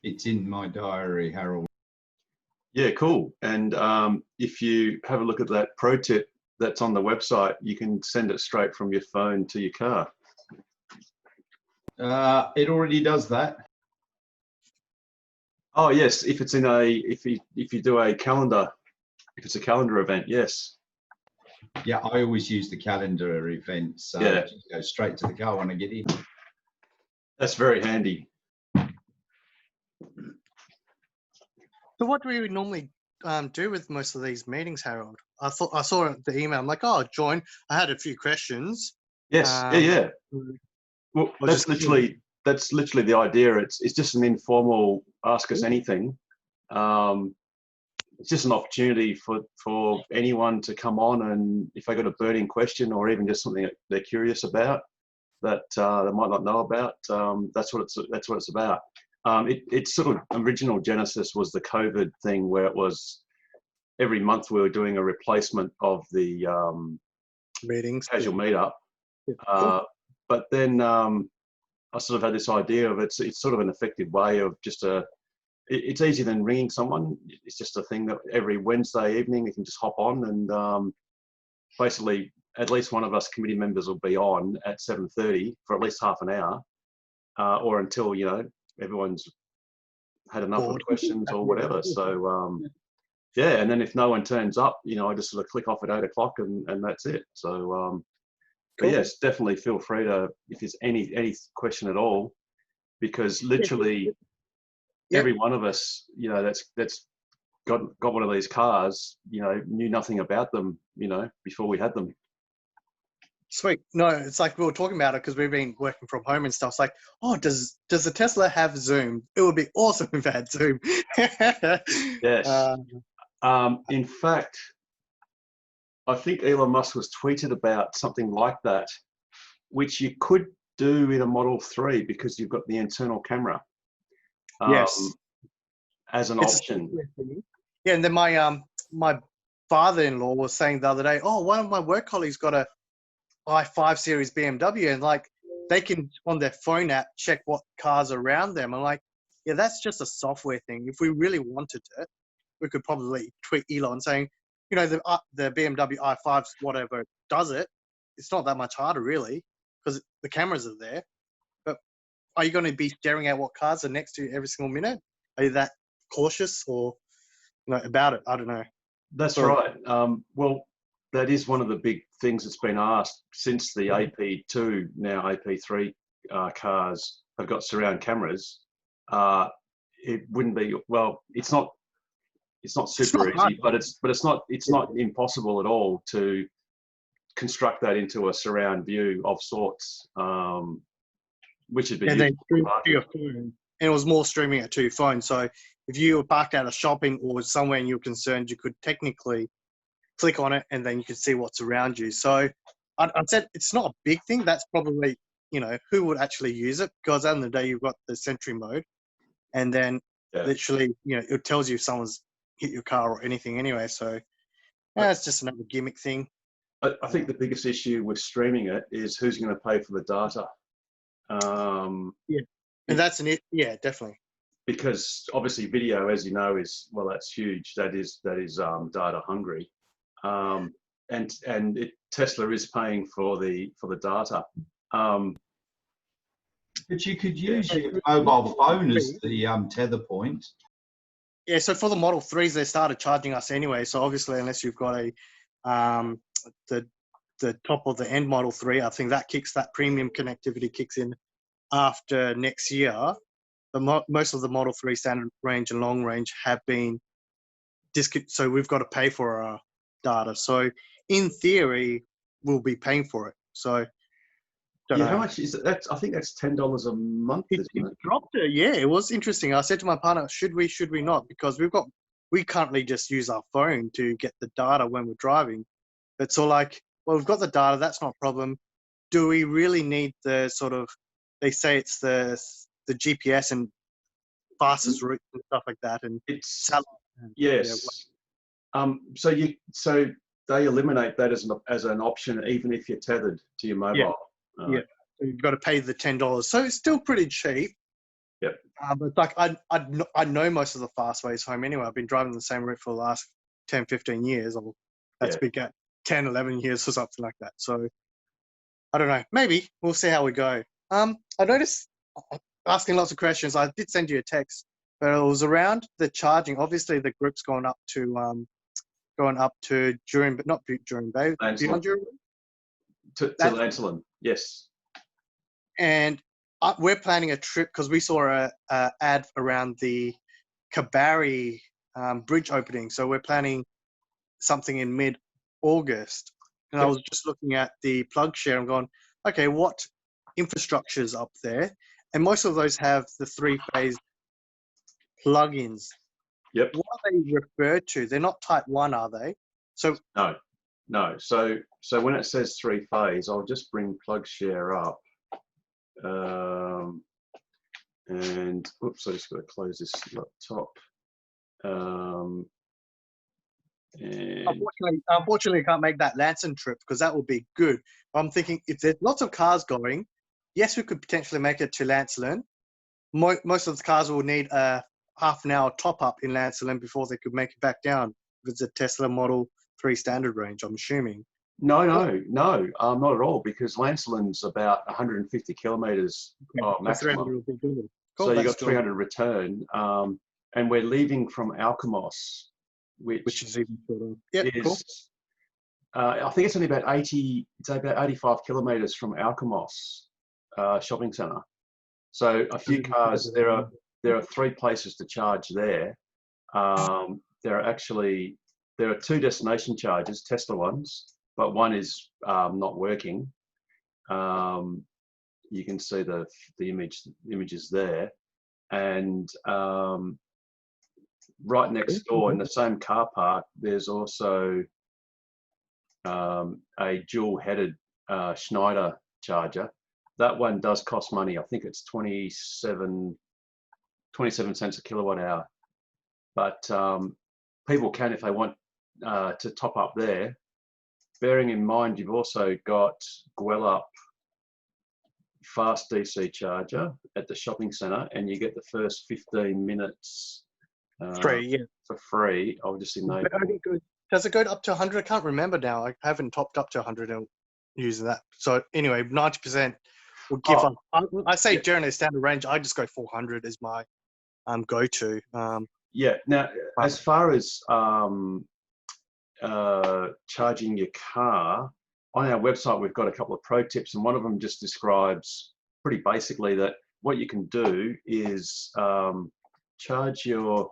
It's in my diary, Harold. Yeah, cool. And if you have a look at that pro tip that's on the website, you can send it straight from your phone to your car. It already does that. Oh yes, if it's in a if you do a calendar, if it's a calendar event, yes. Yeah, I always use the calendar events. So Yeah, just go straight to the car when I get in. that's very handy. So what do we normally do with most of these meetings, Harold? I saw the email. I'm like, oh, join. I had a few questions. Yes, yeah. Well, that's literally the idea. It's just an informal ask us anything. It's just an opportunity for anyone to come on, and if they got a burning question or even just something that they're curious about that they might not know about, that's what it's about. Its sort of original genesis was the COVID thing, where it was every month we were doing a replacement of the meetings, casual meetup. But then I sort of had this idea of it's sort of an effective way of just it's easier than ringing someone. It's just a thing that every Wednesday evening you can just hop on, and basically at least one of us committee members will be on at 7:30 for at least half an hour, or until everyone's had enough of the questions or whatever. So yeah, and then if no one turns up, I just sort of click off at 8 o'clock and that's it. So but yes, definitely feel free to, if there's any question at all, because literally every one of us, that's got one of these cars, knew nothing about them, before we had them. Sweet. No, it's like we were talking about it because we've been working from home and stuff. It's like, oh, does the Tesla have Zoom? It would be awesome if it had Zoom. Yes. In fact, I think Elon Musk was tweeted about something like that, which you could do in a Model 3 because you've got the internal camera. Yes. As an option. Yeah, and then my father-in-law was saying the other day, oh, one of my work colleagues got a i5 series BMW, and like they can on their phone app check what cars are around them. I'm like, yeah, that's just a software thing. If we really wanted it, we could probably tweet Elon saying, the BMW i5, whatever does it, it's not that much harder really because the cameras are there. But are you going to be staring at what cars are next to you every single minute? Are you that cautious or about it? I don't know. That's right. Well, that is one of the big things that's been asked since the AP2, now AP3 cars have got surround cameras. It wouldn't be, well, it's not super easy, but it's not impossible at all to construct that into a surround view of sorts, which would be and then stream to your phone. And it was more streaming it to your phone. So if you were parked out of shopping or somewhere and you're concerned, you could technically click on it and then you could see what's around you. So I'd said it's not a big thing. That's probably, who would actually use it, because at the end of the day, you've got the Sentry mode, and then literally, it tells you if someone's hit your car or anything anyway. So it's just another gimmick thing. I think the biggest issue with streaming it is who's going to pay for the data. And that's yeah, definitely. Because obviously video, as you know, that's huge. That is data hungry. And Tesla is paying for the data. But you could use your mobile phone as the tether point. Yeah, so for the Model 3s, they started charging us anyway. So obviously, unless you've got the top of the end Model 3, I think that premium connectivity kicks in after next year. Most of the Model 3 standard range and long range have been so we've got to pay for our data. So in theory, we'll be paying for it. So how much is it? I think that's $10 a month. It dropped it. Yeah, it was interesting. I said to my partner, should we not? Because we currently just use our phone to get the data when we're driving. It's all like, well, we've got the data, that's not a problem. Do we really need the sort of, they say it's the GPS and fastest routes and stuff like that, and yes. So they eliminate that as an option, even if you're tethered to your mobile. So you've got to pay the $10. So it's still pretty cheap. Yep. But it's like I know most of the fast ways home anyway. I've been driving the same route for the last 10, 15 years, or let's Yeah. be at 10, 11 years or something like that. So I don't know. Maybe we'll see how we go. I noticed asking lots of questions. I did send you a text, but it was around the charging. Obviously, the group's going up to During, but not During Bay, Lancelin. beyond During. To Lancelin, yes. And we're planning a trip because we saw a ad around the Kabari bridge opening. So we're planning something in mid-August. And I was just looking at the plug share and going, okay, what infrastructure's up there? And most of those have the three-phase plugins. Yep. What are they referred to? They're not type 1, are they? So No. So when it says three-phase, I'll just bring PlugShare up. And oops, I just got to close this laptop. And unfortunately, I can't make that Lanson trip because that would be good. I'm thinking if there's lots of cars going, yes, we could potentially make it to Lancelin. Most of the cars will need a half an hour top up in Lancelin before they could make it back down. If it's a Tesla Model 3 standard range, I'm assuming. No, not at all, because Lancelin's about 150 kilometres maximum. Cool, So you got 300 return, and we're leaving from Alkimos, which is even shorter. Yeah, cool. I think it's only about 80. It's about 85 kilometres from Alkimos shopping centre. So a few cars. There are 3 places to charge there. There are 2 destination chargers, Tesla ones, but one is not working. You can see the images there, and right next door in the same car park, there's also a dual-headed Schneider charger. That one does cost money. I think it's 27 cents a kilowatt hour, but people can, if they want to top up there. Bearing in mind, you've also got Gwelup fast DC charger at the shopping centre, and you get the first 15 minutes free, for free. I'll just enable. Does it go up to 100? I can't remember now. I haven't topped up to 100 and using that. So anyway, 90% will give up. I say during a standard range, I just go 400 as my go-to. Yeah. Now, as far as charging your car, on our website we've got a couple of pro tips, and one of them just describes pretty basically that what you can do is charge your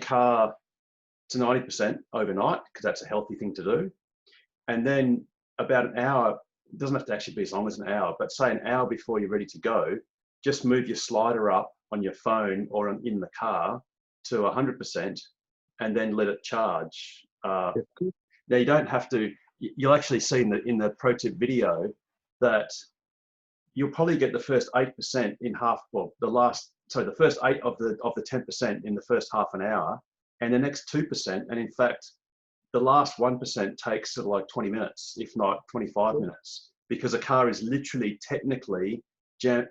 car to 90% overnight, because that's a healthy thing to do, and then about an hour, it doesn't have to actually be as long as an hour, but say an hour before you're ready to go, just move your slider up on your phone or in the car to 100%, and then let it charge. Now you don't have to. You'll actually see in the pro tip video that you'll probably get the first 8% in half. Well, the first 8 of the 10% in the first half an hour, and the next 2%. And in fact, the last 1% takes sort of like 20 minutes, if not 25 minutes, because a car is literally technically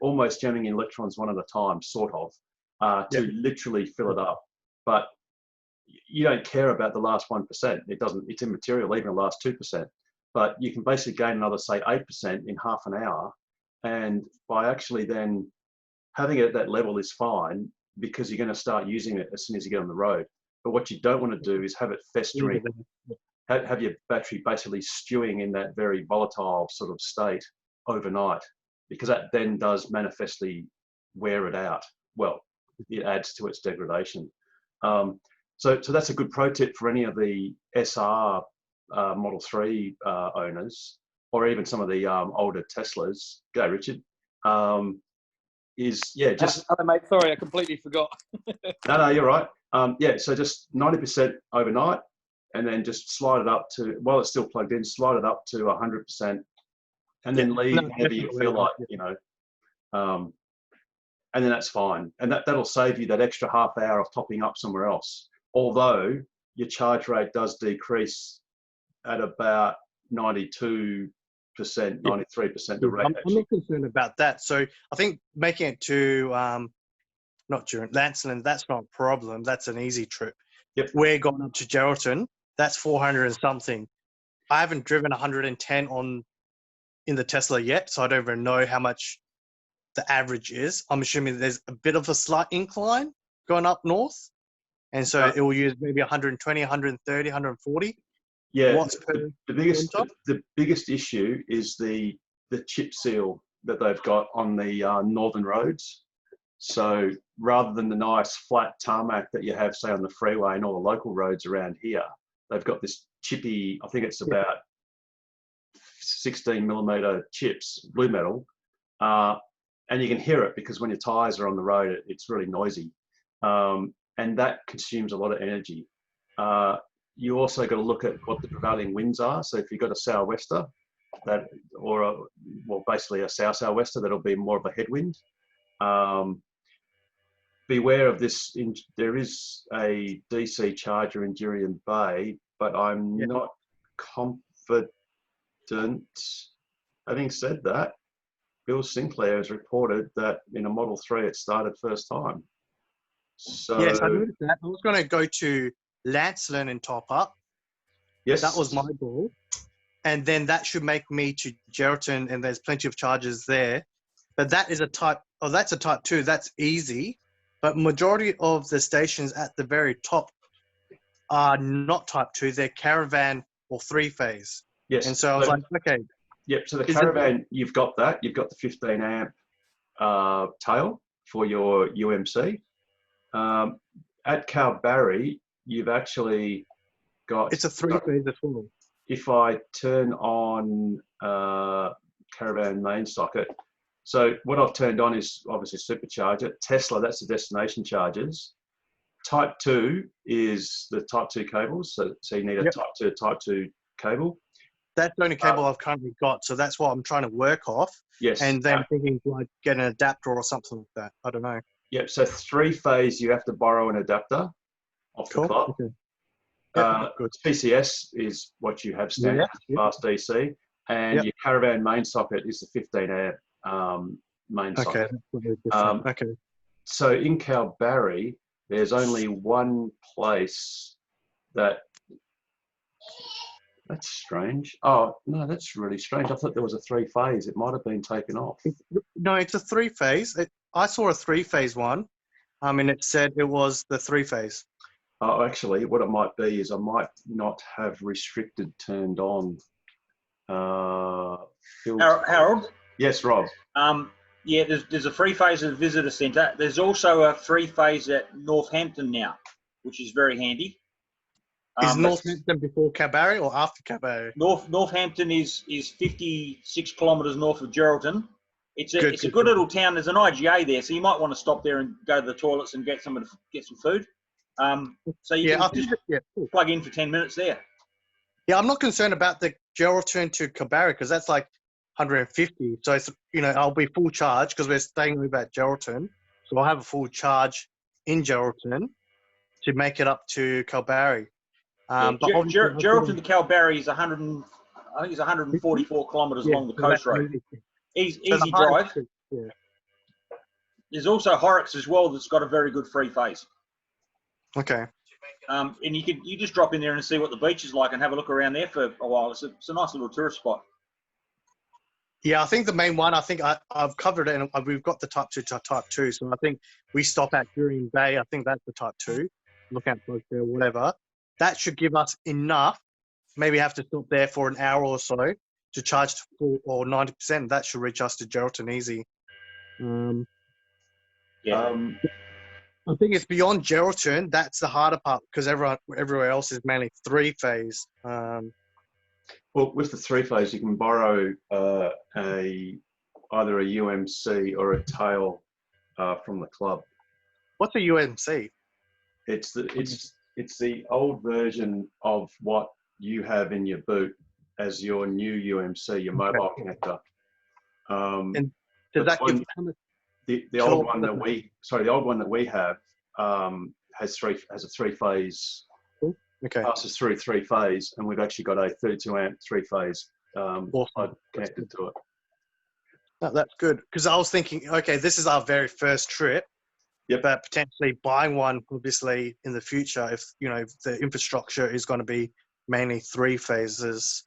almost jamming in electrons one at a time, sort of, to literally fill it up. But you don't care about the last 1%. It's immaterial, even the last 2%. But you can basically gain another, say, 8% in half an hour. And by actually then having it at that level is fine, because you're going to start using it as soon as you get on the road. But what you don't want to do is have it festering, have your battery basically stewing in that very volatile sort of state overnight, because that then does manifestly wear it out. Well, it adds to its degradation. So that's a good pro tip for any of the SR Model 3 owners, or even some of the older Teslas. Go, Richard. Just hello, mate. Sorry, I completely forgot. No, you're right. So just 90% overnight, and then just slide it up to, while it's still plugged in, slide it up to 100%, and then leave whenever you feel like, and then that's fine. And that'll save you that extra half hour of topping up somewhere else. Although your charge rate does decrease at about 92% 93% the rate. I'm not concerned about that. So I think making it to not during Lancelin, that's not a problem. That's an easy trip. Yep. We're going up to Geraldton. That's 400 and something. I haven't driven 110 in the Tesla yet, so I don't even know how much the average is. I'm assuming there's a bit of a slight incline going up north, and so it will use maybe 120, 130, 140 Yeah, watts per. the biggest issue is the chip seal that they've got on the northern roads. So rather than the nice flat tarmac that you have, say, on the freeway and all the local roads around here, they've got this chippy, I think it's about 16 millimeter chips, blue metal, and you can hear it because when your tires are on the road, it's really noisy, and that consumes a lot of energy. You also got to look at what the prevailing winds are. So if you've got a sou'wester, basically a sou'wester, that'll be more of a headwind. Beware of this. There is a DC charger in Jurien Bay, but I'm not confident. Having said that, Bill Sinclair has reported that in a Model 3 it started first time. So Yes, I noticed that. I was going to go to Lancelin and top up. yes, That was my goal. And then that should make me to Geraldton, and there's plenty of charges there. But that is that's a type 2. That's easy. But majority of the stations at the very top are not type 2. They're caravan or 3-phase. yes. And so I was like, okay. Yep. So the Is it- caravan, you've got that. You've got the 15 amp tail for your UMC. At Kalbarri, you've actually got. It's a 3-phase as well. If I turn on caravan main socket, so what I've turned on is obviously supercharger. Tesla, that's the destination chargers. Type 2 is the Type 2 cables. So you need a Type 2 cable. That's the only cable I've currently got. So that's what I'm trying to work off. Yes. And then thinking like get an adapter or something like that. I don't know. Yep. So 3-phase, you have to borrow an adapter off the club. Okay. Good. PCS is what you have standard, fast DC, and your caravan main socket is the 15 amp main socket. Okay. So in Kalbarri, there's only one place that's strange. Oh no, that's really strange. I thought there was a 3-phase. It might have been taken off. No, it's a 3-phase. I saw a 3-phase one, and it said it was the 3-phase. Oh, actually, what it might be is I might not have restricted turned on. Harold? Yes, Rob. Yeah, there's a 3-phase at the visitor centre. There's also a 3-phase at Northampton now, which is very handy. Is Northampton before Kalbarri or after Kalbarri? Northampton is 56 kilometres north of Geraldton. It's a good little town. There's an IGA there, so you might want to stop there and go to the toilets and get some food. So you can just plug in for 10 minutes there. Yeah, I'm not concerned about the Geraldton to Kalbarri because that's like 150. So it's, I'll be full charge because we're staying over at Geraldton. So I'll have a full charge in Geraldton to make it up to Kalbarri. Geraldton to Kalbarri is 144 kilometres along the coast road. Easy drive. There's also Horrocks as well that's got a very good 3-phase. Okay. And you just drop in there and see what the beach is like and have a look around there for a while. It's a nice little tourist spot. Yeah, I think the main one, I've covered it, and we've got the Type 2 to Type 2. So I think we stop at Jurien Bay. I think that's the Type 2. Look out close there, whatever. That should give us enough. Maybe have to stop there for an hour or so to charge to full or 90%. That should reach us to Geraldton easy. I think it's beyond Geraldton. That's the harder part because everywhere else is mainly 3-phase. Well, with the 3-phase, you can borrow either a UMC or a tail from the club. What's a UMC? It's the old version of what you have in your boot as your new UMC, your mobile connector. And does that give the old one that we have has a 3-phase. Okay. Passes through 3-phase, and we've actually got a 32 amp 3-phase I'd connected to it. No, that's good. Because I was thinking, okay, this is our very first trip. Yep. But potentially buying one, obviously, in the future, if if the infrastructure is going to be mainly 3 phases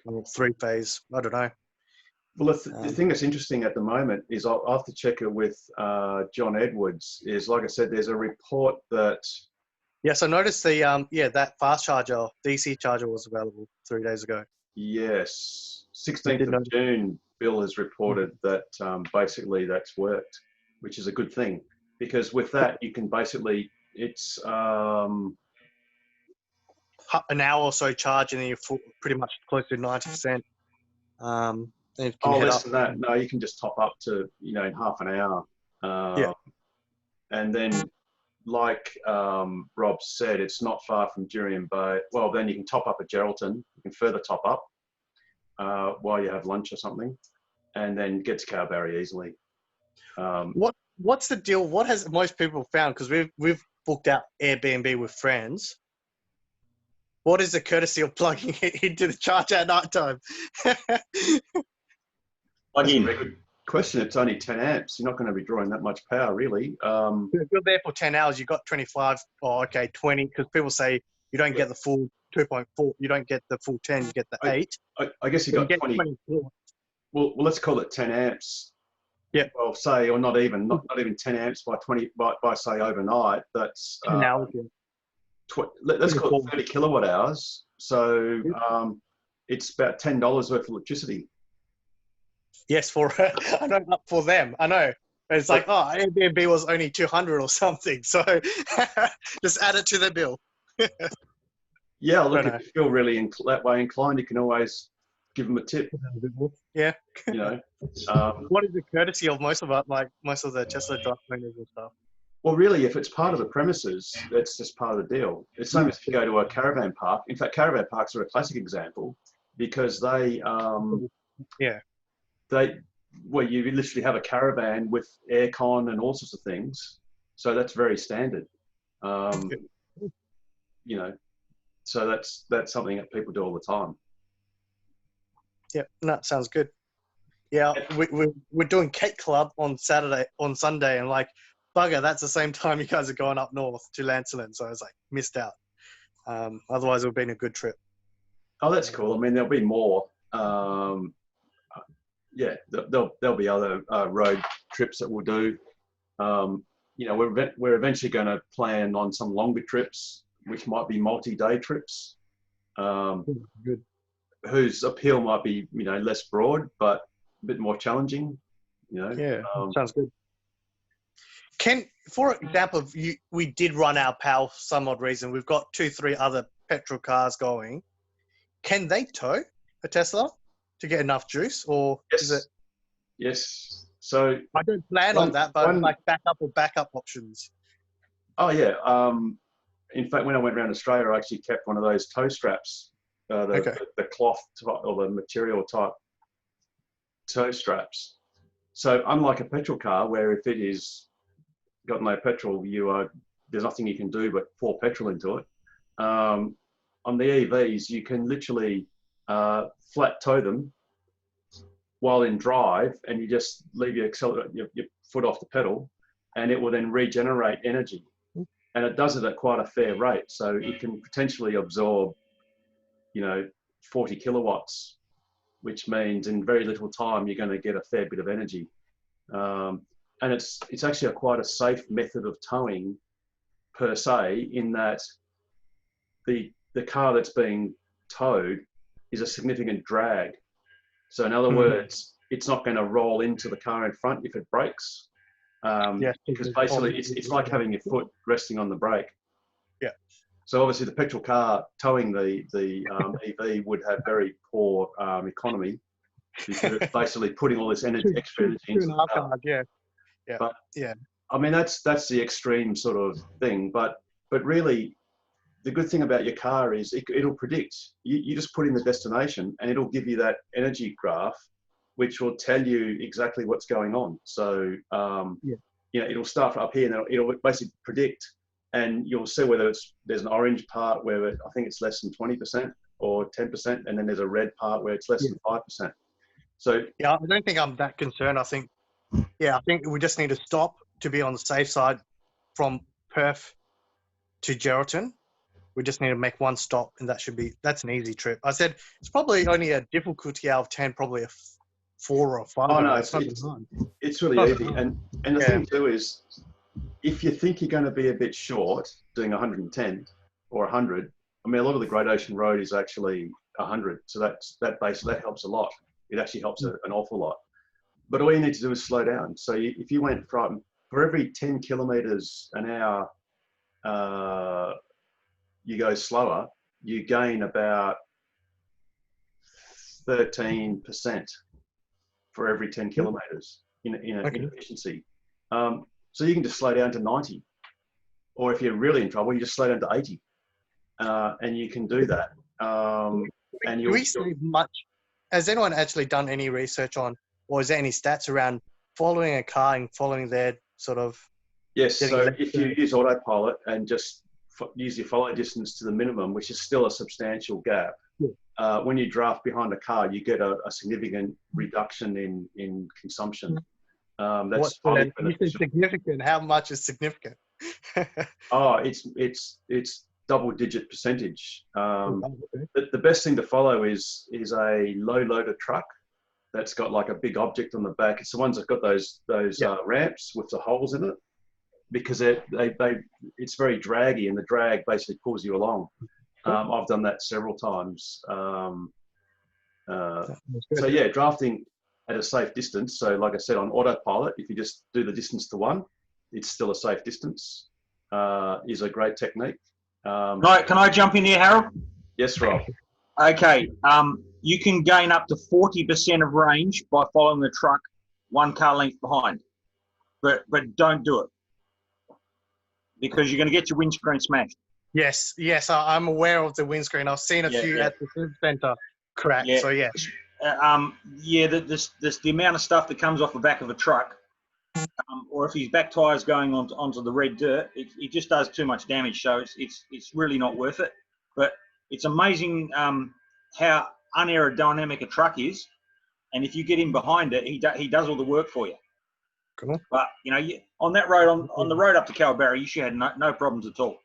or 3-phase, I don't know. Well, the thing that's interesting at the moment is I'll have to check it with John Edwards. Is like I said, there's a report that. Yes, I noticed the that fast charger, DC charger, was available 3 days ago. Yes, 16th of June, Bill has reported that basically that's worked, which is a good thing. Because with that, you can basically, it's an hour or so charge, and then you're pretty much close to 90%. Less than that. No, you can just top up to in half an hour. And then, like Rob said, it's not far from Jurien Bay. Well, then you can top up at Geraldton. You can further top up while you have lunch or something, and then get to Kalbarri easily. What's the deal? What has most people found? Because we've booked out Airbnb with friends. What is the courtesy of plugging it into the charger at night time? That's a very good question. It's only 10 amps. You're not going to be drawing that much power, really. If you're there for 10 hours, you've got 25. Oh, okay, 20. Because people say you don't get the full 2.4. You don't get the full 10. You get the 8. I guess you got 20. 24. Well, let's call it 10 amps. Yeah. Well, say, or not even 10 amps by say overnight. That's 10 hours. let's call it 30 kilowatt hours. So it's about $10 worth of electricity. Yes, I know, for them. I know. It's like, Airbnb was only 200 or something. So just add it to the bill. Yeah, look, if you feel really that way inclined, you can always give them a tip. Yeah. What is the courtesy of most of the Tesla drive owners and stuff? Well, really, if it's part of the premises, that's just part of the deal. It's same as if you go to a caravan park. In fact, caravan parks are a classic example because they you literally have a caravan with aircon and all sorts of things. So that's very standard. So that's something that people do all the time. Yeah, no, sounds good. Yeah, we're doing Cake Club on Sunday, and like, bugger, that's the same time you guys are going up north to Lancelin. So I was like, missed out. Otherwise, it would have been a good trip. Oh, that's cool. I mean, there'll be more. There'll be other road trips that we'll do. We're eventually going to plan on some longer trips, which might be multi-day trips. Good. Whose appeal might be, less broad, but a bit more challenging. Yeah, sounds good. For example, we did run our power for some odd reason. We've got 2-3 other petrol cars going. Can they tow a Tesla to get enough juice, or is it? Yes. So I don't plan on that, but like backup options. Oh yeah. In fact, when I went around Australia, I actually kept one of those tow straps, the cloth type or the material type tow straps. So unlike a petrol car, where if it is got no petrol, there's nothing you can do but pour petrol into it. On the EVs, you can literally flat tow them while in drive, and you just leave your foot off the pedal, and it will then regenerate energy. And it does it at quite a fair rate. So it can potentially absorb, 40 kilowatts, which means in very little time, you're going to get a fair bit of energy. And it's actually quite a safe method of towing per se, in that the car that's being towed is a significant drag. So in other words, it's not going to roll into the car in front if it brakes. Because basically it's like having your foot resting on the brake. Yeah. So obviously the petrol car towing the EV would have very poor economy, because it's basically putting all this extra energy into the car. Yeah. But I mean, that's the extreme sort of thing. But really, the good thing about your car is it'll predict. You just put in the destination, and it'll give you that energy graph, which will tell you exactly what's going on. So, it'll start up here, and it'll basically predict, and you'll see whether there's an orange part where I think it's less than 20%, or 10%, and then there's a red part where it's less than 5%. So Yeah, I don't think I'm that concerned. I think we just need to stop to be on the safe side from Perth to Geraldton. We just need to make one stop, and that's an easy trip. I said it's probably only a difficulty out of 10, probably a 4 or a 5. Oh no, it's really easy. And the thing too is, if you think you're going to be a bit short doing 110 or 100, I mean, a lot of the Great Ocean Road is actually 100, so that helps a lot. It actually helps an awful lot. But all you need to do is slow down. So if you went for every 10 kilometers an hour, you go slower, you gain about 13% for every 10 kilometers in efficiency. So you can just slow down to 90. Or if you're really in trouble, you just slow down to 80. And you can do that. Do we see much? Has anyone actually done any research on, or is there any stats around following a car and following their sort of? Yes. So if you use autopilot and just use your follow distance to the minimum, which is still a substantial gap, when you draft behind a car, you get a significant reduction in consumption. That's highly beneficial. Significant. How much is significant? It's double-digit percentage. The best thing to follow is a low-loader truck that's got like a big object on the back. It's the ones that got those ramps with the holes in it, because it's very draggy, and the drag basically pulls you along. I've done that several times. So yeah, drafting at a safe distance. So like I said, on autopilot, if you just do the distance to 1, it's still a safe distance. Is a great technique. Can I jump in here, Harold? Yes, Rob. Okay. You can gain up to 40% of range by following the truck 1 car length behind, but don't do it, because you're going to get your windscreen smashed. Yes, I'm aware of the windscreen. I've seen a few at the food centre crack. Yeah. So yeah. The amount of stuff that comes off the back of a truck, or if his back tyre's going onto the red dirt, it just does too much damage. So it's really not worth it. But it's amazing how unaerodynamic a truck is, and if you get in behind it, he does all the work for you. Cool. But on that road, on the road up to Kalbarri, you should have no problems at all.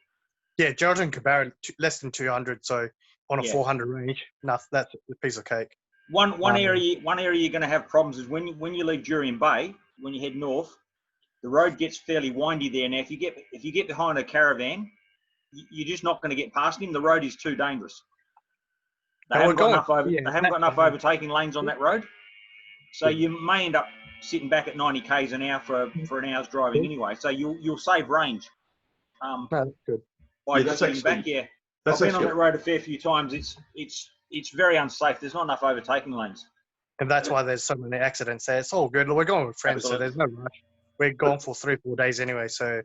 Yeah, Geraldton Kalbarri less than 200, so on a 400 range, that's a piece of cake. One area you're going to have problems is when you leave Jurien Bay, when you head north, the road gets fairly windy there. Now, if you get behind a caravan, you're just not going to get past him. The road is too dangerous. They haven't got enough overtaking lanes on that road, so you may end up sitting back at 90 k's an hour for an hour's driving anyway. So you'll save range. That's good. By sitting back, yeah. I've been on that road a fair few times. It's very unsafe. There's not enough overtaking lanes. And that's why there's so many accidents there. It's all good. We're going with friends, so there's no rush. We're gone for 3-4 days anyway, so.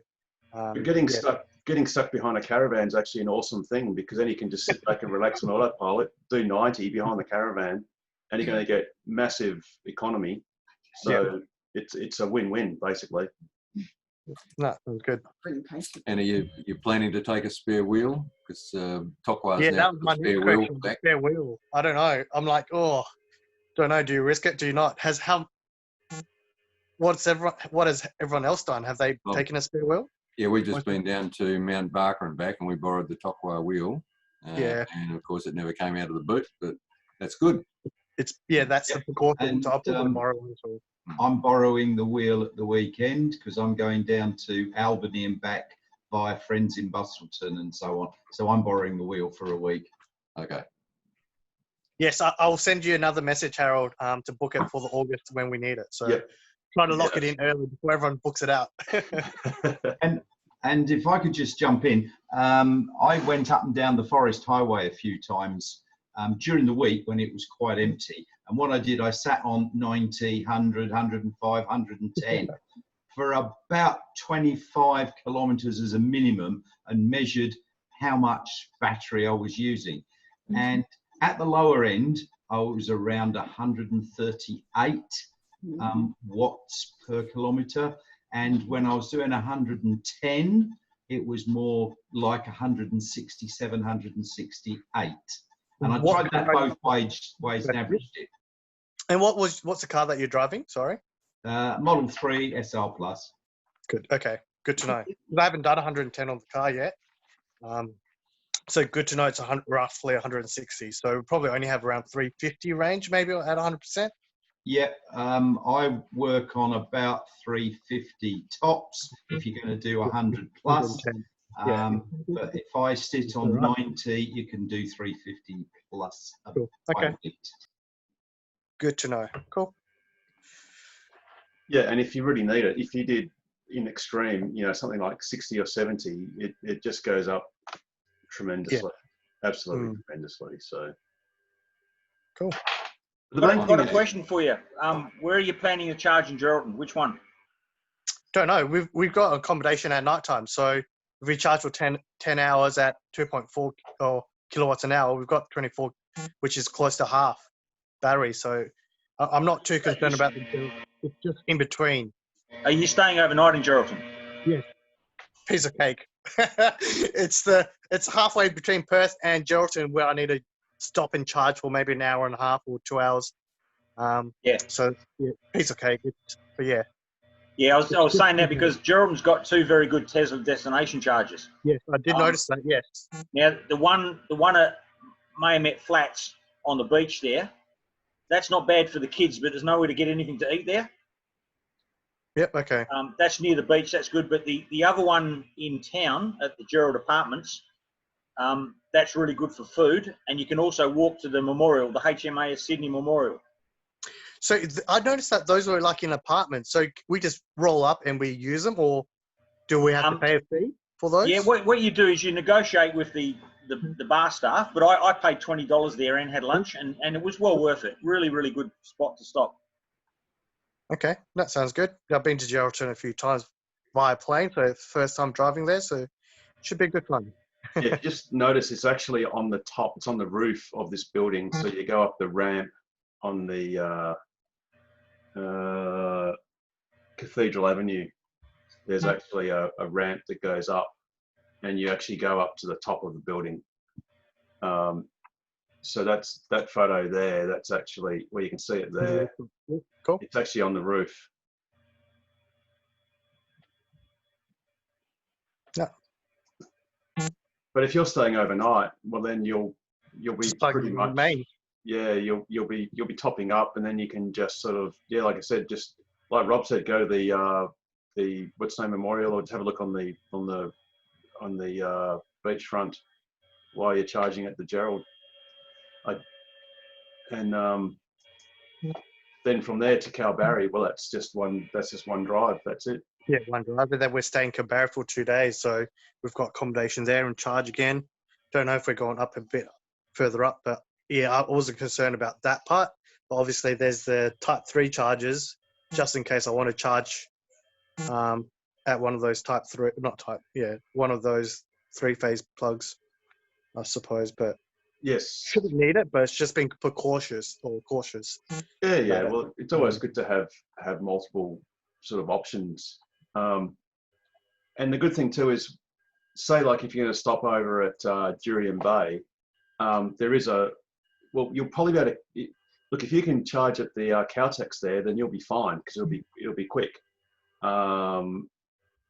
Getting stuck behind a caravan is actually an awesome thing, because then you can just sit back and relax on autopilot, do 90 behind the caravan, and you're going to get massive economy. So it's a win-win, basically. No, that's good. And are you planning to take a spare wheel? Because Tokwa's that now was my spare next wheel question. back. Spare wheel. I don't know. I'm like, don't know. Do you risk it? Do you not? What has everyone else done? Have they taken a spare wheel? Yeah, we've just been down to Mount Barker and back, and we borrowed the Tokwa wheel. And of course, it never came out of the boot, but that's good. That's the precaution. So I'll probably borrow one as well. I'm borrowing the wheel at the weekend because I'm going down to Albany and back via friends in Bustleton and so on. So I'm borrowing the wheel for a week. Okay. Yes, I'll send you another message, Harold, to book it for the August when we need it. So try to lock it in early before everyone books it out. And if I could just jump in, I went up and down the Forest Highway a few times during the week when it was quite empty. And what I did, I sat on 90, 100, 105, 110 for about 25 kilometres as a minimum and measured how much battery I was using. And at the lower end, I was around 138 watts per kilometre. And when I was doing 110, it was more like 167, 168. And I tried that both ways and averaged it. And what's the car that you're driving? Sorry. Model 3 SR Plus. Good. Okay. Good to know. I haven't done 110 on the car yet. So good to know it's roughly 160. So we'll probably only have around 350 range, maybe at 100%. Yeah, I work on about 350 tops if you're going to do 100 plus. But if I sit on 90, you can do 350 plus. Cool. Okay. Good to know. Cool. Yeah, and if you really need it, if you did in extreme, something like 60 or 70, it just goes up tremendously, absolutely tremendously. So cool. I've got a question for you. Where are you planning to charge in Geraldton? Which one? Don't know. We've got accommodation at night time, so if we charge for 10 hours at 2.4 kilowatts an hour, we've got 24, which is close to half battery. So I'm not too concerned about the bill. It's just in between. Are you staying overnight in Geraldton? Yes. Piece of cake. It's halfway between Perth and Geraldton where I need to stop and charge for maybe an hour and a half or 2 hours. So piece of cake. But yeah. Yeah, I was saying that because Geraldton's got 2 very good Tesla destination chargers. Yes, I did notice that. Yes. Now the one at Mayamet Flats on the beach there, that's not bad for the kids, but there's nowhere to get anything to eat there. Yep. Okay. That's near the beach. That's good. But the other one in town at the Gerald Apartments, that's really good for food, and you can also walk to the memorial, the HMAS Sydney Memorial. So I noticed that those were like in apartments. So we just roll up and we use them, or do we have to pay a fee for those? Yeah, what you do is you negotiate with the bar staff, but I paid $20 there and had lunch, and it was well worth it. Really, really good spot to stop. Okay, that sounds good. I've been to Geraldton a few times via plane, so it's the first time driving there, so it should be good fun. Yeah, just notice it's actually on the top. It's on the roof of this building, so you go up the ramp on the Cathedral Avenue. There's actually a ramp that goes up, and you actually go up to the top of the building. So that's that photo there. That's actually where you can see it there. Cool. It's actually on the roof. Yeah. But if you're staying overnight, well then you'll be pretty much you'll be topping up, and then you can just sort of like I said, just like Rob said, go to the Woodsname Memorial, or just have a look on the beachfront while you're charging at the Gerald. Then from there to Kalbarri, well, that's just one drive. That's it. Yeah, one drive. But then we're staying in Kalbarri for 2 days, so we've got accommodation there and charge again. Don't know if we're going up a bit further up, but yeah, I wasn't concerned about that part. But obviously, there's the Type 3 chargers, just in case I want to charge at one of those one of those 3-phase plugs, I suppose. But yes, shouldn't need it, but it's just being cautious. Yeah. Well, it's always good to have multiple sort of options. And the good thing too is, say like if you're going to stop over at Jurien Bay, there is you'll probably be able to look, if you can charge at the Caltex there, then you'll be fine because it'll be quick.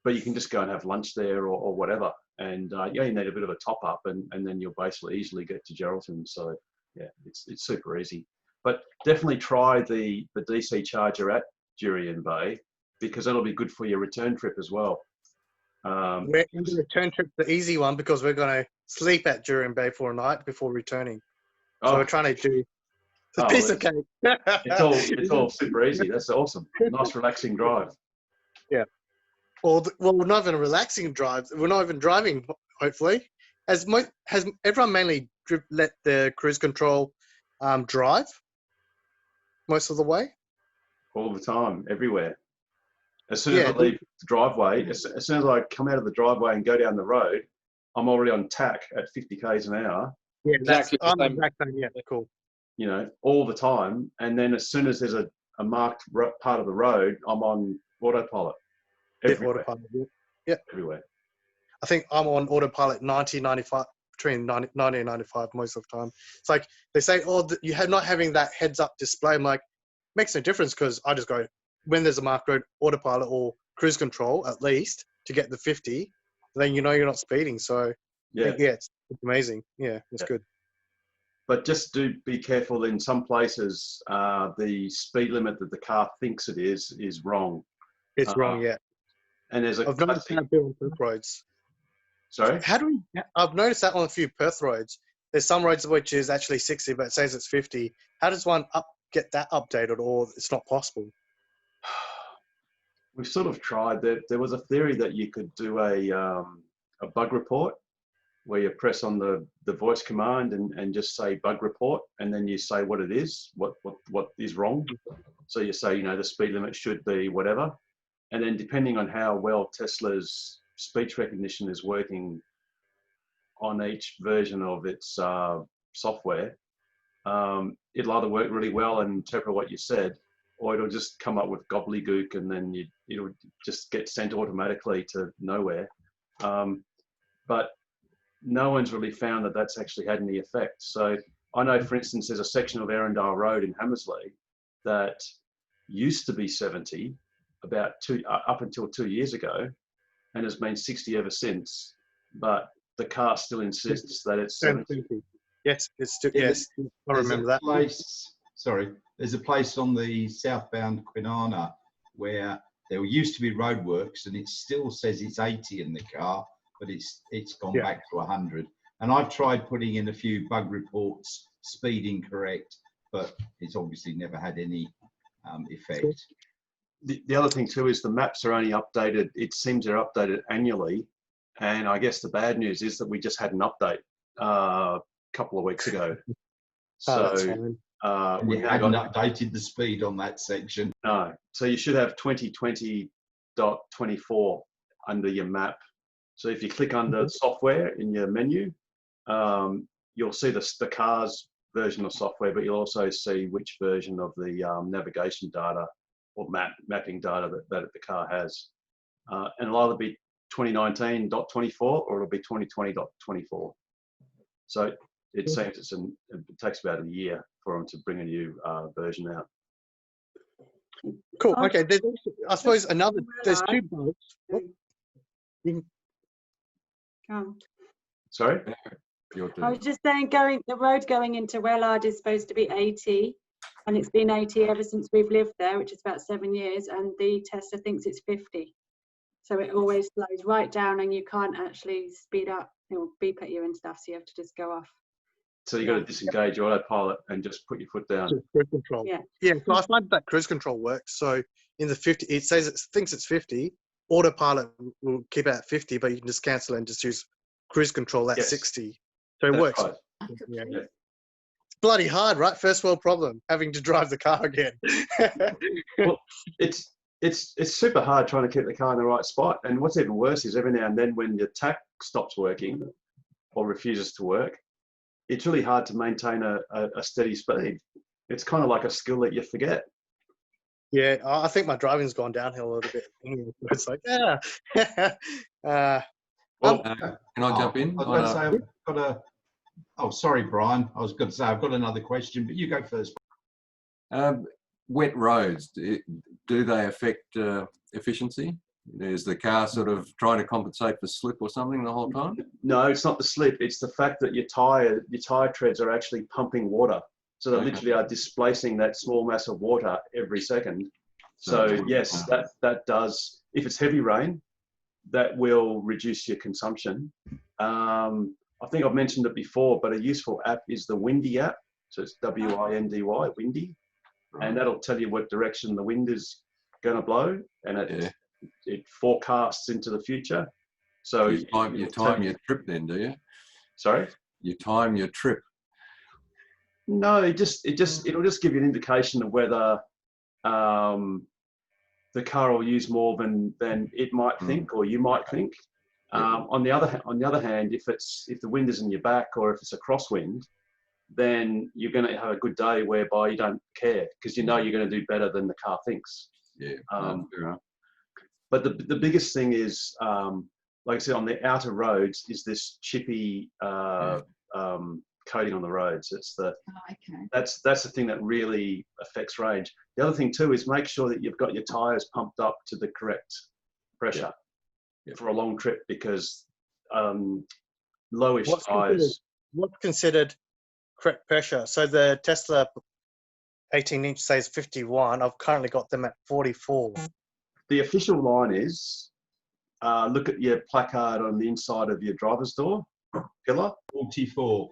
But you can just go and have lunch there or whatever. And you need a bit of a top up, and then you'll basically easily get to Geraldton. So yeah, it's super easy. But definitely try the DC charger at Jurien Bay, because that'll be good for your return trip as well. The return trip's the easy one because we're going to sleep at Jurien Bay for a night before returning. So we're trying to do a piece of cake. it's all super easy. That's awesome. Nice relaxing drive. Yeah. Well, we're not even a relaxing drive. We're not even driving, hopefully. Has everyone mainly let the cruise control drive most of the way? All the time, everywhere. As soon as I leave the driveway, as soon as I come out of the driveway and go down the road, I'm already on tack at 50 k's an hour. Yeah, exactly. Yeah, cool. All the time. And then as soon as there's a marked part of the road, I'm on autopilot. Everywhere. Yeah. Everywhere. I think I'm on autopilot 90, 95, between 90 and 95 most of the time. It's like they say, oh, you have not having that heads-up display. I'm like, makes no difference because I just go, when there's a marked road, autopilot or cruise control at least to get the 50, then you know you're not speeding. So Yeah, it's amazing. Yeah, it's good. but just do be careful. In some places, the speed limit that the car thinks it is wrong. It's wrong, yeah. And there's a I've noticed that on Perth roads. Sorry? I've noticed that on a few Perth roads. There's some roads which is actually 60, but it says it's 50. How does one get that updated, or it's not possible? We've sort of tried that. There was a theory that you could do a bug report where you press on the voice command and just say bug report, and then you say what it is, what is wrong. So you say, you know, the speed limit should be whatever. And then depending on how well Tesla's speech recognition is working on each version of its software, it'll either work really well and interpret what you said, or it'll just come up with gobbledygook, and then it'll just get sent automatically to nowhere. But no one's really found that that's actually had any effect. So I know, for instance, there's a section of Erindale Road in Hamersley that used to be 70 up until 2 years ago, and has been 60 ever since. But the car still insists that it's 70. Yes, it's still, yes. I remember that. There's a place on the southbound Kwinana where there used to be roadworks, and it still says it's 80 in the car, but it's gone back to 100. And I've tried putting in a few bug reports, speeding correct, but it's obviously never had any effect. The other thing too is the maps are only updated. It seems they're updated annually, and I guess the bad news is that we just had an update a couple of weeks ago. So we hadn't updated the speed on that section. No, so you should have 2020.24 under your map. So if you click under software in your menu, you'll see the car's version of software, but you'll also see which version of the navigation data or mapping data that the car has. And it'll either be 2019.24 or it'll be 2020.24. So it seems it takes about a year for them to bring a new version out. Cool. Okay. I suppose there's 2 bugs. Sorry? I was just saying, the road going into Wellard is supposed to be 80, and it's been 80 ever since we've lived there, which is about 7 years, and the Tesla thinks it's 50. So it always slows right down, and you can't actually speed up. It will beep at you and stuff, so you have to just go off. So you got to disengage your autopilot and just put your foot down. Cruise control. Yeah. So I find that cruise control works. So in the 50, it says it thinks it's 50. Autopilot will keep it at 50, but you can just cancel it and just use cruise control at 60. So it works. Right. Yeah. It's bloody hard, right? First world problem, having to drive the car again. Well, it's super hard trying to keep the car in the right spot. And what's even worse is every now and then when your tack stops working or refuses to work, it's really hard to maintain a steady speed. It's kind of like a skill that you forget. Yeah, I think my driving's gone downhill a little bit. It's like, Can I jump in? I was going to say, I've got sorry, Brian. I was going to say, I've got another question, but you go first. Wet roads, do they affect efficiency? Is the car sort of trying to compensate for slip or something the whole time? No, it's not the slip. It's the fact that your tire treads are actually pumping water. So they literally are displacing that small mass of water every second. So yes, that does, if it's heavy rain, that will reduce your consumption. I think I've mentioned it before, but a useful app is the Windy app. So it's WINDY, Windy. And that'll tell you what direction the wind is going to blow. And it forecasts into the future. So you time your trip then, do you? Sorry? You time your trip. No, it'll just give you an indication of whether the car will use more than it might think or you might think. On the other hand, if the wind is in your back or if it's a crosswind, then you're going to have a good day whereby you don't care because you know you're going to do better than the car thinks. Yeah. But the biggest thing is like I said, on the outer roads is this chippy coating on the roads. It's the that's the thing that really affects range. The other thing too is make sure that you've got your tyres pumped up to the correct pressure for a long trip, because lowish tyres. What's considered correct pressure? So the Tesla 18-inch says 51. I've currently got them at 44. The official line is, look at your placard on the inside of your driver's door pillar. 44.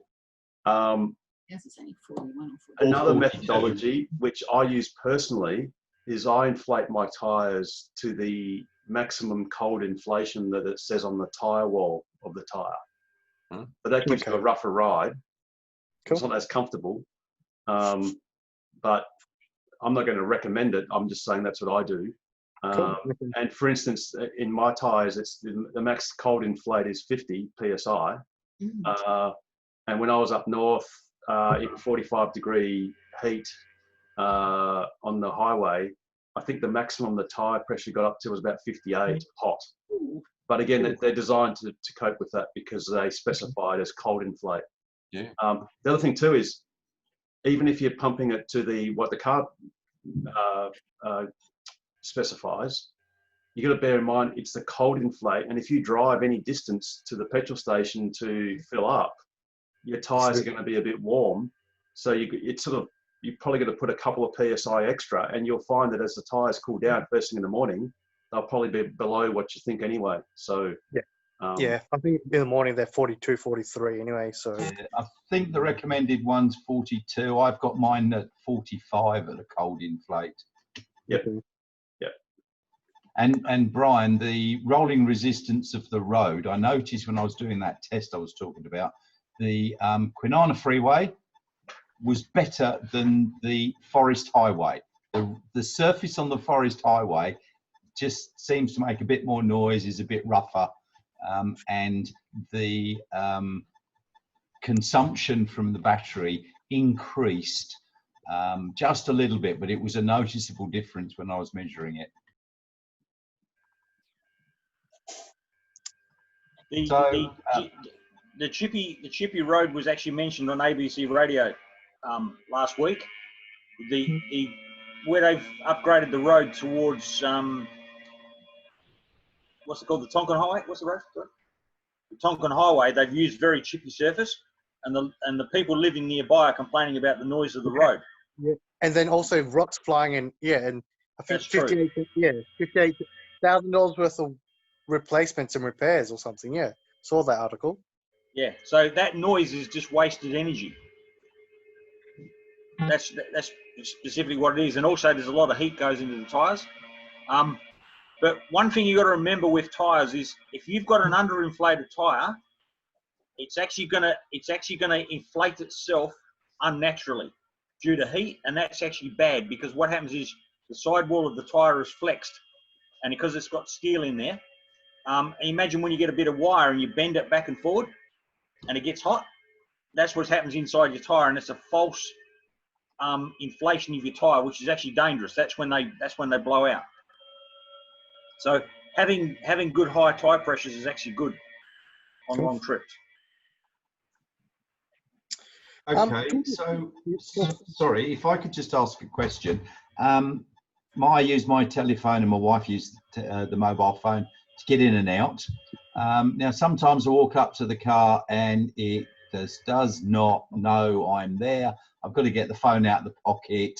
Yes, it's only 41 or 42. Another 42. methodology, which I use personally, is I inflate my tyres to the maximum cold inflation that it says on the tyre wall of the tyre. But that gives you a rougher ride. Cool. It's not as comfortable. But I'm not going to recommend it. I'm just saying that's what I do. And for instance, in my tyres, it's the max cold inflate is 50 psi. And when I was up north in 45-degree heat on the highway, I think the maximum the tyre pressure got up to was about 58 hot. But again, they're designed to cope with that because they specify it as cold inflate. Yeah. The other thing too is, even if you're pumping it to what the car specifies, you got to bear in mind it's the cold inflate, and if you drive any distance to the petrol station to fill up, your tyres are going to be a bit warm, so you probably got to put a couple of psi extra, and you'll find that as the tyres cool down first thing in the morning, they'll probably be below what you think anyway. So I think in the morning they're 42, 43 anyway. So I think the recommended one's 42. I've got mine at 45 at a cold inflate. Yep. And Brian, the rolling resistance of the road, I noticed when I was doing that test I was talking about, the Kwinana Freeway was better than the Forest Highway. The surface on the Forest Highway just seems to make a bit more noise, is a bit rougher, and the consumption from the battery increased just a little bit, but it was a noticeable difference when I was measuring it. The chippy road was actually mentioned on ABC Radio last week. Where they've upgraded the road towards what's it called, the Tonkin Highway? What's the road? The Tonkin Highway. They've used very chippy surface, and the people living nearby are complaining about the noise of the road. Yeah, and then also rocks flying in. Yeah, and I think $58,000 worth of replacements and repairs or something. Yeah, saw that article. Yeah, so that noise is just wasted energy. That's specifically what it is, and also there's a lot of heat goes into the tyres. But one thing you got to remember with tyres is if you've got an underinflated tyre, it's actually gonna inflate itself unnaturally due to heat, and that's actually bad, because what happens is the sidewall of the tyre is flexed, and because it's got steel in there, and imagine when you get a bit of wire and you bend it back and forward and it gets hot, that's what happens inside your tyre, and it's a false inflation of your tyre, which is actually dangerous. That's when they blow out. So having good high tyre pressures is actually good on long trips. Okay, so sorry, if I could just ask a question. I use my telephone and my wife used the mobile phone to get in and out. Now, sometimes I walk up to the car and it just does not know I'm there. I've got to get the phone out of the pocket,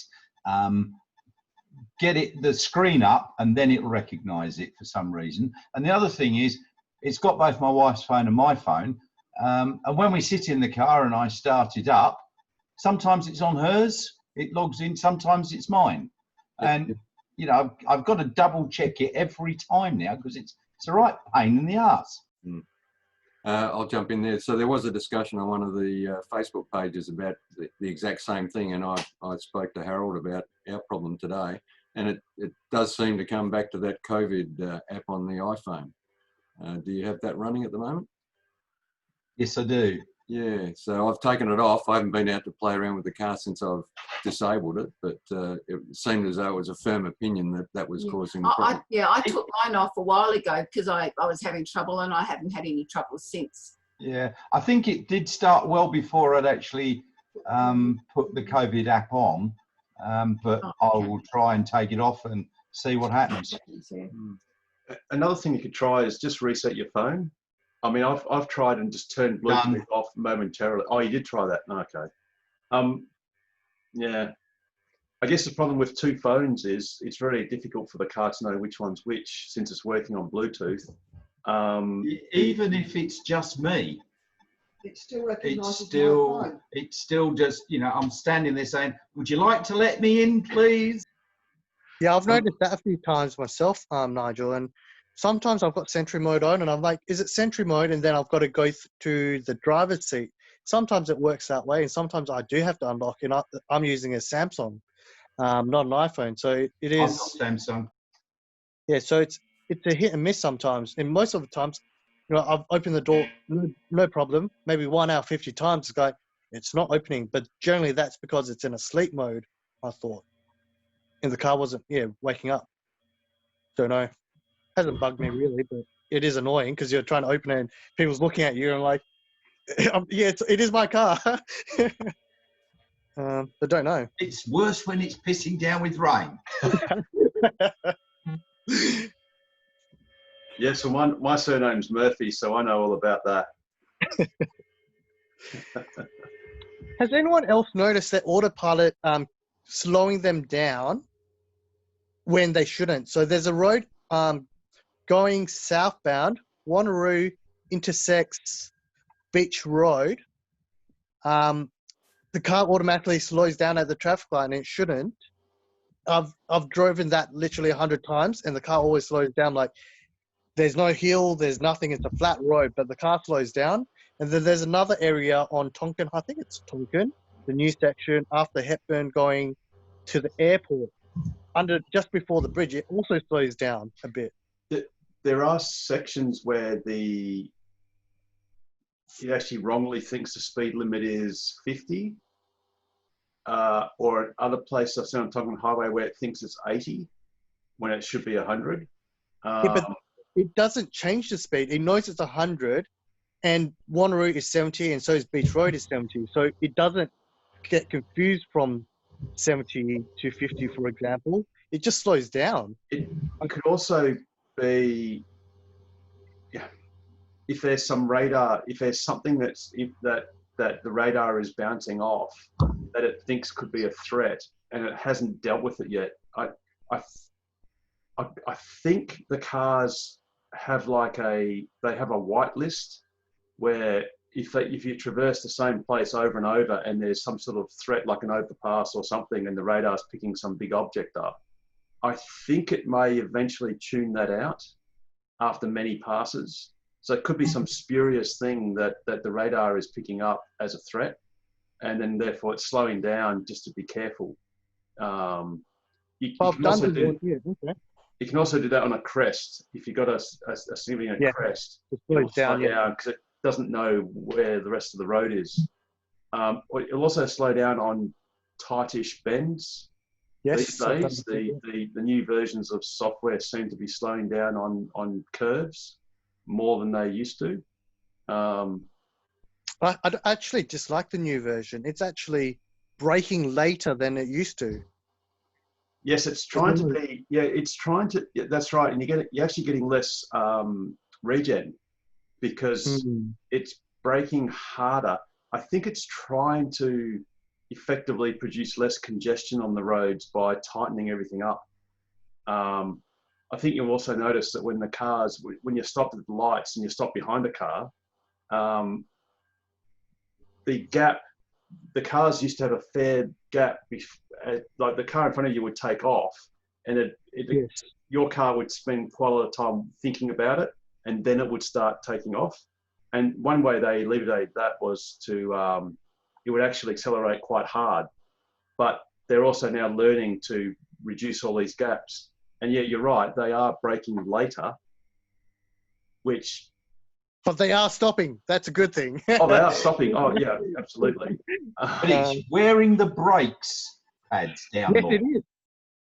get the screen up, and then it'll recognise it for some reason. And the other thing is, it's got both my wife's phone and my phone. And when we sit in the car and I start it up, sometimes it's on hers, it logs in, sometimes it's mine. And, you know, I've got to double check it every time now, because it's a right pain in the arse. I'll jump in there. So there was a discussion on one of the Facebook pages about the exact same thing, and I spoke to Harold about our problem today, and it does seem to come back to that COVID app on the iPhone. Do you have that running at the moment? Yes, I do. Yeah, so I've taken it off. I haven't been out to play around with the car since I've disabled it, but it seemed as though it was a firm opinion that that was Yeah. causing the problem. I took mine off a while ago because I was having trouble, and I haven't had any trouble since. Yeah, I think it did start well before I'd actually put the COVID app on, but Oh, I okay. will try and take it off and see what happens. Yeah. Another thing you could try is just reset your phone. I mean, I've tried and just turned Bluetooth Done. off momentarily. Oh, you did try that? Okay. Yeah. I guess the problem with two phones is it's very difficult for the car to know which one's which since it's working on Bluetooth. Even if it's just me, It still recognises it's still just, you know, I'm standing there saying, would you like to let me in, please? Yeah, I've noticed that a few times myself, Nigel, and sometimes I've got Sentry mode on and I'm like, is it Sentry mode? And then I've got to go to the driver's seat. Sometimes it works that way, and sometimes I do have to unlock, and I'm using a Samsung, not an iPhone. So it I've is, got Samsung. yeah, so it's a hit and miss sometimes. And most of the times, you know, I've opened the door, no problem. Maybe 1 hour, 50 times, it's like, it's not opening. But generally that's because it's in a sleep mode, I thought. And the car wasn't, waking up. Don't know. Hasn't bugged me really, but it is annoying because you're trying to open it and people's looking at you and like, yeah, it is my car. But don't know. It's worse when it's pissing down with rain. Yeah, so my surname's Murphy, so I know all about that. Has anyone else noticed that autopilot slowing them down when they shouldn't? So there's a road going southbound, Wanneroo intersects Beach Road. The car automatically slows down at the traffic light, and it shouldn't. I've driven that literally 100 times, and the car always slows down. Like there's no hill, there's nothing. It's a flat road, but the car slows down. And then there's another area on Tonkin. I think it's Tonkin, the new section after Hepburn going to the airport. Just before the bridge, it also slows down a bit. There are sections where it actually wrongly thinks the speed limit is 50, or other places I've seen on Tonkin Highway where it thinks it's 80 when it should be 100. Yeah, but it doesn't change the speed. It knows it's 100, and Wanneroo is 70, and so is Beach Road is 70. So it doesn't get confused from 70 to 50, for example. It just slows down. It could also be, if there's some radar, if there's something that the radar is bouncing off that it thinks could be a threat and it hasn't dealt with it yet. I think the cars have they have a whitelist where if you traverse the same place over and over and there's some sort of threat like an overpass or something and the radar's picking some big object up, I think it may eventually tune that out after many passes. So it could be some spurious thing that the radar is picking up as a threat, and then therefore it's slowing down just to be careful. You can also do that on a crest. If you've got a significant crest, it will slow down because it doesn't know where the rest of the road is. It'll also slow down on tightish bends. These days, the new versions of software seem to be slowing down on curves more than they used to. I actually dislike the new version. It's actually braking later than it used to. Yes, it's trying to be. Yeah, it's trying to. Yeah, that's right, and you're actually getting less regen because it's braking harder. I think it's trying to effectively produce less congestion on the roads by tightening everything up. I think you'll also notice that when you stop at the lights and you stop behind a car, the cars used to have a fair gap. Like the car in front of you would take off, and your car would spend quite a lot of time thinking about it, and then it would start taking off. And one way they alleviated that was it would actually accelerate quite hard. But they're also now learning to reduce all these gaps. And yeah, you're right, they are braking later, which But they are stopping. That's a good thing. Oh, they are stopping. Oh, yeah, absolutely. But it's wearing the brakes pads down Yes, more. it is.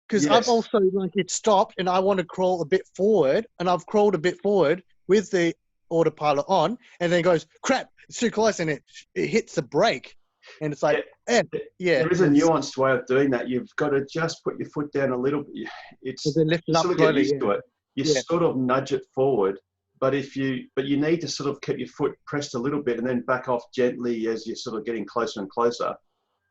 Because Yes. I've also, like, it stopped and I want to crawl a bit forward, and I've crawled a bit forward with the autopilot on, and then it goes, crap, it's too close, and it hits the brake. And it's like, yeah. There is a nuanced way of doing that. You've got to just put your foot down a little bit. It's Then lift it you up sort of get slowly, used to it. You Yeah. sort of nudge it forward, but you need to sort of keep your foot pressed a little bit and then back off gently as you're sort of getting closer and closer.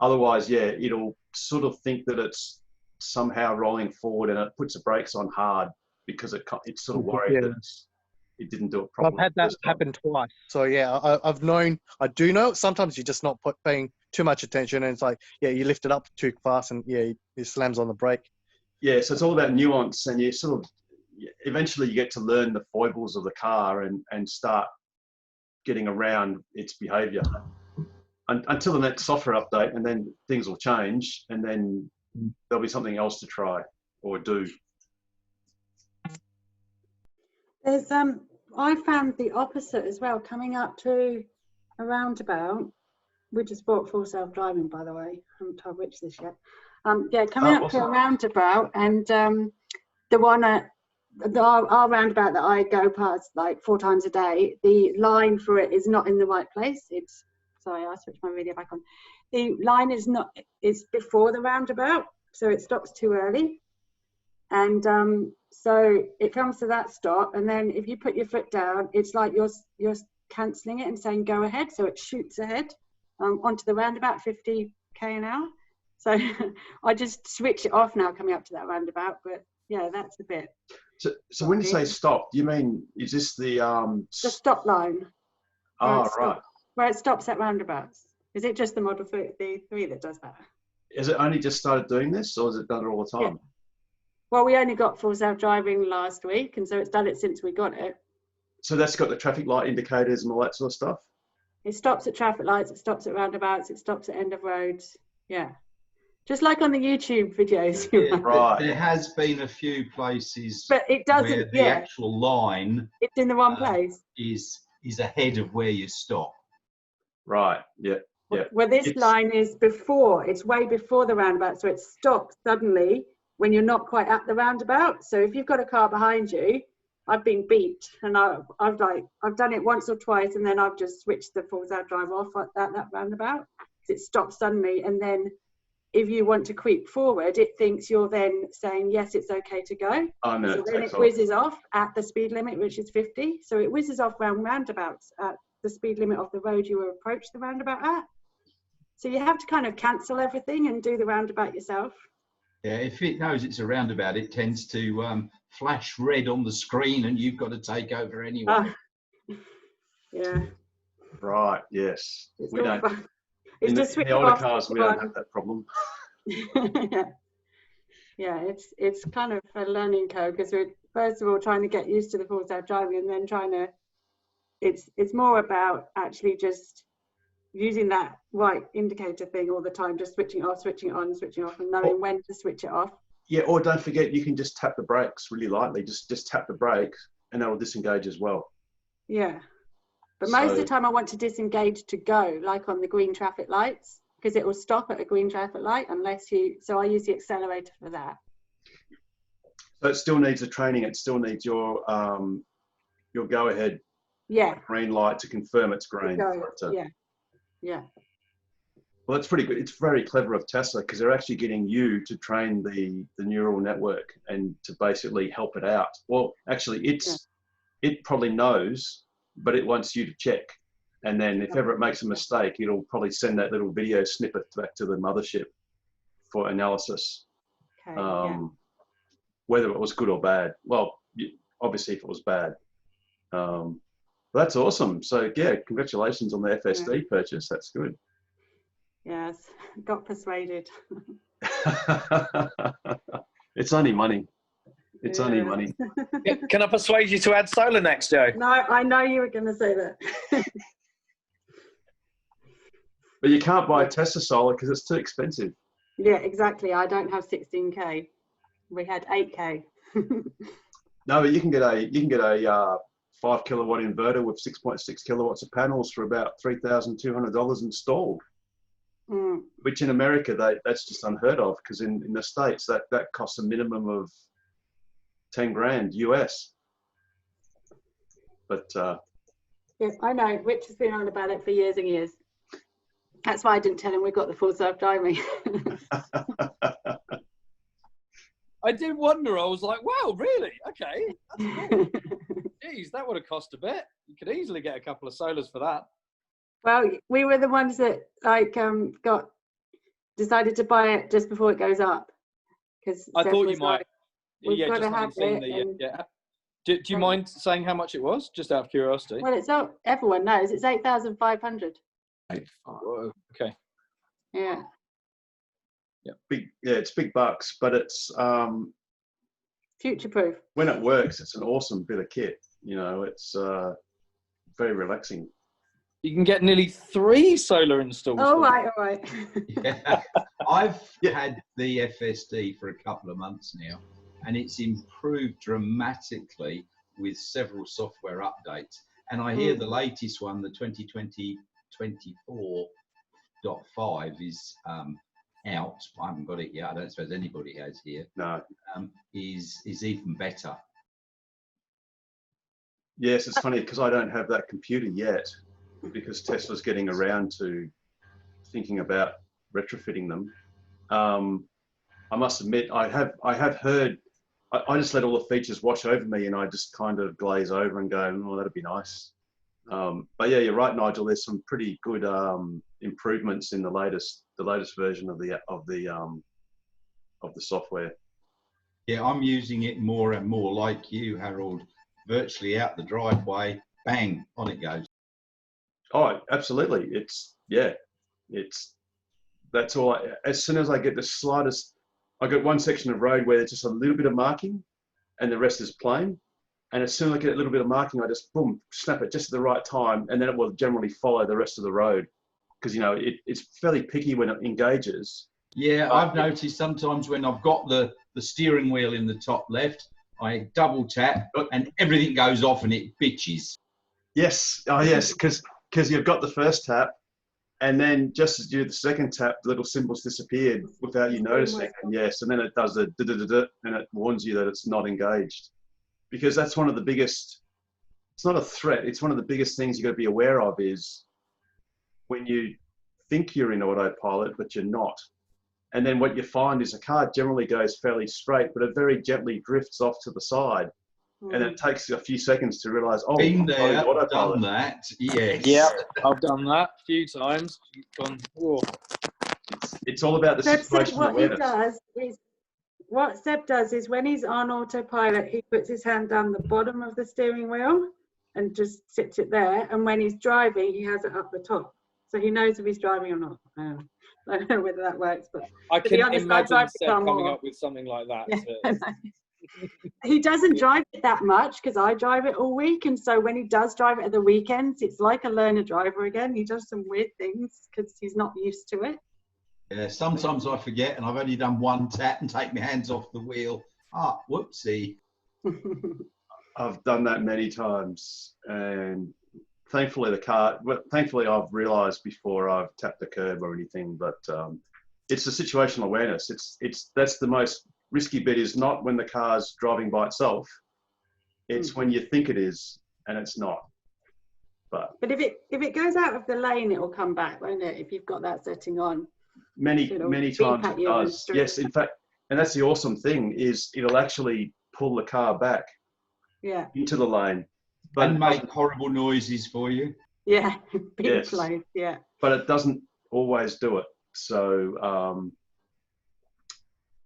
Otherwise, yeah, it'll sort of think that it's somehow rolling forward, and it puts the brakes on hard because it's sort of worried that it didn't do it properly. I've had that happen twice. So yeah, I do know. Sometimes you're just not paying too much attention, and it's like, yeah, you lift it up too fast, and yeah, it slams on the brake. Yeah, so it's all about nuance, and you sort of eventually you get to learn the foibles of the car and start getting around its behaviour until the next software update, and then things will change, and then there'll be something else to try or do. There's I found the opposite as well, coming up to a roundabout. We just bought full self-driving, by the way. I haven't told Rich this yet. Yeah, coming up to a roundabout, and the one at our roundabout that I go past like 4 times a day, the line for it is not in the right place. Sorry, I switched my video back on. The line is not, it's before the roundabout, so it stops too early. And so it comes to that stop, and then if you put your foot down, it's like you're cancelling it and saying go ahead, so it shoots ahead onto the roundabout 50 km an hour. So I just switch it off now coming up to that roundabout, but yeah, that's a bit. So when you say stop, do you mean, is this the stop line? Oh, right. Where it stops at roundabouts. Is it just the Model 3 that does that? Has it only just started doing this, or has it done it all the time? Yeah. Well, we only got full self-driving last week, and so it's done it since we got it. So that's got the traffic light indicators and all that sort of stuff? It stops at traffic lights, it stops at roundabouts, it stops at end of roads. Yeah. Just like on the YouTube videos. Yeah, right. There has been a few places but it doesn't, where the actual line it's in the wrong place. is ahead of where you stop. Right, yeah. Yeah. Well, this line is before, it's way before the roundabout, so it stops suddenly when you're not quite at the roundabout. So if you've got a car behind you, I've been beat, and I've done it once or twice, and then I've just switched the full self-drive off at that roundabout. It stops suddenly, and then if you want to creep forward, it thinks you're then saying yes, it's okay to go. Oh, no, so then it whizzes off at the speed limit, which is 50. So it whizzes off round roundabouts at the speed limit of the road you approach the roundabout at. So you have to kind of cancel everything and do the roundabout yourself. Yeah, if it knows it's a roundabout, it tends to flash red on the screen, and you've got to take over anyway. Yeah. Right. Yes. It's we don't. fun. It's In just the older cars, we don't have that problem. Yeah, it's kind of a learning curve, because we're first of all trying to get used to the full self-driving, and then trying to. It's more about actually just using that right indicator thing all the time, just switching it off, switching it on, switching it off, and knowing when to switch it off. Yeah, or don't forget, you can just tap the brakes really lightly. Just tap the brakes, and that'll disengage as well. Yeah, but most of the time I want to disengage to go, like on the green traffic lights, because it will stop at a green traffic light unless you. So I use the accelerator for that. So it still needs the training. It still needs your go ahead. Yeah. Green light to confirm it's green. Yeah. Yeah. Well, that's pretty good. It's very clever of Tesla, because they're actually getting you to train the neural network and to basically help it out. Well, actually, it probably knows, but it wants you to check. And then if ever it makes a mistake, it'll probably send that little video snippet back to the mothership for analysis. Okay, whether it was good or bad. Well, obviously, if it was bad. That's awesome. So yeah, congratulations on the FSD purchase. That's good. Yes, got persuaded. It's only money. It's only money. Can I persuade you to add solar next, Joe? No, I know you were going to say that. But you can't buy Tesla solar because it's too expensive. Yeah, exactly. I don't have 16K. We had 8K. No, but you can get a 5 kilowatt inverter with 6.6 kilowatts of panels for about $3,200 installed. Which in America, that's just unheard of, because in the States, that costs a minimum of 10 grand US. But yes, I know. Rich has been on about it for years and years. That's why I didn't tell him we got the full self-driving. I did wonder. I was like, wow, really? Okay. That's cool. Geez, that would have cost a bit. You could easily get a couple of solars for that. Well, we were the ones that decided to buy it just before it goes up. Because I thought you might. We've Yeah, got just to having have seen it. yeah. Do you mind saying how much it was, just out of curiosity? Well, it's not. Everyone knows it's 8,500. Whoa, okay. Yeah. it's big bucks, but it's Future-proof. when it works, it's an awesome bit of kit. You know, it's very relaxing. You can get nearly 3 solar installs. All right, all right. Yeah. I've had the FSD for a couple of months now, and it's improved dramatically with several software updates. And I hear the latest one, the 2020-24.5 is out. I haven't got it yet. I don't suppose anybody has here. No. Is even better. Yes, it's funny because I don't have that computer yet, because Tesla's getting around to thinking about retrofitting them. I must admit, I have heard. I just let all the features wash over me, and I just kind of glaze over and go, "Oh, that'd be nice." But yeah, you're right, Nigel. There's some pretty good improvements in the latest version of the software. Yeah, I'm using it more and more, like you, Harold. Virtually out the driveway, bang, on it goes. Oh, absolutely. That's all. As soon as I get the slightest, I got one section of road where there's just a little bit of marking, and the rest is plain. And as soon as I get a little bit of marking, I just boom, snap it just at the right time, and then it will generally follow the rest of the road, because it's fairly picky when it engages. Yeah, I've noticed sometimes when I've got the steering wheel in the top left, I double tap and everything goes off and it bitches. Yes, oh yes, because you've got the first tap, and then just as you do the second tap, the little symbols disappeared without you noticing. And yes, and then it does the da-da-da-da, and it warns you that it's not engaged. Because that's one of the biggest, it's not a threat, it's one of the biggest things you got to be aware of is when you think you're in autopilot, but you're not. And then what you find is a car generally goes fairly straight, but it very gently drifts off to the side. And it takes a few seconds to realize, oh, been there, done that, yes. Yeah, I've done that a few times. It's all about the situational awareness. What Seb does is when he's on autopilot, he puts his hand down the bottom of the steering wheel and just sits it there. And when he's driving, he has it up the top. So he knows if he's driving or not. I don't know whether that works, but I can imagine Seb coming up with something like that. Yeah. He doesn't drive it that much because I drive it all week, and so when he does drive it at the weekends, it's like a learner driver again. He does some weird things because he's not used to it. Yeah, sometimes I forget and I've only done one tap and take my hands off the wheel. Ah, whoopsie. I've done that many times, and thankfully I've realized before I've tapped the curb or anything, but it's the situational awareness. That's the most risky bit, is not when the car's driving by itself. It's when you think it is and it's not. But if it goes out of the lane, it will come back, won't it? If you've got that setting on. Many times it does. Yes, in fact, and that's the awesome thing, is it'll actually pull the car back into the lane. But and make horrible noises for you. Yeah, big place, yeah. But it doesn't always do it. So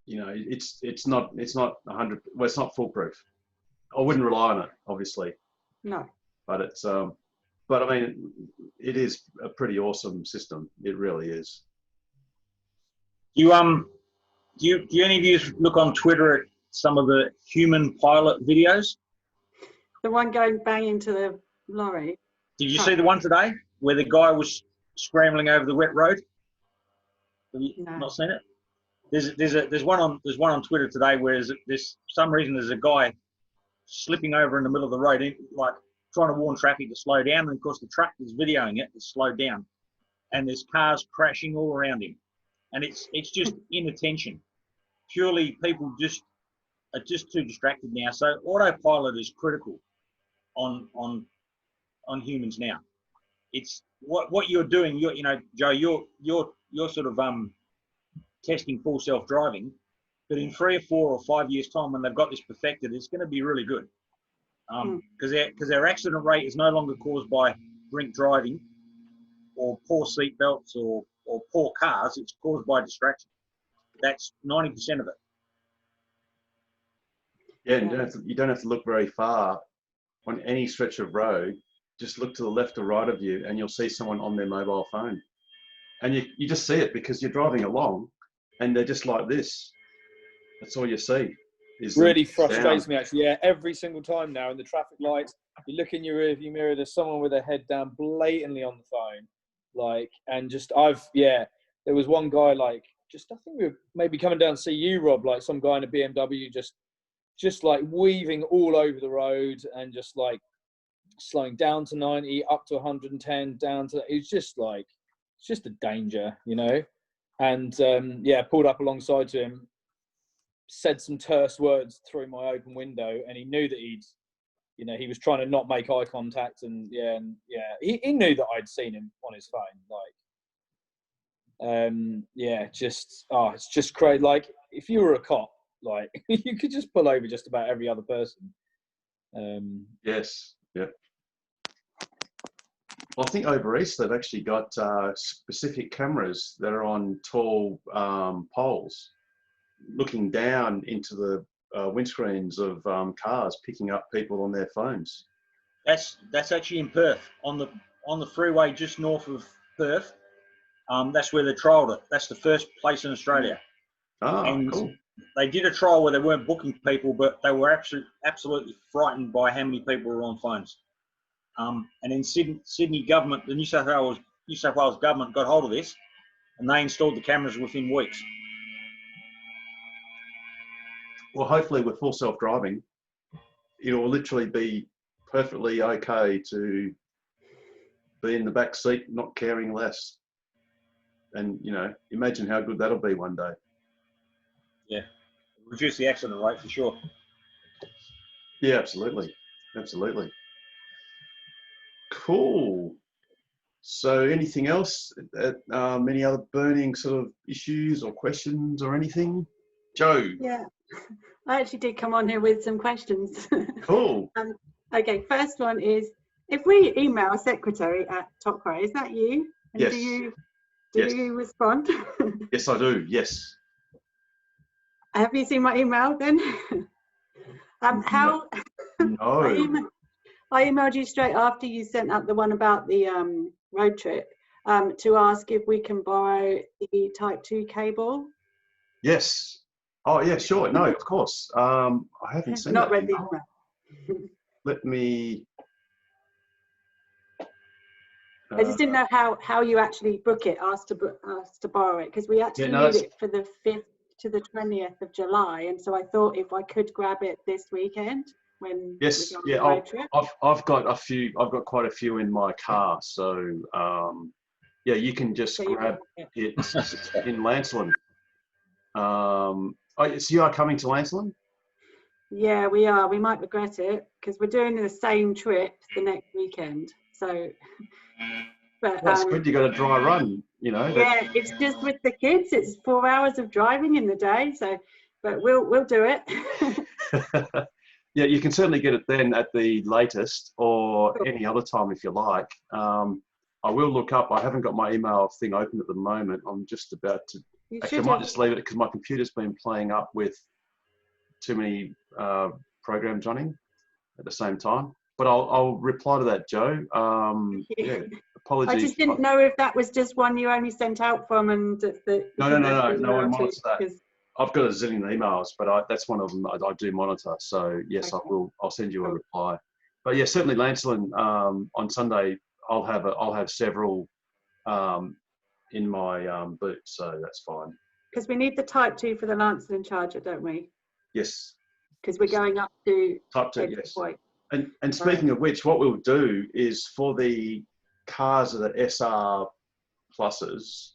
it's not 100. Well, it's not foolproof. I wouldn't rely on it, obviously. No. But it's but I mean, it is a pretty awesome system. It really is. Do any of you look on Twitter at some of the human pilot videos? The one going bang into the lorry. Did you see the one today where the guy was scrambling over the wet road? Have you not seen it? There's one on Twitter today where there's some reason there's a guy slipping over in the middle of the road, like trying to warn traffic to slow down. And of course, the truck is videoing it. It's slowed down, and there's cars crashing all around him, and it's just inattention. Purely, people are just too distracted now. So autopilot is critical on humans now. It's what you're doing. You know, Joe, you're sort of testing full self-driving, but in 3 or 4 or 5 years' time, when they've got this perfected, it's going to be really good. Because our accident rate is no longer caused by drink driving or poor seat belts or poor cars. It's caused by distraction. That's 90% of it. Yeah, and you don't have to look very far on any stretch of road. Just look to the left or right of you and you'll see someone on their mobile phone. And you just see it because you're driving along and they're just like this. That's all you see. Really frustrates me, actually. Yeah, every single time now in the traffic lights, you look in your rearview mirror, there's someone with their head down blatantly on the phone. Like, and just, there was one guy, like, just, I think we were maybe coming down to see you, Rob, like some guy in a BMW just like weaving all over the road and just like slowing down to 90, up to 110, down to, it's just like, it's just a danger, you know? And pulled up alongside to him, said some terse words through my open window, and he knew that he was trying to not make eye contact, and he knew that I'd seen him on his phone. Like, it's just crazy. Like, if you were a cop, like, you could just pull over just about every other person. Yes, yeah. Well, I think over East they've actually got specific cameras that are on tall poles, looking down into the windscreens of cars, picking up people on their phones. That's actually in Perth, on the freeway just north of Perth. That's where they trialled it. That's the first place in Australia. And cool. They did a trial where they weren't booking people, but they were absolutely frightened by how many people were on phones. And in Sydney government, the New South Wales government got hold of this, and they installed the cameras within weeks. Well, hopefully with full self-driving, it'll literally be perfectly okay to be in the back seat, not caring less. And, imagine how good that'll be one day. Yeah, reduce the accident rate for sure. Yeah, absolutely. Absolutely. Cool. So anything else? Any other burning sort of issues or questions or anything? Joe? Yeah, I actually did come on here with some questions. Cool. Okay, first one is, if we email secretary at TopRay, is that you? And yes. Do you respond? Yes, I do. Yes. Have you seen my email then? No. I emailed you straight after you sent out the one about the road trip to ask if we can borrow the Type 2 cable. Yes. Oh, yeah, sure. No, of course. I haven't seen Not that read the email. email. Let me... I just didn't know how you actually book it, ask to borrow it, because we actually need it for the 5th to the 20th of July, and so I thought if I could grab it this weekend when yes, we're on the road trip. I've got a few. I've got quite a few in my car, so yeah, you can just grab it in Lancelin. So you are coming to Lancelin? Yeah, we are. We might regret it because we're doing the same trip the next weekend. So, but that's good. You got a dry run, Yeah, it's just with the kids. It's 4 hours of driving in the day. So, but we'll do it. Yeah, you can certainly get it then at the latest, or any other time if you like. I will look up. I haven't got my email thing open at the moment. I'm just about to. Actually, I might just leave it because my computer's been playing up with too many programs running at the same time. But I'll reply to that, Joe. Yeah, apologies. I just didn't know if that was just one you only sent out from, and No, I monitor that. I've got a zillion emails, but that's one of them I do monitor. So yes, okay. I'll send you a reply. But yeah, certainly Lancelin on Sunday. I'll have several in my boot, so that's fine. Because we need the Type 2 for the Lancelin charger, don't we? Yes. Because we're going up to Type 2, yes. And speaking of which, what we'll do is for the cars that are SR pluses,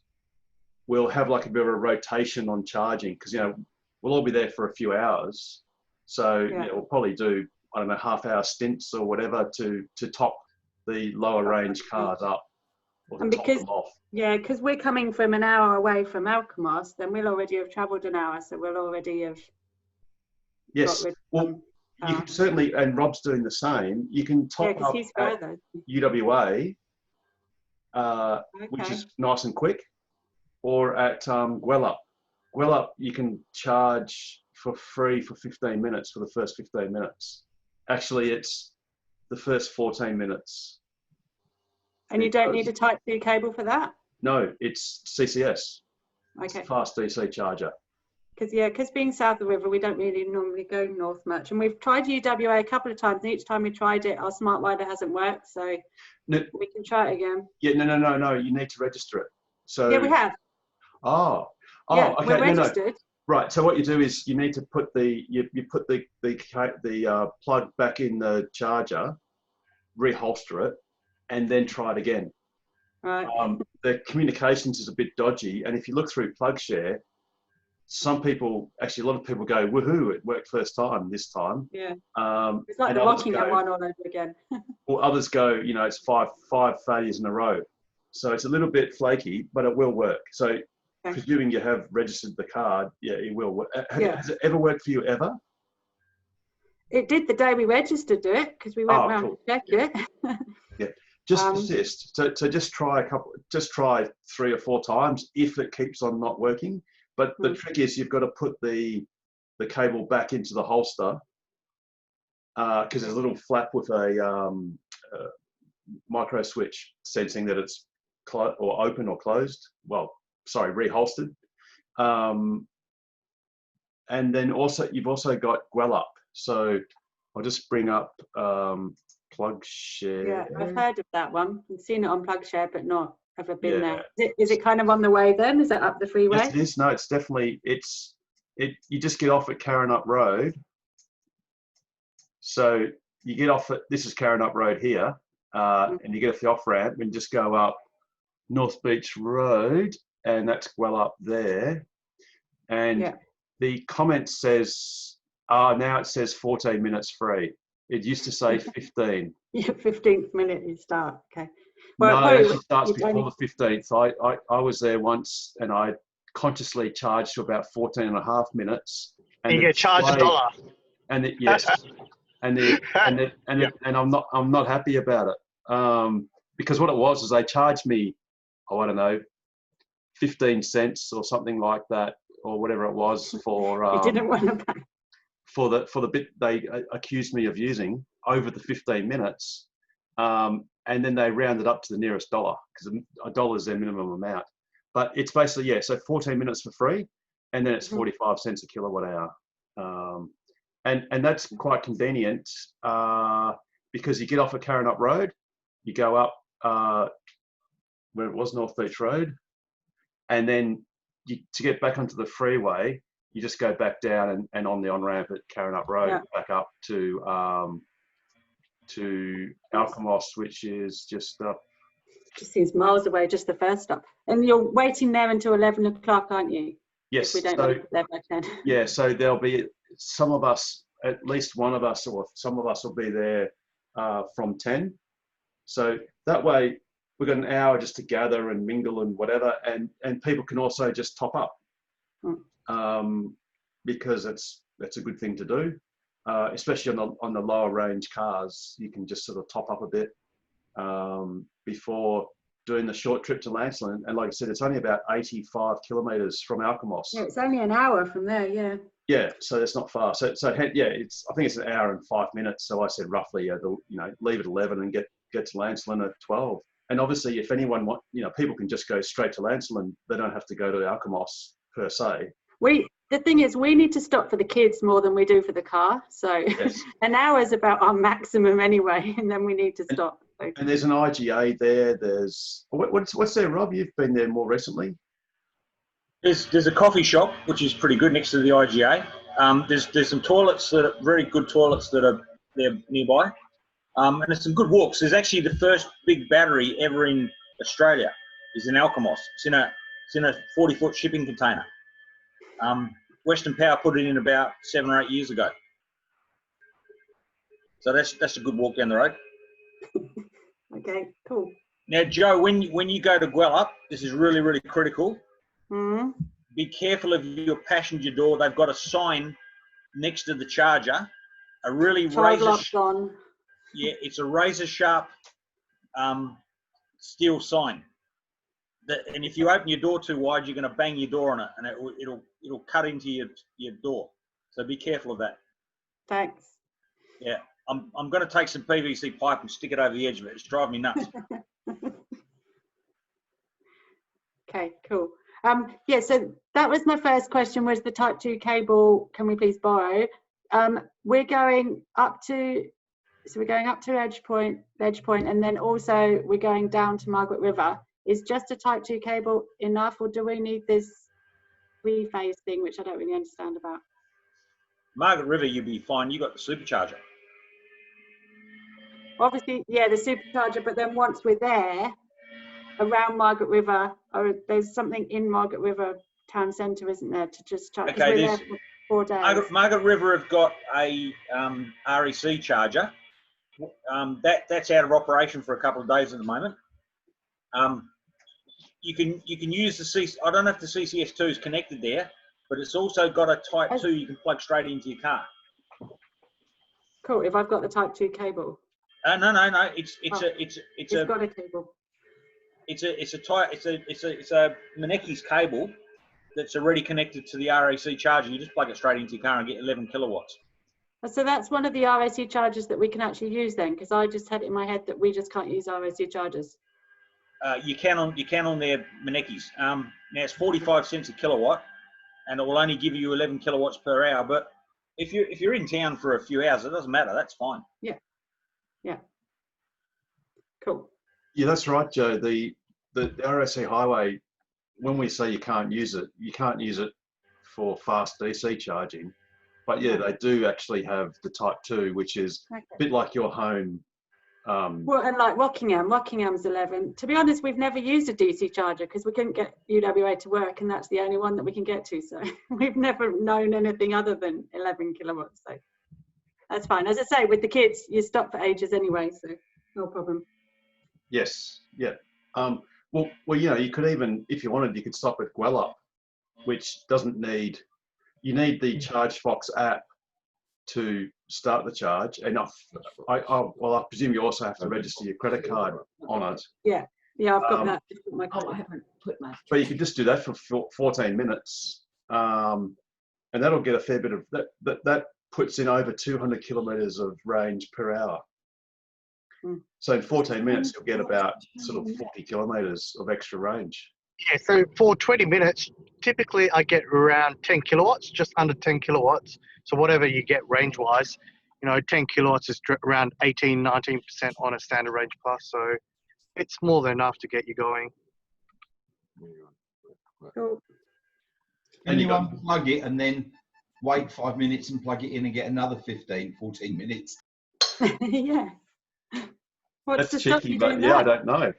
we'll have like a bit of a rotation on charging because, you know, we'll all be there for a few hours. So you know, we'll probably do, I don't know, half-hour stints or whatever to top the lower range cars up. Or And to top because, them off. yeah, because we're coming from an hour away from Alkmaar, then we'll already have travelled an hour, so we'll already have. Yes, well, you can certainly, and Rob's doing the same, you can top up he's at further. UWA, which is nice and quick, or at Gwelup. Gwelup, you can charge for free for 15 minutes for the first 15 minutes. Actually, it's the first 14 minutes. And you don't need a Type 2 cable for that? No, it's CCS. Okay. It's a fast DC charger. Because being south of the river, we don't really normally go north much. And we've tried UWA a couple of times, and each time we tried it, our Smart Rider hasn't worked. So we can try it again. Yeah, no. You need to register it. So yeah, we have. Oh, yeah, okay. We're registered. Right. So what you do is you need to put you put the plug back in the charger, reholster it, and then try it again. Right. The communications is a bit dodgy, and if you look through PlugShare, some people, actually a lot of people go, woohoo, it worked first time this time. Yeah. It's like the Rockingham one all over again. Or others go, you know, it's five failures in a row. So it's a little bit flaky, but it will work. So presuming you have registered the card, yeah, it will work. Has it ever worked for you ever? It did the day we registered it, because we went around to check it. Yeah. Just persist. So just try 3 or 4 times if it keeps on not working. But the trick is you've got to put the cable back into the holster because there's a little flap with a micro switch sensing that it's open or closed. Well, sorry, reholstered. And then also you've also got Gwelup. So I'll just bring up PlugShare. Yeah, I've heard of that one. I've seen it on PlugShare, but not ever been there. Is it kind of on the way then? Is it up the freeway? Yes, it is. No, it's definitely, you just get off at Carrinup Road. So you get off at, this is Carrinup Road here, and you get off the off-ramp and just go up North Beach Road, and that's Gwelup there. And the comment says, now it says 14 minutes free. It used to say 15. Yeah, 15th minute you start. Okay. Well, no, it actually starts before the 15th. I was there once and I consciously charged to about 14 and a half minutes. And you get charged $1. And yes, and I'm not happy about it because what it was is they charged me, oh, I don't know, 15 cents or something like that, or whatever it was for. You didn't want to pay. For the bit they accused me of using over the 15 minutes. And then they rounded up to the nearest dollar because $1 is their minimum amount. But it's basically, so 14 minutes for free, and then it's 45 cents a kilowatt hour. And that's quite convenient because you get off at Carrinup Road, you go up where it was North Beach Road, and then to get back onto the freeway, you just go back down and on the on-ramp at Carrinup Road, back up to Alkmaar, which is just seems miles away, just the first stop. And you're waiting there until 11 o'clock, aren't you? Yes. If we don't leave there by 10. Yeah, so there'll be some of us, at least one of us, or some of us will be there from 10. So that way we've got an hour just to gather and mingle and whatever, and people can also just top up because that's a good thing to do. Especially on the lower range cars, you can just sort of top up a bit before doing the short trip to Lancelin. And like I said, it's only about 85 kilometres from Alkmaar. Yeah, it's only an hour from there, yeah. Yeah, so it's not far. So I think it's an hour and 5 minutes. So I said roughly, leave at 11 and get to Lancelin at 12. And obviously, if anyone people can just go straight to Lancelin. They don't have to go to Alkmaar per se. The thing is, we need to stop for the kids more than we do for the car. So an hour is about our maximum anyway, and then we need to stop. And there's an IGA there. There's what's there, Rob? You've been there more recently. There's a coffee shop which is pretty good next to the IGA. There's some toilets that are very good toilets that are there nearby. And it's some good walks. There's actually the first big battery ever in Australia is in Alkimos. It's in a 40-foot shipping container. Western Power put it in about 7 or 8 years ago. So that's a good walk down the road. Okay, cool. Now, Joe, when you go to Gwelup, this is really, really critical. Mm. Be careful of your passenger door. They've got a sign next to the charger, a really Child razor. locked on. Yeah, it's a razor sharp steel sign. And if you open your door too wide, you're going to bang your door on it, and it'll cut into your door. So be careful of that. Thanks. Yeah, I'm going to take some PVC pipe and stick it over the edge of it. It's driving me nuts. Okay, cool. Yeah, so that was my first question, was the Type 2 cable, can we please borrow? We're going up to Edge Point, and then also we're going down to Margaret River. Is just a Type 2 cable enough, or do we need this 3-phase thing, which I don't really understand about? Margaret River, you'll be fine. You got the supercharger. Obviously, yeah, the supercharger, but then once we're there, around Margaret River, or there's something in Margaret River town centre, isn't there, to just charge? Okay, we're there for 4 days. Margaret River have got a REC charger. That's out of operation for a couple of days at the moment. You can use the I don't know if the CCS2 is connected there, but it's also got a Type 2 you can plug straight into your car. Cool. If I've got the Type 2 cable. No. It's got a cable. It's a Manecki's cable that's already connected to the RAC charger. You just plug it straight into your car and get 11 kilowatts. So that's one of the RAC chargers that we can actually use then, because I just had it in my head that we just can't use RAC chargers. You can on their Manecki's. Now it's 45 cents a kilowatt, and it will only give you 11 kilowatts per hour. But if you're in town for a few hours, it doesn't matter. That's fine. Yeah. Cool. Yeah, that's right, Joe. The RAC highway, when we say you can't use it for fast DC charging. But yeah, they do actually have the Type 2, which is a bit like your home. Well, and like Rockingham's 11. To be honest, we've never used a DC charger because we couldn't get UWA to work, and that's the only one that we can get to. So we've never known anything other than 11 kilowatts. So that's fine. As I say, with the kids, you stop for ages anyway, so no problem. Yes. Yeah. Well, you could even, if you wanted, you could stop at Gwelup, which doesn't need. You need the ChargeFox app to start the charge, and I presume you also have to register your credit card on it. Yeah, I've got that. I haven't put my. But you could just do that for 14 minutes, and that'll get a fair bit of that puts in over 200 kilometres of range per hour. So in 14 minutes, you'll get about sort of 40 kilometres of extra range. Yeah, so for 20 minutes, typically I get around 10 kilowatts, just under 10 kilowatts. So whatever you get range-wise, 10 kilowatts is around 18-19% on a standard range plus. So it's more than enough to get you going. Cool. And you unplug it and then wait 5 minutes and plug it in and get another 15, 14 minutes. Yeah. What's That's cheeky, but I don't know.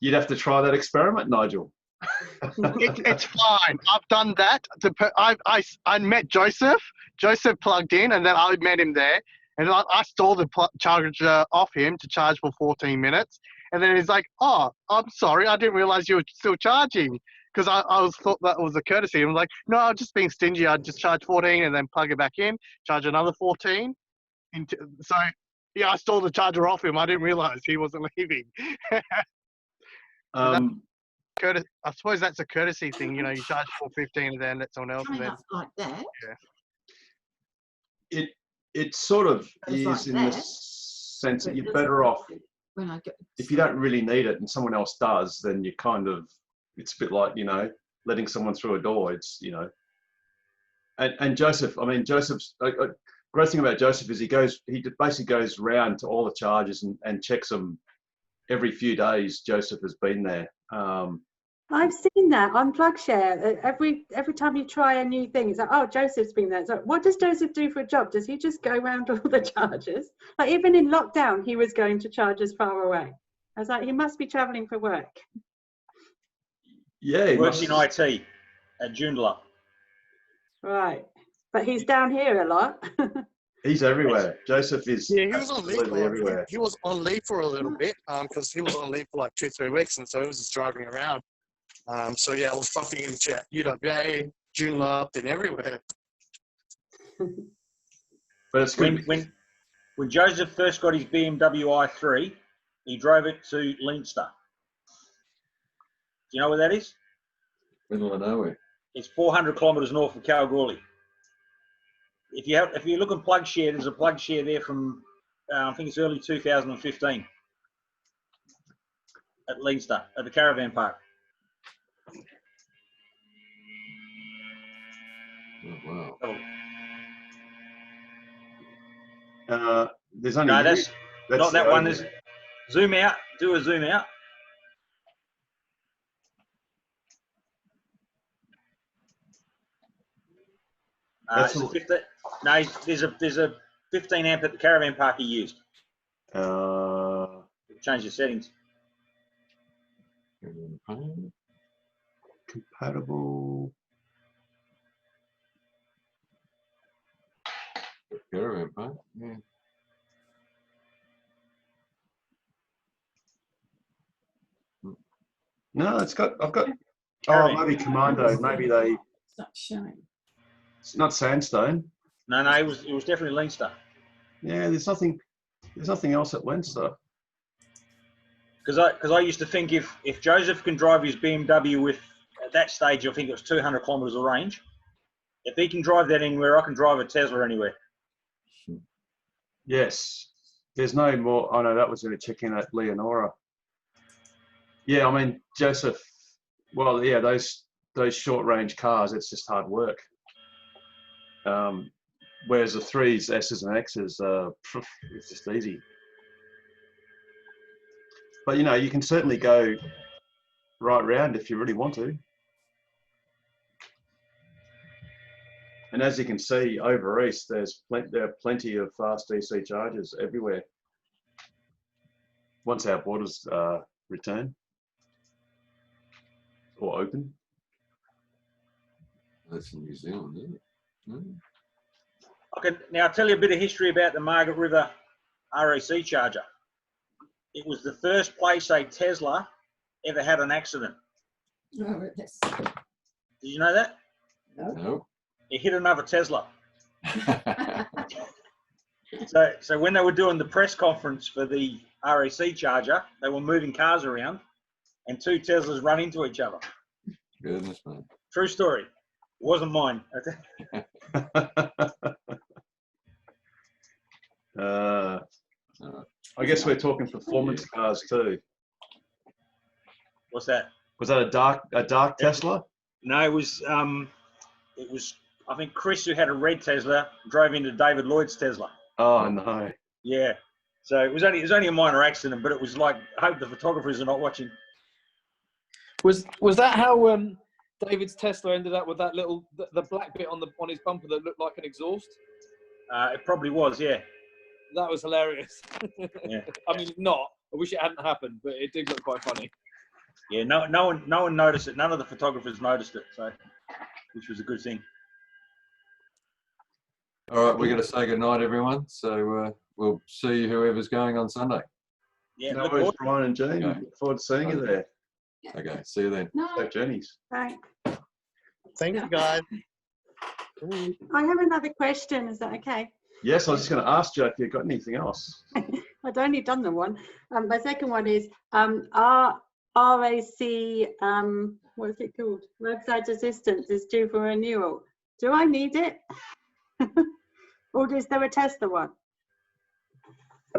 You'd have to try that experiment, Nigel. It's fine. I've done that. I met Joseph. Joseph plugged in, and then I met him there. And I stole the charger off him to charge for 14 minutes. And then he's like, "Oh, I'm sorry. I didn't realize you were still charging." Because I thought that was a courtesy. I'm like, "No, I'm just being stingy. I'd just charge 14 and then plug it back in, charge another 14. So, yeah, I stole the charger off him. I didn't realize he wasn't leaving. I suppose that's a courtesy thing. You charge for 15 and then let someone else. Coming up like that. Yeah. It sort of is like in that, the sense that you're better off if you don't really need it and someone else does. Then you kind of, it's a bit like letting someone through a door. It's and Joseph. I mean, Joseph's great thing about Joseph is he basically goes round to all the charges and checks them every few days. Joseph has been there. I've seen that on PlugShare. Every time you try a new thing, it's like, oh, Joseph's been there. So what does Joseph do for a job? Does he just go around all the chargers? Like even in lockdown, he was going to chargers far away. I was like, he must be traveling for work. Yeah, he Works must. in IT at Joondalup. Right. But he's down here a lot. He's everywhere. Joseph is Yeah, he was on leave absolutely everywhere. he was on leave for a little bit because he was on leave for like 2-3 weeks, and so he was just driving around. So yeah, I was bumping into UWA, Joondalup, and everywhere. But it's good. When Joseph first got his BMW i3, he drove it to Leinster. Do you know where that is? Middle of nowhere. It's 400 kilometres north of Kalgoorlie. If you look at PlugShare, there's a PlugShare there from I think it's early 2015 at Leinster at the caravan park. Oh, wow. There's only No, that's not that the one. only- There's zoom out. Do a zoom out. That's It's a all- 15, no, there's a 15 amp at the caravan park he used. Change the settings. Compatible. Caravan park. Yeah. No, I've got. Oh, Caravan. maybe Commando. Maybe they. It's not showing. It's not Sandstone. No, it was definitely Leinster. Yeah, there's nothing else at Leinster. Because I used to think if Joseph can drive his BMW with, at that stage I think it was 200 kilometres of range, if he can drive that anywhere, I can drive a Tesla anywhere. Yes, there's no more. Oh no, that was going to check in at Leonora. Yeah, I mean Joseph. Well, yeah, those short range cars, it's just hard work. Whereas the 3s, S's and X's, it's just easy. But you can certainly go right round if you really want to. And as you can see, over east, there are plenty of fast DC chargers everywhere. Once our borders return or open. That's in New Zealand, isn't it? No? Now I'll tell you a bit of history about the Margaret River RAC charger. It was the first place a Tesla ever had an accident. Oh, yes. Did you know that? No. It hit another Tesla. So when they were doing the press conference for the RAC charger, they were moving cars around and 2 Teslas run into each other. Goodness, man. True story. It wasn't mine. I guess we're talking performance cars too. What's that? Was that a dark Tesla? No, it was I think Chris, who had a red Tesla, drove into David Lloyd's Tesla. Oh no. Yeah. So it was only a minor accident, but it was like, I hope the photographers are not watching. Was that how David's Tesla ended up with that little the black bit on his bumper that looked like an exhaust? It probably was, yeah. That was hilarious. Yeah. I mean, not. I wish it hadn't happened, but it did look quite funny. Yeah. No one noticed it. None of the photographers noticed it. So, which was a good thing. All right, we're going to say goodnight, everyone. So we'll see whoever's going on Sunday. Yeah. No look worries, forward- Brian and Jean. Okay. Look forward to seeing you there. Okay, see you then. No. Safe journeys. Right. Thank you, guys. I have another question. Is that okay? Yes, I was just going to ask you if you've got anything else. I'd only done the one. My second one is our RAC, what's it called? Roadside assistance is due for renewal. Do I need it? Or is there a Tesla one?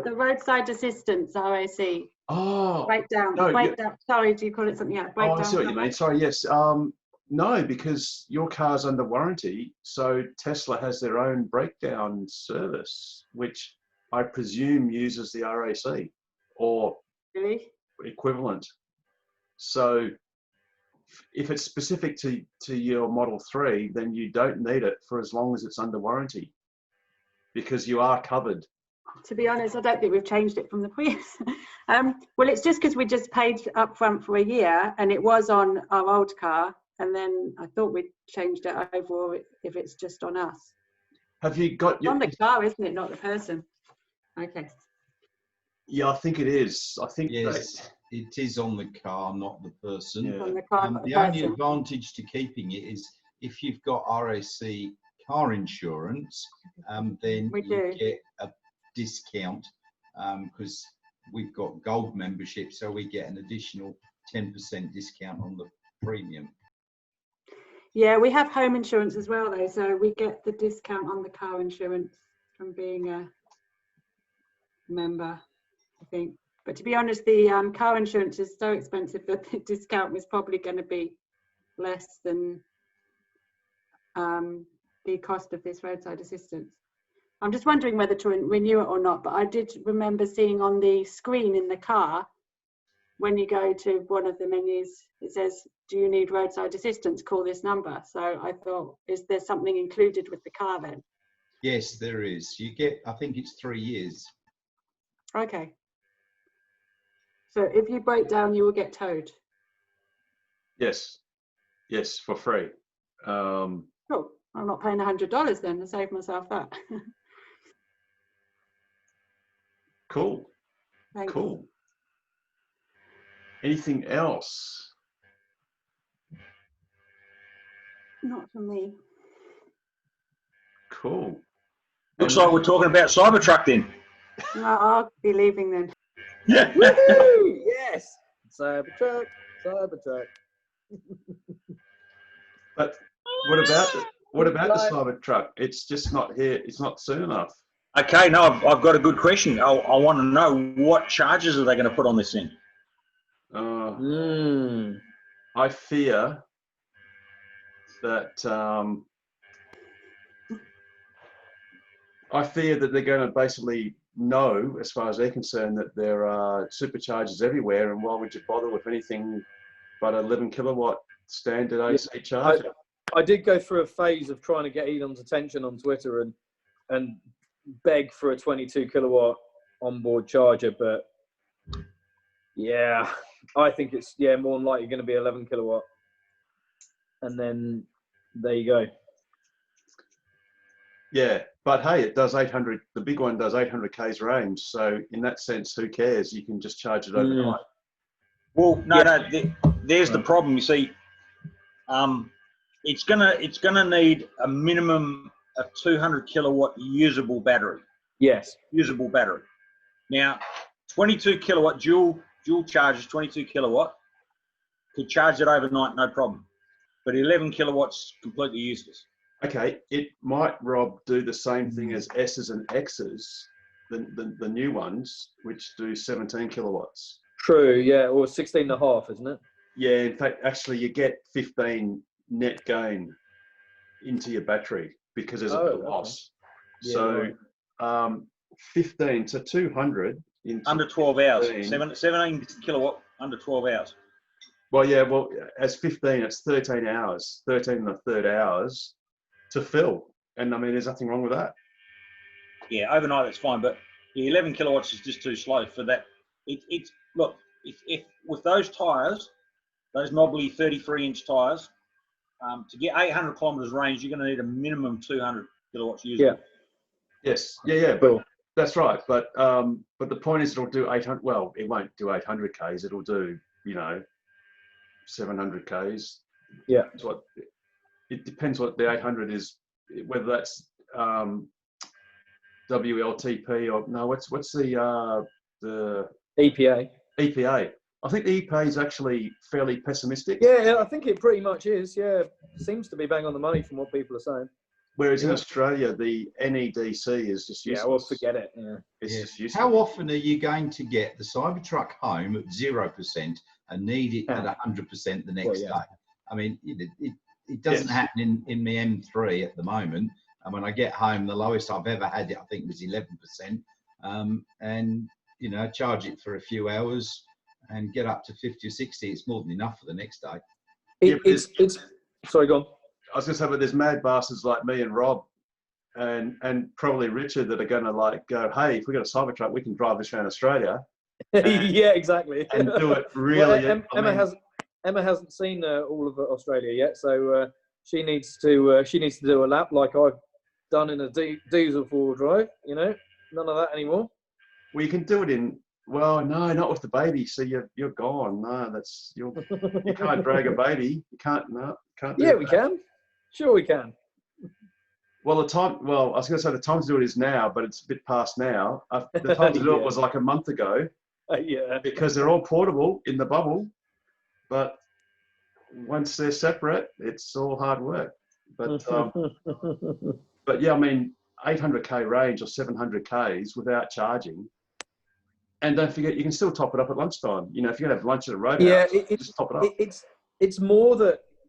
The roadside assistance, RAC. Oh, Breakdown. no, Breakdown. Sorry, do you call it something else? oh, I Breakdown. see what you mean. Sorry, yes. No, because your car's under warranty, so Tesla has their own breakdown service, which I presume uses the RAC or Really? equivalent. So if it's specific to your Model 3, then you don't need it for as long as it's under warranty, because you are covered. To be honest, I don't think we've changed it from the previous. Well, it's just because we just paid up front for a year and it was on our old car, and then I thought we'd changed it over if it's just on us. Have you got It's on the car, isn't it, not the person? Okay. Yeah, I think it is. I think yes, it is on the car, not the person. Yeah. On the car, not The the only person. advantage to keeping it is if you've got RAC car insurance, then We you do. get a discount because we've got gold membership, so we get an additional 10% discount on the premium. Yeah, we have home insurance as well, though, so we get the discount on the car insurance from being a member, I think. But to be honest, the car insurance is so expensive that the discount was probably going to be less than the cost of this roadside assistance. I'm just wondering whether to renew it or not, but I did remember seeing on the screen in the car, when you go to one of the menus, it says, do you need roadside assistance? Call this number. So I thought, is there something included with the car then? Yes, there is. You get, I think it's 3 years. Okay. So if you break down, you will get towed. Yes, yes, for free. Cool. I'm not paying $100 then to save myself that. Cool. Thanks. Cool. Anything else? Not for me. Cool. Looks like we're talking about Cybertruck then. No, I'll be leaving then. Woohoo! Yes! Cybertruck, Cybertruck. But what about the Cybertruck? It's just not here. It's not soon enough. Okay, no, I've got a good question. I want to know, what charges are they going to put on this thing? I fear that they're going to basically know, as far as they're concerned, that there are superchargers everywhere, and why would you bother with anything but 11 kilowatt standard AC charger? I did go through a phase of trying to get Elon's attention on Twitter and beg for a 22 kilowatt onboard charger, but yeah, I think it's more than likely going to be 11 kilowatt, and then there you go. Yeah, but hey, it does 800. The big one does 800 k's range, so in that sense, who cares? You can just charge it overnight. Well, no, there's the problem. You see, it's gonna need a minimum of 200 kilowatt usable battery. Yes. Usable battery. Now, 22 kilowatt dual charges, 22 kilowatt, could charge it overnight, no problem. But 11 kilowatts, completely useless. Okay, it might, Rob, do the same thing as S's and X's, the new ones, which do 17 kilowatts. True, yeah, or 16 and a half, isn't it? Yeah, in fact, actually, you get 15 net gain into your battery because there's a loss. Okay. Yeah, so 15 to 200 under 12 hours. 17 kilowatt under 12 hours. Well, yeah, well, as 15, it's 13 hours, 13 and a third hours to fill. And I mean, there's nothing wrong with that. Yeah, overnight that's fine, but the 11 kilowatts is just too slow for that. Look, if with those tyres, those knobbly 33-inch tyres, to get 800 kilometres range, you're going to need a minimum 200 kilowatts usable. Yeah. Yes. Yeah. But that's right. But the point is, it'll do 800. Well, it won't do 800 k's. It'll do 700 k's. Yeah. That's what. It depends what the 800 is, whether that's WLTP or no. What's the EPA? EPA. I think the EPA is actually fairly pessimistic. Yeah, I think it pretty much is. Yeah, seems to be bang on the money from what people are saying. Whereas in Australia, the NEDC is just useless. Yeah, well, forget it. Yeah. It's just useless. How often are you going to get the Cybertruck home at 0% and need it at 100% the next day? I mean, it doesn't happen in my M3 at the moment. And when I get home, the lowest I've ever had it, I think, was 11%. And, charge it for a few hours and get up to 50 or 60. It's more than enough for the next day. It's sorry, go on. I was going to say, but there's mad bastards like me and Rob and probably Richard that are going to like go, hey, if we got a Cybertruck, we can drive this around Australia. Yeah, exactly. And do it really. Well, Emma hasn't seen all of Australia yet, so she needs to do a lap like I've done in a diesel four-wheel drive. You know, none of that anymore. Well, you can do it in. Well, no, not with the baby. So you're gone. No, you can't drag a baby. You can't. No, can't. Yeah, we can. Sure, we can. Well, I was going to say the time to do it is now, but it's a bit past now. The time to do it was like a month ago. Yeah. Because they're all portable in the bubble, but once they're separate, it's all hard work. But but yeah, I mean, 800k range or 700 k's without charging, and don't forget you can still top it up at lunchtime. You know, if you're gonna have lunch at a roadhouse, just top it up. It's more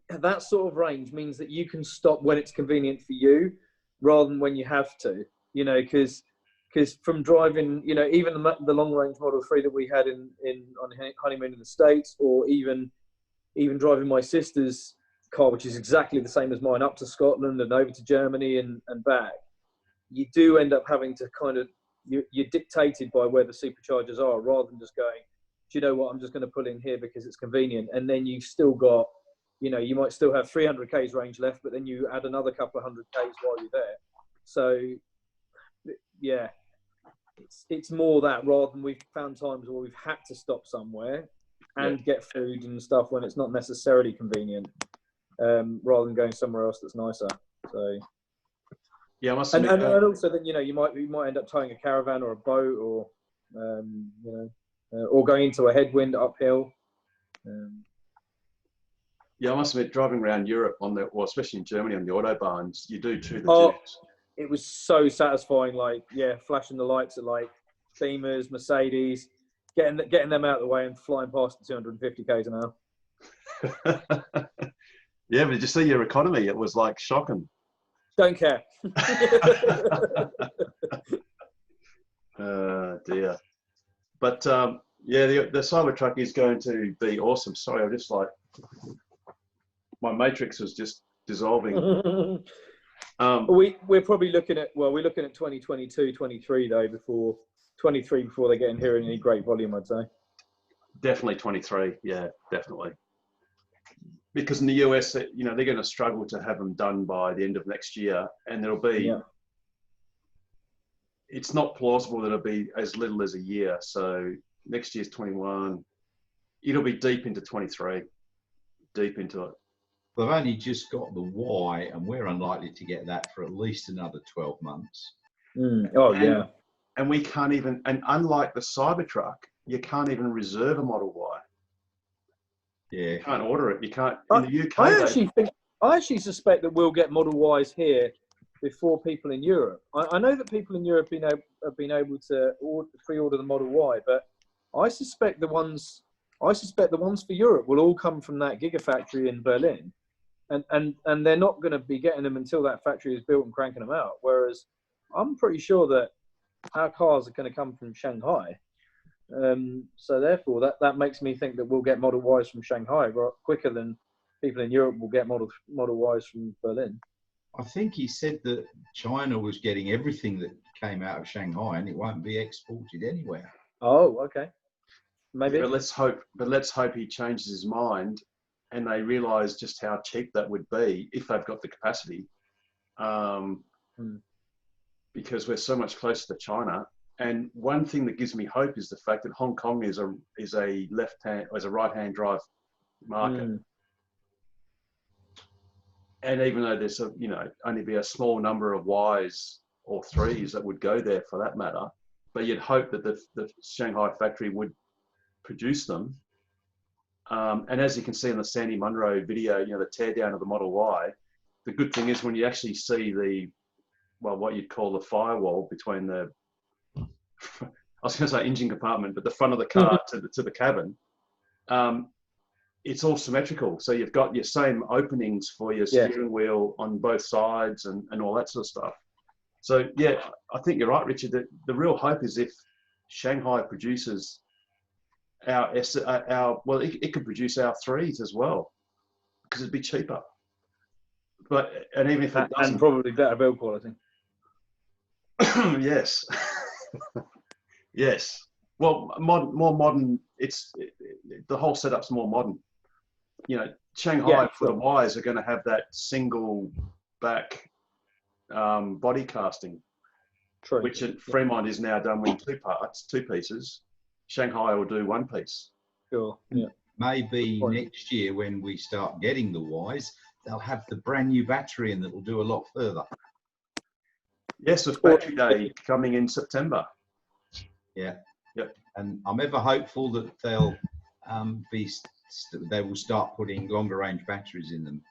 that sort of range means that you can stop when it's convenient for you, rather than when you have to. You know, because from driving, you know, even the long range Model 3 that we had on honeymoon in the States, or even driving my sister's car, which is exactly the same as mine, up to Scotland and over to Germany and back, you do end up having to kind of, you're dictated by where the superchargers are, rather than just going, do you know what, I'm just going to pull in here because it's convenient. And then you've still got, you know, you might still have 300 k's range left, but then you add another couple of 100 k's while you're there. So yeah, it's more that, rather than we've found times where we've had to stop somewhere and get food and stuff when it's not necessarily convenient, rather than going somewhere else that's nicer. So yeah, I must admit, and also then, you know, you might end up towing a caravan or a boat, or you know, or going into a headwind uphill. Yeah, I must admit, driving around Europe especially in Germany on the autobahns, you do chew the juice. It was so satisfying, like, yeah, flashing the lights at like Beamers, Mercedes, getting them out of the way and flying past at 250 k's an hour. Yeah, but did you see your economy? It was like shocking. Don't care. Dear. But yeah, the Cybertruck is going to be awesome. Sorry, I just like, my matrix was just dissolving. We're probably looking at 2022, 23 though, before they get in here in any great volume, I'd say. Definitely 23, yeah, definitely. Because in the US, you know, they're going to struggle to have them done by the end of next year, and there'll be. It's not plausible that it'll be as little as a year. So next year's 21. It'll be deep into 23, deep into it. They've only just got the Y, and we're unlikely to get that for at least another 12 months. And we can't even, and unlike the Cybertruck, you can't even reserve a Model Y. Yeah. You can't order it. You can't, in the UK. I actually suspect that we'll get Model Ys here before people in Europe. I know that people in Europe have been able to pre-order the Model Y, but I suspect the ones for Europe will all come from that Gigafactory in Berlin. And they're not going to be getting them until that factory is built and cranking them out. Whereas I'm pretty sure that our cars are going to come from Shanghai. So therefore, that makes me think that we'll get Model Ys from Shanghai quicker than people in Europe will get Model Ys from Berlin. I think he said that China was getting everything that came out of Shanghai, and it won't be exported anywhere. Oh, okay. Maybe. Yeah, but let's hope he changes his mind, and they realise just how cheap that would be if they've got the capacity. Because we're so much closer to China. And one thing that gives me hope is the fact that Hong Kong is a right-hand drive market. And even though there's only be a small number of Ys or 3s that would go there for that matter, but you'd hope that the Shanghai factory would produce them. And as you can see in the Sandy Munro video, the teardown of the Model Y, the good thing is when you actually see what you'd call the firewall between the, I was going to say engine compartment, but the front of the car to the cabin, it's all symmetrical. So you've got your same openings for your steering wheel on both sides and all that sort of stuff. So yeah, I think you're right, Richard. The real hope is if Shanghai produces it could produce our 3s as well. because it'd be cheaper. And even if it doesn't, and probably better build quality. yes, yes. Well, more modern. The whole setup's more modern. You know, Shanghai for the Ys are going to have that single back body casting, which at Fremont is now done with two pieces. Shanghai will do one piece. Sure. Yeah. Maybe next year when we start getting the Ys, they'll have the brand new battery and that'll do a lot further. Yes, with Battery Day coming in September. Yeah. Yep. And I'm ever hopeful that they'll they will start putting longer range batteries in them.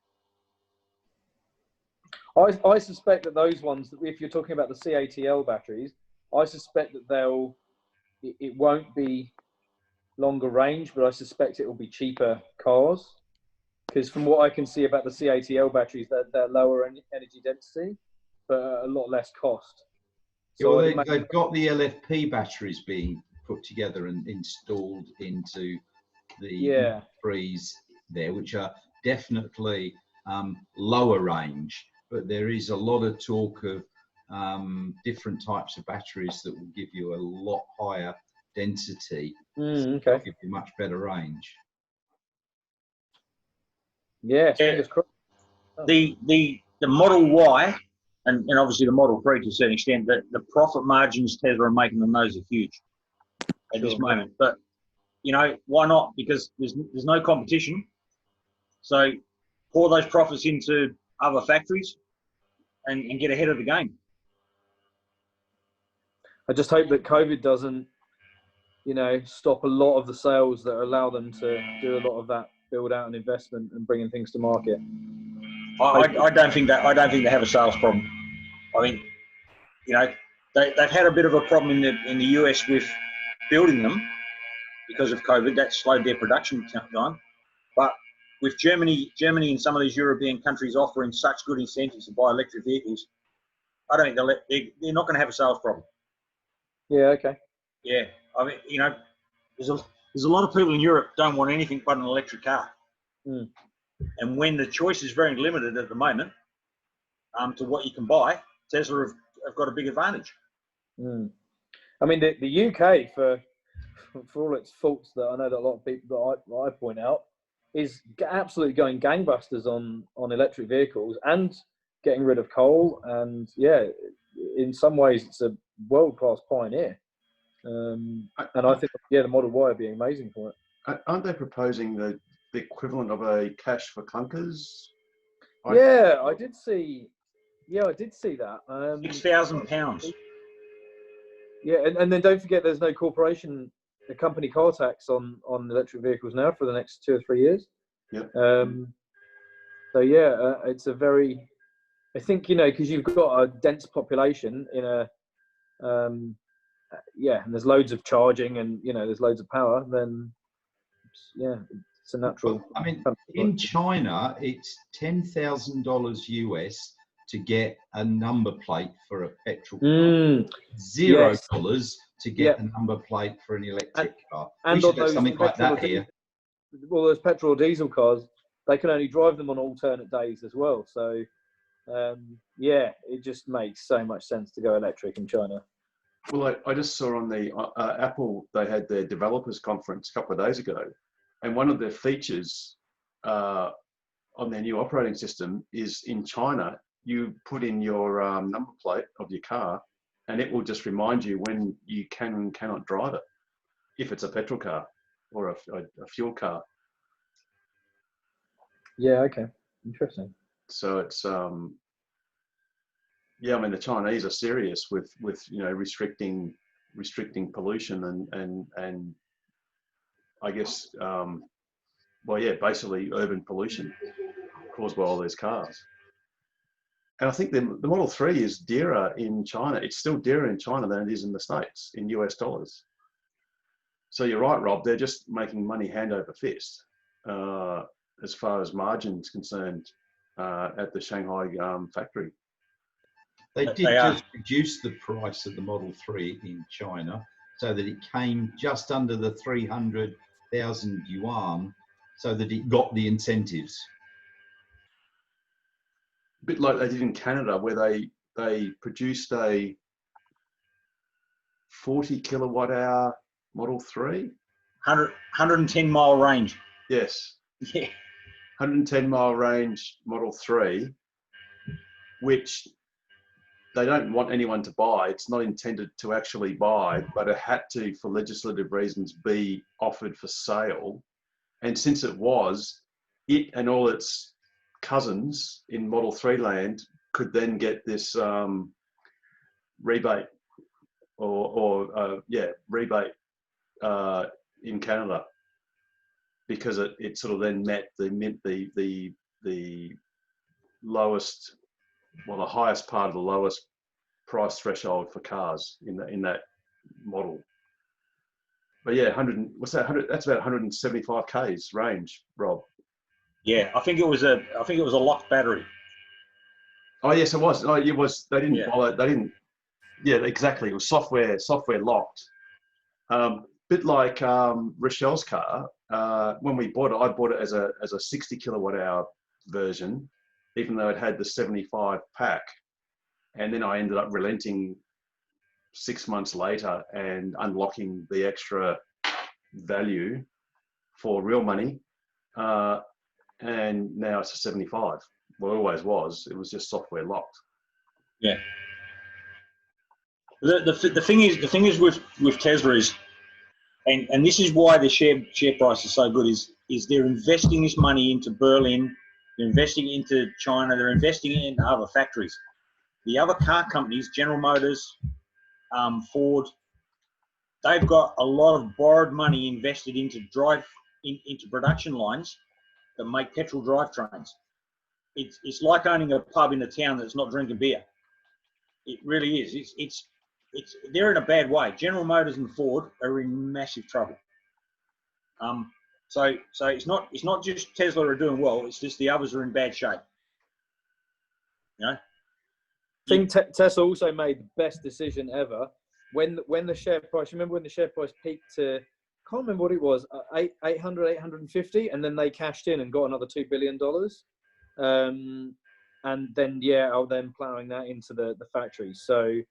I suspect that those ones, if you're talking about the CATL batteries, I suspect that it won't be longer range, but I suspect it will be cheaper cars. Because from what I can see about the CATL batteries, they're lower energy density, but a lot less cost. So yeah, well, they've got the LFP batteries being put together and installed into the freeze there, which are definitely lower range, but there is a lot of talk of different types of batteries that will give you a lot higher density, so give you much better range. Yeah, the Model Y and obviously the Model 3 to a certain extent, the profit margins Tesla are making on those are huge at this moment. But you know, why not? Because there's no competition. So pour those profits into other factories and get ahead of the game. I just hope that COVID doesn't, you know, stop a lot of the sales that allow them to do a lot of that build out and investment and bringing things to market. I don't think they have a sales problem. I think, you know, they've had a bit of a problem in the US with building them because of COVID. That slowed their production down. But with Germany and some of these European countries offering such good incentives to buy electric vehicles, I don't think they're not going to have a sales problem. Yeah. Okay. Yeah. I mean, you know, there's a lot of people in Europe don't want anything but an electric car. Mm. And when the choice is very limited at the moment to what you can buy, Tesla have got a big advantage. Mm. I mean, the UK, for all its faults that I know that a lot of people that I point out, is absolutely going gangbusters on electric vehicles and getting rid of coal. And yeah, in some ways, it's a world-class pioneer. And I think, yeah, the Model Y would be amazing for it. Aren't they proposing the equivalent of a cash for clunkers? Yeah, I did see. Yeah, I did see that. £6,000. Yeah, and then don't forget, there's no company car tax on electric vehicles now for the next 2 or 3 years. Yeah. So yeah, it's a very. I think, you know, because you've got a dense population in a. Yeah, and there's loads of charging, and you know, there's loads of power. Then, yeah, it's a natural. Well, I mean, in China, it's $10,000 US to get a number plate for a petrol car. $0 to get a number plate for an electric car. And we should have something like that here. Well, those petrol or diesel cars, they can only drive them on alternate days as well. So, yeah, it just makes so much sense to go electric in China. Well, I just saw on the Apple, they had their developers conference a couple of days ago, and one of their features on their new operating system is in China, you put in your number plate of your car, and it will just remind you when you can and cannot drive it, if it's a petrol car or a fuel car. Yeah, okay. Interesting. So it's yeah, I mean, the Chinese are serious with you know, restricting pollution and I guess well, yeah, basically urban pollution caused by all these cars. And I think the Model 3 is dearer in China. It's still dearer in China than it is in the States in US dollars. So you're right, Rob. They're just making money hand over fist as far as margins concerned at the Shanghai factory. They did just reduce the price of the Model 3 in China so that it came just under the 300,000 yuan, so that it got the incentives. a bit like they did in Canada, where they produced a 40 kilowatt hour Model 3. 110 mile range. Yes. Yeah. 110 mile range Model 3, which they don't want anyone to buy. It's not intended to actually buy, but it had to, for legislative reasons, be offered for sale. And since it was, it and all its cousins in Model 3 land could then get this rebate rebate in Canada, because it sort of then met the lowest, well, the highest part of the lowest price threshold for cars in that model. But yeah, 100. What's that? 100. That's about 175 k's range, Rob. Yeah, I think it was a locked battery. Oh yes, it was. Oh, it was. They didn't follow. They didn't. Yeah, exactly. It was software locked. Bit like Rochelle's car. When we bought it, I bought it as a 60 kilowatt hour version, even though it had the 75 pack. And then I ended up relenting 6 months later and unlocking the extra value for real money. And now it's a 75. Well, it always was. It was just software locked. Yeah. The thing is with Tesla is, and this is why the share price is so good, is they're investing this money into Berlin, they're investing into China, they're investing in other factories. The other car companies, General Motors, Ford, they've got a lot of borrowed money invested into into production lines that make petrol drivetrains. It's like owning a pub in a town that's not drinking beer. It really is. They're in a bad way. General Motors and Ford are in massive trouble. So it's not just Tesla are doing well. It's just the others are in bad shape. You know. I think Tesla also made the best decision ever when the share price. Remember when the share price peaked to, can't remember what it was, 850, and then they cashed in and got another $2 billion. And then then plowing that into the factory. So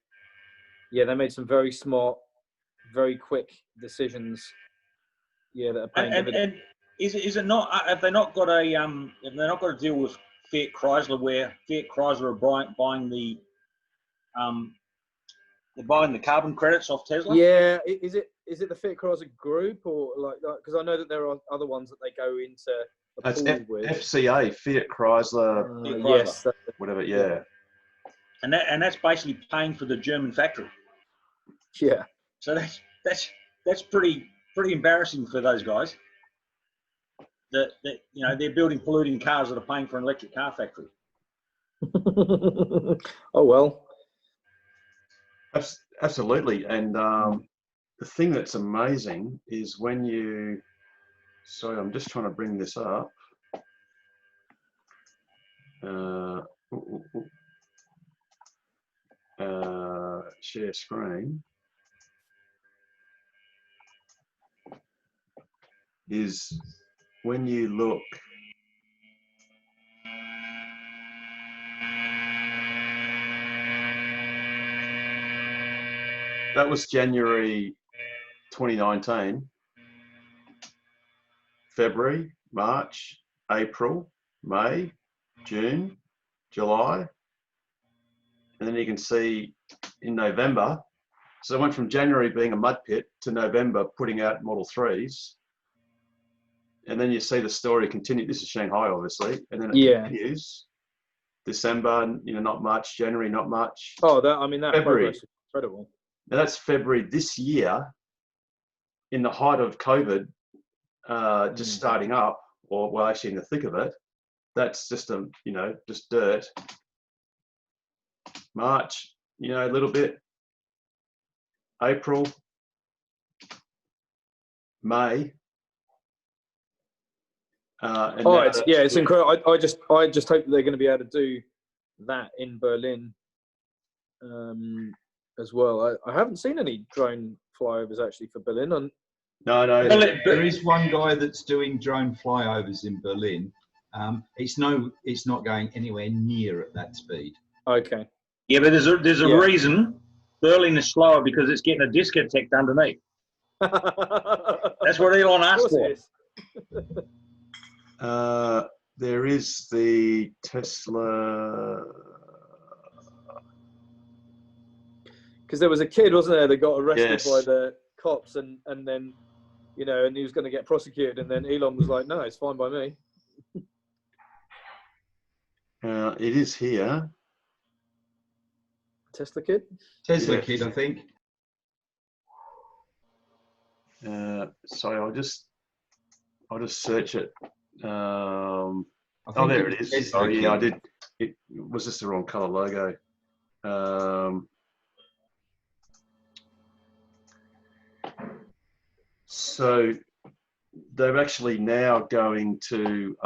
yeah, they made some very smart, very quick decisions. Yeah, that are paying dividends. And is it not? Have they not got a deal with Fiat Chrysler, where Fiat Chrysler are buying the they're buying the carbon credits off Tesla? Yeah, is it the Fiat Chrysler group, or like, because I know that there are other ones that they go into a pool with. FCA, Fiat Chrysler, yes, whatever. Yeah, and that's basically paying for the German factory. Yeah. So that's pretty embarrassing for those guys. That they're building polluting cars that are paying for an electric car factory. Oh well. Absolutely. And the thing that's amazing is when you, sorry, I'm just trying to bring this up. Share screen. Is when you look that was January 2019, February, March, April, May, June, July, and then you can see in November, so it went from January being a mud pit to November putting out Model 3s. And then you see the story continue. This is Shanghai, obviously, and then it continues. December, not much. January, not much. Oh, that February is incredible. Now that's February this year, in the height of COVID, just starting up, or well, actually in the thick of it. That's just just dirt. March, a little bit. April, May. It's incredible. I just hope that they're going to be able to do that in Berlin as well. I haven't seen any drone flyovers actually for Berlin. No. There is one guy that's doing drone flyovers in Berlin. It's not going anywhere near at that speed. Okay. Yeah, but there's a reason Berlin is slower, because it's getting a discotech underneath. That's what Elon asked for. There is the Tesla. Because there was a kid, wasn't there, that got arrested Yes. by the cops, and then, you know, and he was going to get prosecuted, and then Elon was like, no, it's fine by me. It is here. Tesla kid? Tesla kid, I think. Sorry, I'll just search it. Oh, think there it it was is. Tesla Oh, yeah, I kid. did. It was just the wrong color logo. So they're actually now going to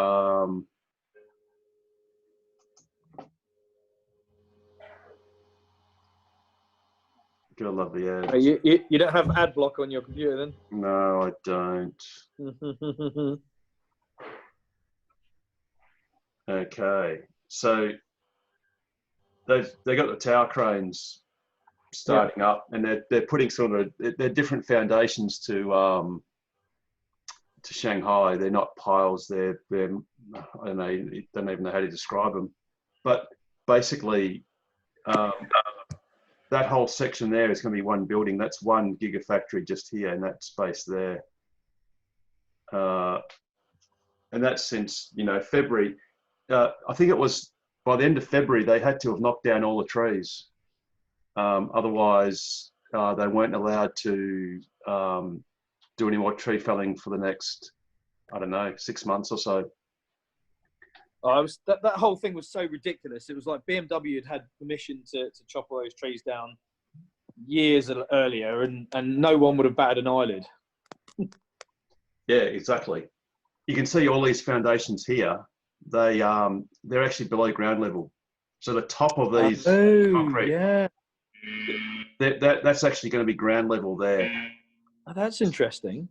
gotta love the ads. Oh, you don't have ad block on your computer then? No, I don't. Okay, so they got the tower cranes starting up, and they're putting sort of they're different foundations to Shanghai. They're not piles. They're I don't know. Don't even know how to describe them. But basically, that whole section there is going to be one building. That's one gigafactory just here in that space there. And that's since, you know, February. I think it was by the end of February, they had to have knocked down all the trees. Otherwise, they weren't allowed to do any more tree felling for the next, I don't know, 6 months or so. That whole thing was so ridiculous. It was like BMW had permission to chop all those trees down years earlier, and no one would have batted an eyelid. Yeah, exactly. You can see all these foundations here. They're actually below ground level. So the top of these concrete, yeah, that's actually going to be ground level there. Oh, that's interesting.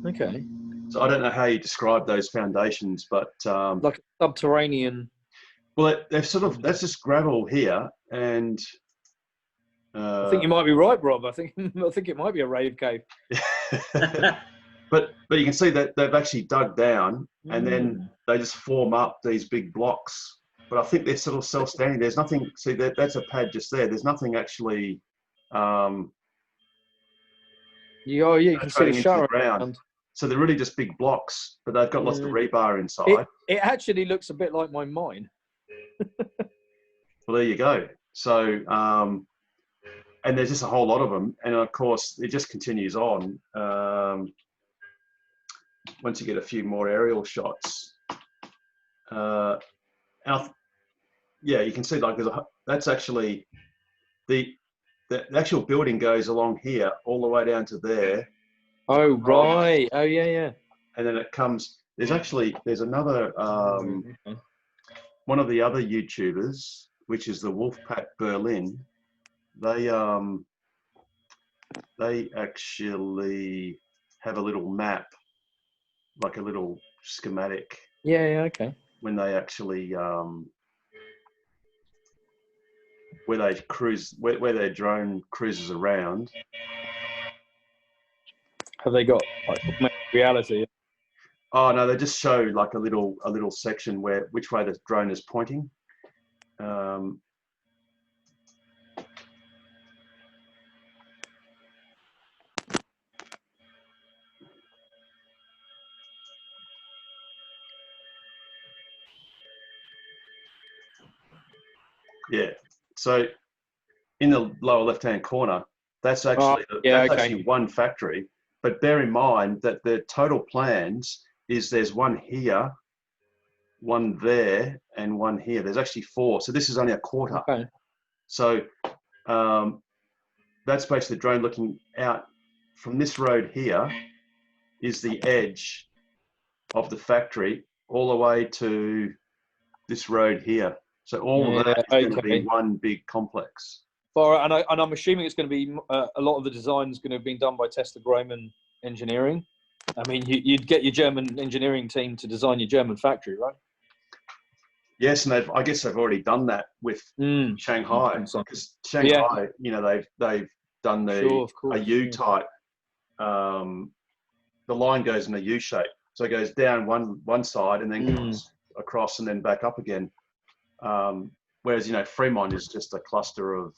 Okay. So I don't know how you describe those foundations, but like a subterranean. Well, they're sort of, that's just gravel here, and I think you might be right, Rob. I think it might be a rave cave. but you can see that they've actually dug down, and then they just form up these big blocks. But I think they're sort of self-standing. There's nothing. See, that's a pad just there. There's nothing actually. You can see the shower ground. So they're really just big blocks, but they've got lots of rebar inside. It actually looks a bit like my mine. Well, there you go. So, and there's just a whole lot of them. And of course, it just continues on. Once you get a few more aerial shots. Yeah, you can see like that's actually, the actual building goes along here all the way down to there. Oh, right. Oh, yeah. And then it comes, there's another, one of the other YouTubers, which is the Wolfpack Berlin. They actually have a little map, like a little schematic. Yeah, okay. When they actually, where they cruise, where their drone cruises around. Have they got like reality? Oh no, they just show like a little section where which way the drone is pointing. Yeah. So in the lower left-hand corner, that's actually actually one factory. But bear in mind that the total plans is there's one here, one there, and one here. There's actually 4. So this is only a quarter. Okay. So that's basically the drone looking out from this road here is the edge of the factory all the way to this road here. So all of that is going to be one big complex. And I'm assuming it's going to be a lot of the design is going to have been done by Tesla Grohmann Engineering. I mean, you'd get your German engineering team to design your German factory, right? Yes, and I guess they've already done that with Shanghai, because Shanghai, you know, they've done a U type. The line goes in a U shape, so it goes down one side and then comes across and then back up again. Whereas, you know, Fremont is just a cluster of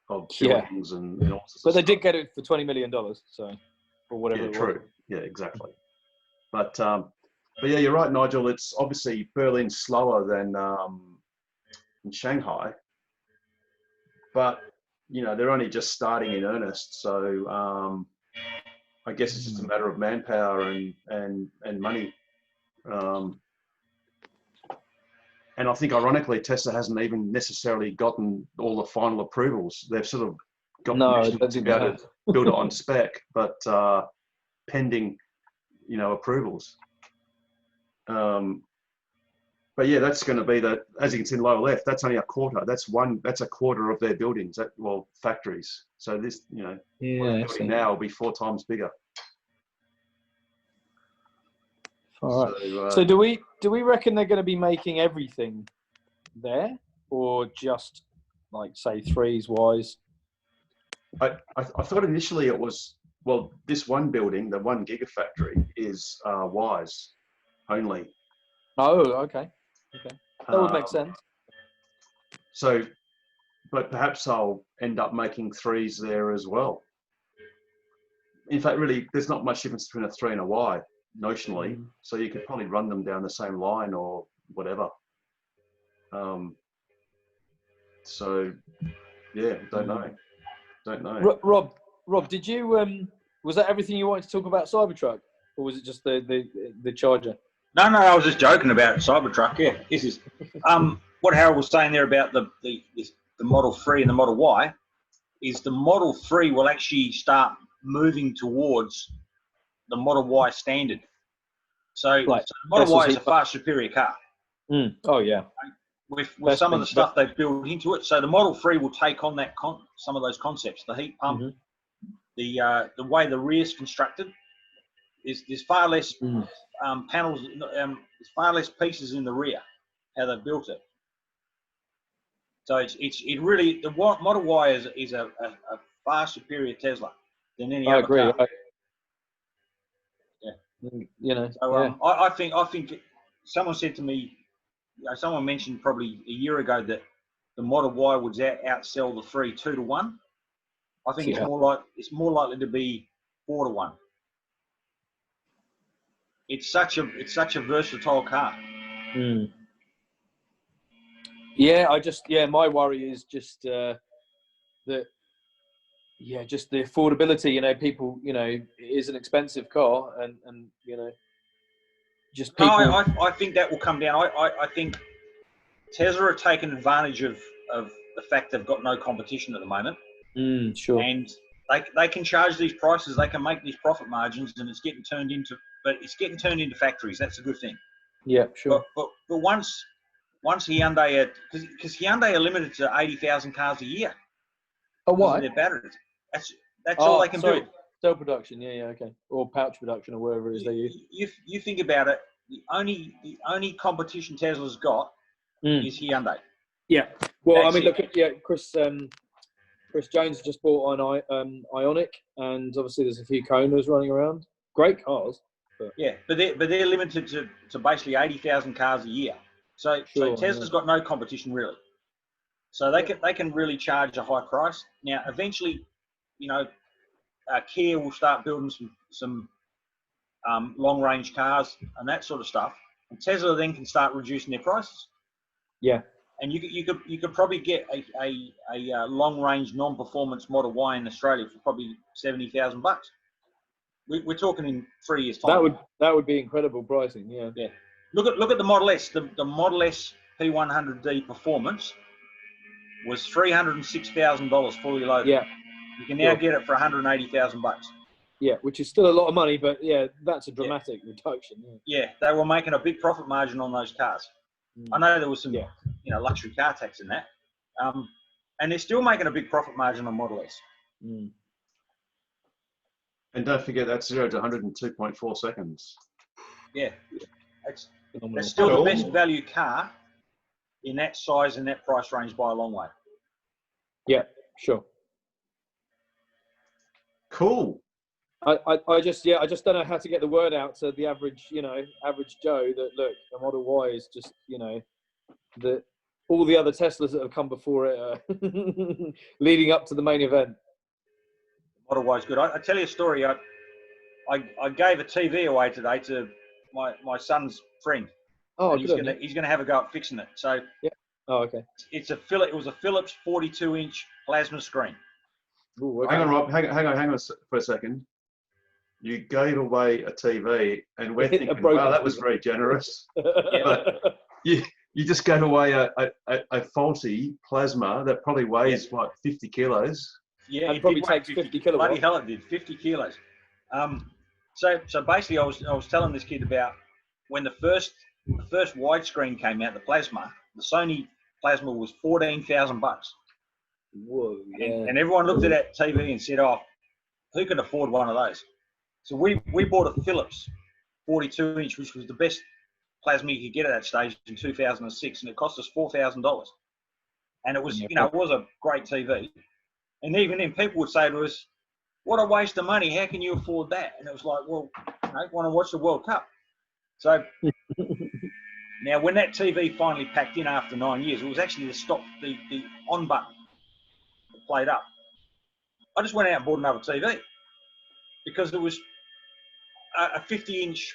buildings and all sorts. But they did get it for $20 million, so or whatever. Yeah, true. Yeah, exactly. But yeah, you're right, Nigel. It's obviously Berlin's slower than in Shanghai, but you know they're only just starting in earnest. So I guess it's just a matter of manpower and money. And I think, ironically, Tesla hasn't even necessarily gotten all the final approvals. They've sort of got permission to be able to build it on spec, but pending, you know, approvals. But yeah, that's going to be as you can see in the lower left, that's only a quarter. That's a quarter of their buildings, factories. So this, you know, what they're building now will be 4 times bigger. All right. So do we reckon they're going to be making everything there, or just like say 3s, Ys? I thought initially it was, well, this one building, the 1 gigafactory, is Ys only. Oh, okay. Okay, that would make sense. So, but perhaps I'll end up making 3s there as well. In fact, really, there's not much difference between a 3 and a Y notionally. So you could probably run them down the same line or whatever. So, yeah, don't know. Rob, did you was that everything you wanted to talk about Cybertruck, or was it just the Charger? No, I was just joking about Cybertruck. Yeah, this is what Harold was saying there about the Model 3 and the Model Y. Is the Model 3 will actually start moving towards the Model Y standard. So, Right. so the Model Y is a far superior car. Oh yeah. With some of the stuff they've built into it. So the Model 3 will take on that some of those concepts. The heat pump, the way the rear is constructed, there's far less panels, there's far less pieces in the rear, how they've built it. So it really, the Model Y is a far superior Tesla than any other car. I agree. Yeah. You know. So I think someone said to me, someone mentioned probably a year ago that the Model Y would outsell the 3 2 to 1. I think it's more likely to be 4 to 1. It's such a versatile car. Yeah, my worry is just just the affordability. You know, people, you know, it is an expensive car, and you know, just people. No, I think that will come down. I think Tesla are taking advantage of the fact they've got no competition at the moment. Sure. And they can charge these prices. They can make these profit margins, and it's getting turned into factories. That's a good thing. Yeah, sure. But once Hyundai, because Hyundai are limited to 80,000 cars a year. Oh, why? Their batteries. That's all they can do. Cell production, yeah, okay, or pouch production, or whatever it is they use. You think about it. The only competition Tesla's got is Hyundai. Yeah. Well, I mean, look, Chris Jones just bought an Ioniq, and obviously there's a few Konas running around. Great cars. But... Yeah, but they're limited to basically 80,000 cars a year. So Tesla's got no competition really. So they can really charge a high price. Now, eventually, you know, Kia will start building some long range cars and that sort of stuff, and Tesla then can start reducing their prices. Yeah. And you could probably get a long range non-performance Model Y in Australia for probably $70,000. We're talking in 3 years' time. That would be incredible pricing. Yeah. Yeah. Look at the Model S. The Model S P100D Performance was $306,000 fully loaded. Yeah. You can now get it for $180,000. Yeah, which is still a lot of money, but yeah, that's a dramatic reduction. Yeah, they were making a big profit margin on those cars. I know there was some, luxury car tax in that, and they're still making a big profit margin on Model S. And don't forget that's 0 to 100 in 2.4 seconds. Yeah, that's still the best value car in that size and that price range by a long way. Yeah, sure. Cool. I just don't know how to get the word out to the average Joe that look, the Model Y is just, that all the other Teslas that have come before it are leading up to the main event. Model Y is good. I tell you a story. I gave a TV away today to my son's friend. Oh, he's gonna have a go at fixing it. So yeah. Oh, okay. It was a Philips 42-inch plasma screen. Ooh, okay. Hang on, Rob. Hang on for a second. You gave away a TV, and we're thinking, wow, that was very generous. But you just gave away a faulty plasma that probably weighs, 50 kilos? Yeah, it probably takes 50 kilowatts. Bloody hell, it did, 50 kilos. So basically, I was telling this kid about when the first widescreen came out, the plasma, the Sony plasma was $14,000. Whoa! Yeah. And everyone looked at that TV and said, "Oh, who could afford one of those?" So we bought a Philips 42-inch, which was the best plasma you could get at that stage in 2006, and it cost us $4,000. And it was, it was a great TV. And even then, people would say to us, "What a waste of money! How can you afford that?" And it was like, "Well, want to watch the World Cup." So now, when that TV finally packed in after 9 years, it was actually the stop, the on button that played up. I just went out and bought another TV because it was a 50-inch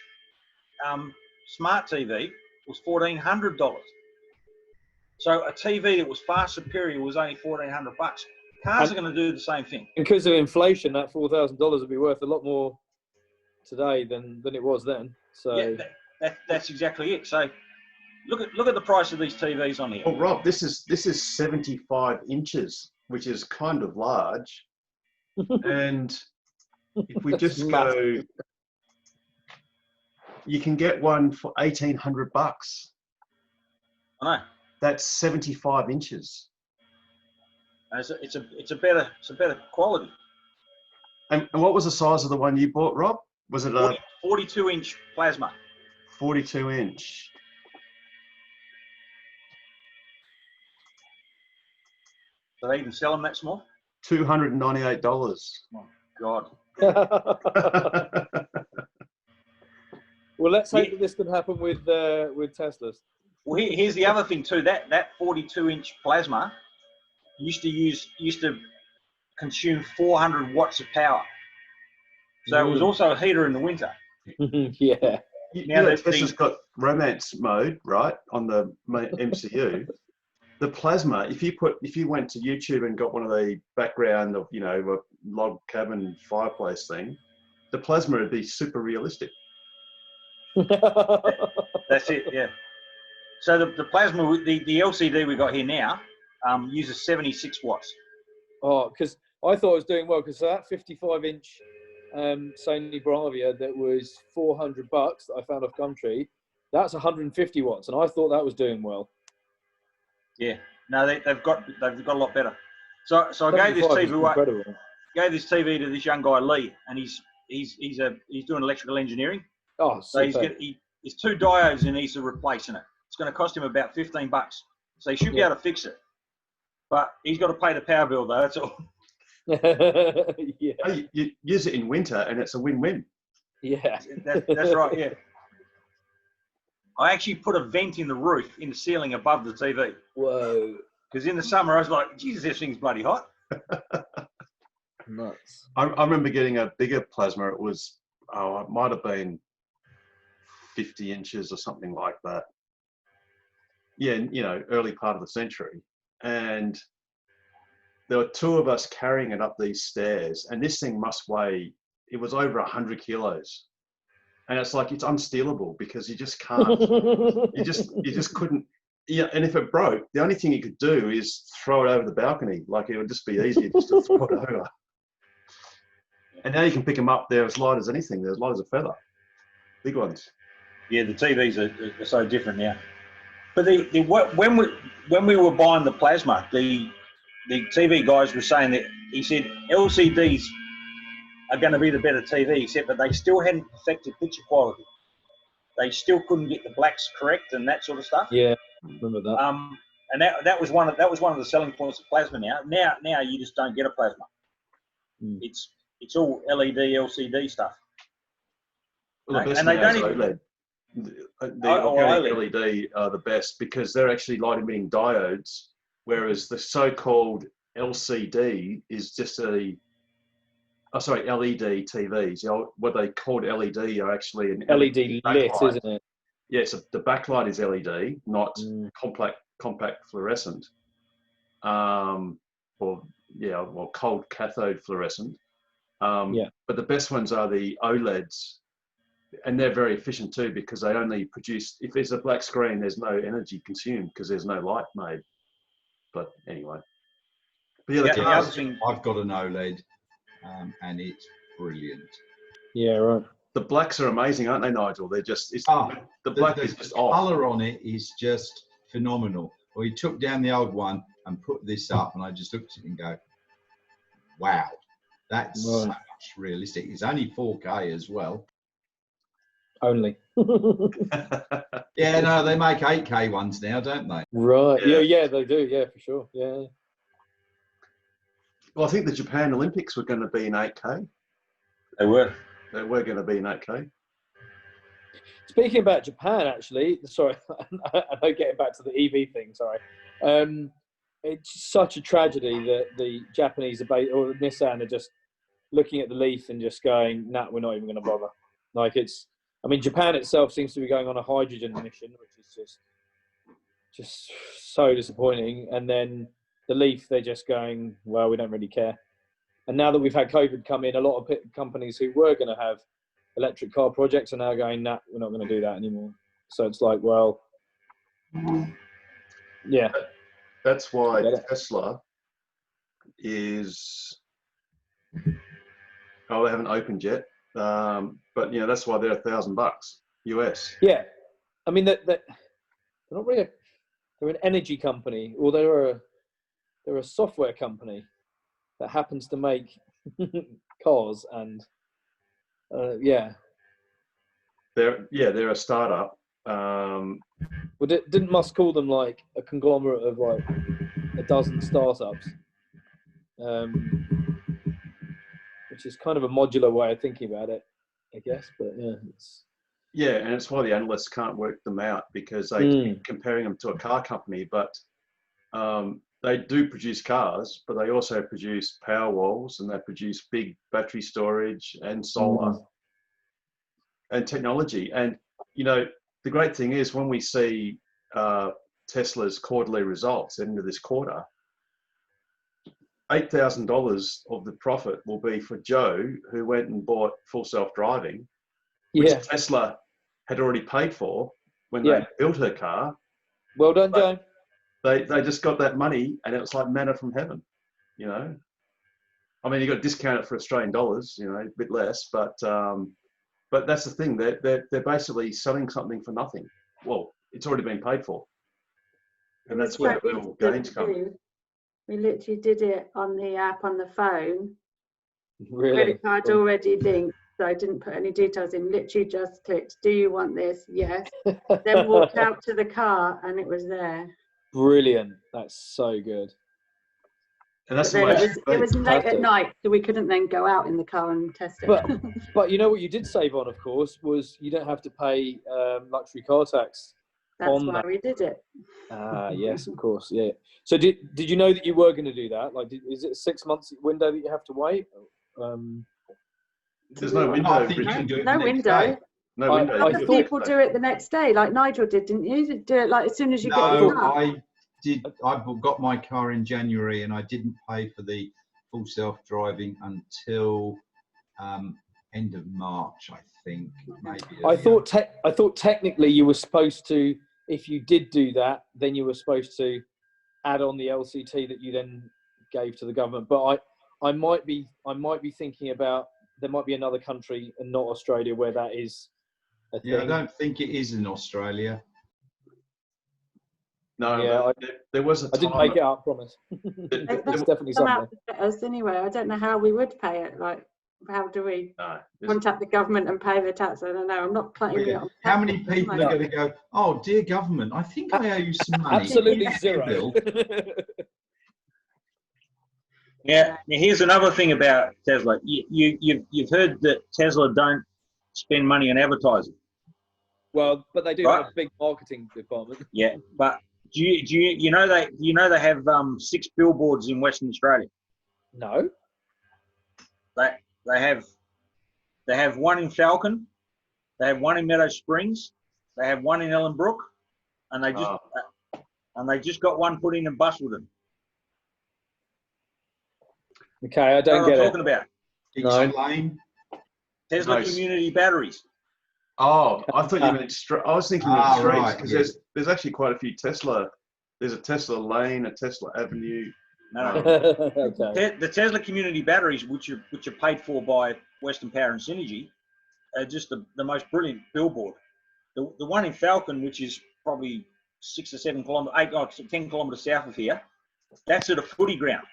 smart TV was $1,400. So a TV that was far superior was only $1,400. Cars are going to do the same thing. Because of inflation, that $4,000 would be worth a lot more today than it was then. So yeah, that's exactly it. So look at the price of these TVs on here. Well, Rob, this is 75 inches, which is kind of large. And if we just go, you can get one for $1,800. I know. That's 75 inches. It's a better quality. And what was the size of the one you bought, Rob? Was it a 42-inch plasma? 42-inch. Do they even sell them that small? $298. Oh, God. Well, let's hope that this can happen with Teslas. Well, here's the other thing too. That 42-inch plasma used to consume 400 watts of power. So it was also a heater in the winter. Yeah. Now Tesla's got romance mode, right, on the MCU. The plasma, if you went to YouTube and got one of the background of, a log cabin fireplace thing, the plasma would be super realistic. That's it, yeah. So the plasma, the LCD we got here now, uses 76 watts. Oh, because I thought it was doing well, because that 55-inch Sony Bravia that was $400 that I found off Gumtree, that's 150 watts, and I thought that was doing well. Yeah, no, they've got a lot better. So I gave this TV away. Gave this TV to this young guy Lee, and he's doing electrical engineering. Oh, so there's 2 diodes he needs to replace in it. It's going to cost him about $15. So he should be able to fix it, but he's got to pay the power bill though. That's all. Yeah. You use it in winter, and it's a win-win. Yeah, that's right. Yeah. I actually put a vent in the roof, in the ceiling above the TV. Whoa. Because in the summer, I was like, Jesus, this thing's bloody hot. Nuts. I remember getting a bigger plasma. It was, it might have been 50 inches or something like that. Yeah, early part of the century. And there were 2 of us carrying it up these stairs, and this thing must weigh, it was over 100 kilos. And it's like, it's unstealable because you just can't, you just couldn't, and if it broke, the only thing you could do is throw it over the balcony. Like, it would just be easier just to throw it over. And now you can pick them up. They're as light as anything. They're as light as a feather. Big ones. Yeah, the TVs are so different now. But when we were buying the plasma, the TV guys were saying that, he said LCDs are going to be the better TV, except that they still hadn't perfected picture quality. They still couldn't get the blacks correct and that sort of stuff. Yeah. Remember that? And that was one of the selling points of plasma. Now you just don't get a plasma. It's all LED, LCD stuff. Well, the best and they now don't is even. OLED. The organic LED are the best because they're actually light emitting diodes, whereas the so-called LCD is just LED TVs. You know, what they called LED are actually an LED lit, backlight. isn't it? Yeah, so the backlight is LED, not compact fluorescent, or cold cathode fluorescent. But the best ones are the OLEDs, and they're very efficient too because they only produce. If there's a black screen, there's no energy consumed because there's no light made. But anyway, but I've got an OLED, and it's brilliant. Yeah, right. The blacks are amazing, aren't they, Nigel? They're just the black is just off. Colour on it is just phenomenal. Well, he took down the old one and put this up, and I just looked at it and go, "Wow, that's so much realistic." It's only 4K as well. Only. Yeah, no, they make 8K ones now, don't they? Right. Yeah, they do. Yeah, for sure. Yeah. Well, I think the Japan Olympics were going to be in 8K. They were. They were going to be in 8K. Speaking about Japan, actually, sorry, I know getting back to the EV thing, sorry. It's such a tragedy that the Japanese or Nissan are just looking at the Leaf and just going, nah, we're not even going to bother. Like Japan itself seems to be going on a hydrogen mission, which is just so disappointing. And then the Leaf, they're just going, well, we don't really care. And now that we've had COVID come in, a lot of companies who were going to have electric car projects are now going, nah, we're not going to do that anymore. So it's like, well, yeah. That's why Tesla is, they haven't opened yet. But that's why they're $1,000 US. Yeah. I mean, they're not really, they're an energy company, or they're a software company that happens to make cars and They're a startup. Well, didn't Musk call them like a conglomerate of like a dozen startups? Which is kind of a modular way of thinking about it, I guess. But yeah, and it's why the analysts can't work them out because they keep comparing them to a car company, but they do produce cars, but they also produce power walls and they produce big battery storage and solar and technology. And, the great thing is when we see Tesla's quarterly results at the end of this quarter, $8,000 of the profit will be for Joe, who went and bought full self-driving, which Tesla had already paid for when they built her car. Well done, Joe. They just got that money, and it was like manna from heaven, I mean, you got to discount it for Australian dollars, a bit less, but that's the thing. They're basically selling something for nothing. Well, it's already been paid for, and that's where the real gains come. We literally did it on the app on the phone. Really? Credit card already linked, so I didn't put any details in. Literally just clicked, do you want this? Yes. Then walked out to the car, and it was there. Brilliant. That's so good. And that's it was late at night, so we couldn't then go out in the car and test it. But you know what you did save on, of course, was you don't have to pay luxury car tax. That's why we did it. Yes, of course, yeah. So did you know that you were going to do that? Like, is it a 6 months window that you have to wait? There's no window. I think you can do it no window. No window. I thought people do it the next day, like Nigel did, didn't you? You do it like as soon as you get the car. I did. I got my car in January, and I didn't pay for the full self-driving until end of March, I think. Maybe. I thought technically you were supposed to, if you did do that, then you were supposed to add on the LCT that you then gave to the government. But I might be thinking about, there might be another country and not Australia where that is a thing. Yeah, I don't think it is in Australia. No, yeah, there was a time. I didn't make it up, promise. It's definitely something. us anyway. I don't know how we would pay it. Like, How do we No, contact the government and pay the tax? I don't know. I'm not claiming it on How many people are going to go, oh, dear government, I think I owe you some money. Absolutely Can you pay your zero. bill?" Yeah. Now here's another thing about Tesla. You've heard that Tesla don't spend money on advertising. Well, but they do Right. have a big marketing department. Yeah, but do you know they have 6 billboards in Western Australia? No. They have one in Falcon, they have one in Meadow Springs, they have one in Ellenbrook, and they just got one put in Busselton. Okay, I don't what get I'm it. talking about. Explain. Tesla Nice. community batteries. Oh, I thought you meant. I was thinking of streets right, because yeah. there's actually quite a few Tesla. There's a Tesla Lane, a Tesla Avenue. No, no. Okay. The Tesla community batteries, which are paid for by Western Power and Synergy, are just the most brilliant billboard. The one in Falcon, which is probably 6 or 7 kilometres, 10 kilometres south of here, that's at a footy ground.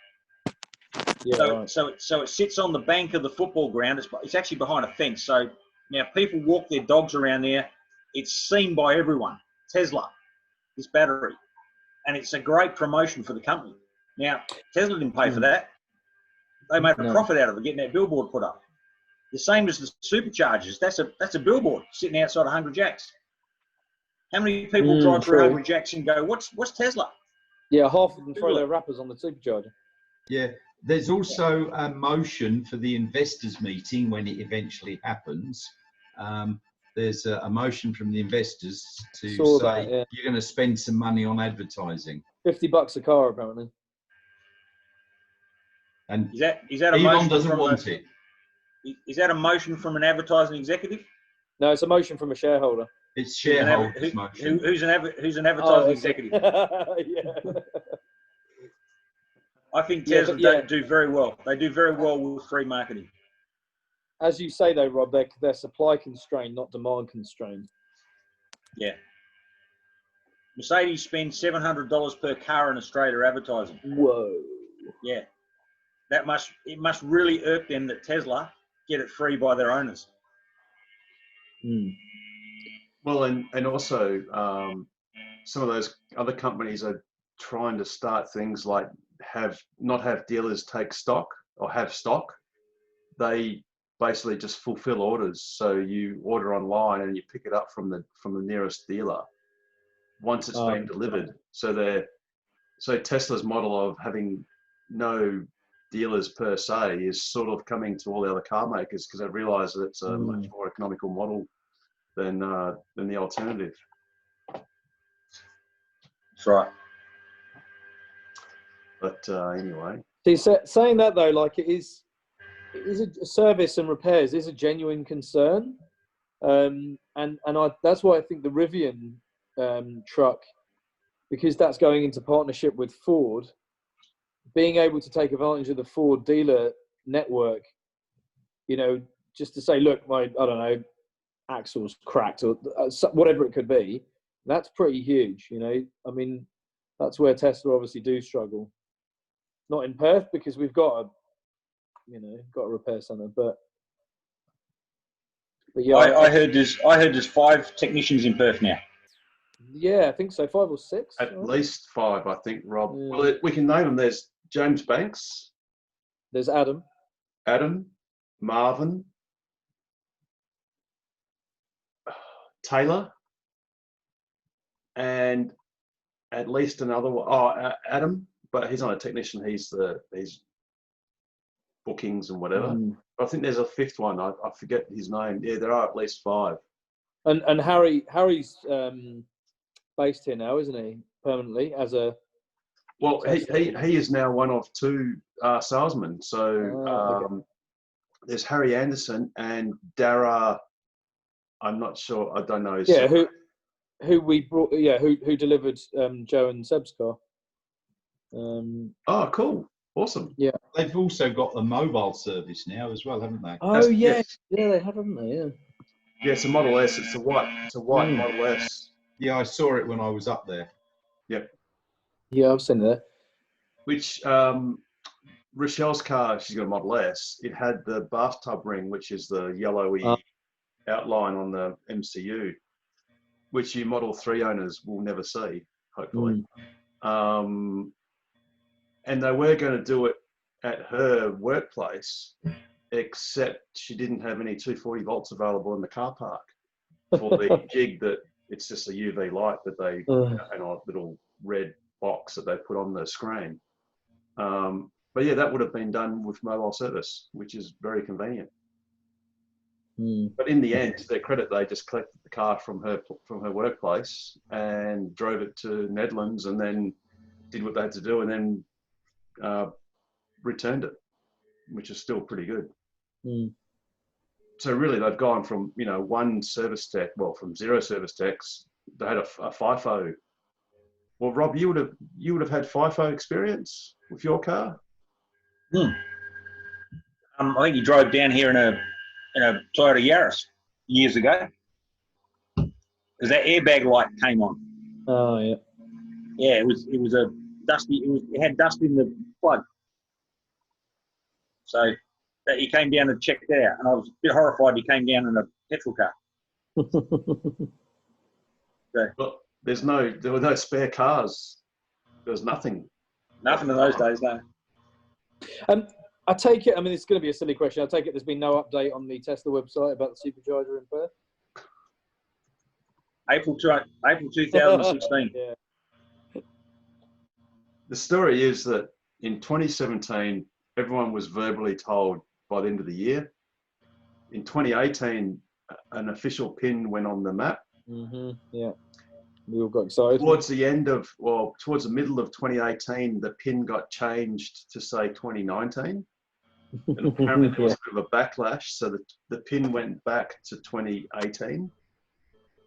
Yeah, So, right. so it sits on the bank of the football ground. It's actually behind a fence. So now people walk their dogs around there. It's seen by everyone. Tesla, this battery, and it's a great promotion for the company. Now Tesla didn't pay for that. They made a profit out of it, getting that billboard put up. The same as the superchargers. That's a billboard sitting outside 100 Jacks. How many people drive through 100 Jacks and go, "What's Tesla?" Yeah, half of them throw their wrappers on the supercharger. Yeah, there's also a motion for the investors meeting when it eventually happens. There's a motion from the investors to Saw say that, yeah. you're going to spend some money on advertising. $50 a car, apparently. And Is that a Elon motion doesn't from want it. Is that a motion from an advertising executive? No, it's a motion from a shareholder. It's shareholders' motion. Who's an advertising executive? Yeah. I think Yeah, Tesla but yeah. don't do very well. They do very well with free marketing. As you say, though, Rob, they're supply constrained, not demand constrained. Yeah. Mercedes spends $700 per car in Australia advertising. Whoa. Yeah. It must really irk them that Tesla get it free by their owners. Well, and also some of those other companies are trying to start things like not have dealers take stock or have stock. They basically just fulfill orders. So you order online and you pick it up from the nearest dealer once it's been delivered. So Tesla's model of having no dealers per se is sort of coming to all the other car makers because they realise that it's a much more economical model than the alternative. That's right. But anyway. See, saying that though, like it is a service and repairs is a genuine concern, and that's why I think the Rivian truck, because that's going into partnership with Ford, being able to take advantage of the Ford dealer network, just to say, look, I don't know, axle's cracked or whatever it could be, that's pretty huge. I mean, that's where Tesla obviously do struggle. Not in Perth because we've got a repair centre, but yeah. I heard there's 5 technicians in Perth now. Yeah, I think so. 5 or 6. At least 5, I think, Rob. Yeah. Well, we can name them. There's James Banks. There's Adam, Marvin, Taylor, and at least another one. Oh, Adam, but he's not a technician. He's bookings and whatever. I think there's a 5th one. I forget his name. Yeah, there are at least 5. And Harry's based here now, isn't he? Permanently as a. Well, he is now one of 2 salesmen. So okay. There's Harry Anderson and Dara. I'm not sure. I don't know. Yeah, who we brought? Yeah, who delivered Joe and Seb's car? Oh, cool! Awesome. Yeah, they've also got a mobile service now as well, haven't they? Oh yes. Yeah, they have, haven't they? Yeah. Yeah, it's a Model S. It's a white Model S. Yeah, I saw it when I was up there. Yep. Yeah, I've seen that. Which Rochelle's car, she's got a Model S. It had the bathtub ring, which is the yellowy outline on the MCU, which you Model 3 owners will never see, hopefully. And they were going to do it at her workplace, except she didn't have any 240 volts available in the car park for the jig that it's just a UV light that they, and a little red box that they put on the screen. But yeah, that would have been done with mobile service, which is very convenient. But in the end, to their credit, they just collected the car from her workplace and drove it to Nedlands, and then did what they had to do, and then returned it, which is still pretty good. So really, they've gone from one service tech, well, from 0 service techs. They had a FIFO. Well, Rob, you would have had FIFO experience with your car. I think he drove down here in a Toyota Yaris years ago, because that airbag light came on. Oh yeah. Yeah, it was a dusty. It had dust in the plug, so he came down and checked it out, and I was a bit horrified. He came down in a petrol car. But there were no spare cars. There was nothing. Nothing in those days, no. I take it, I mean, it's going to be a silly question. I take it there's been no update on the Tesla website about the supercharger in Perth? April 2016. Yeah. The story is that in 2017, everyone was verbally told by the end of the year. In 2018, an official pin went on the map. Yeah. We all got excited. Towards the middle of 2018, the pin got changed to say 2019. And apparently there was a bit of a backlash, so the pin went back to 2018.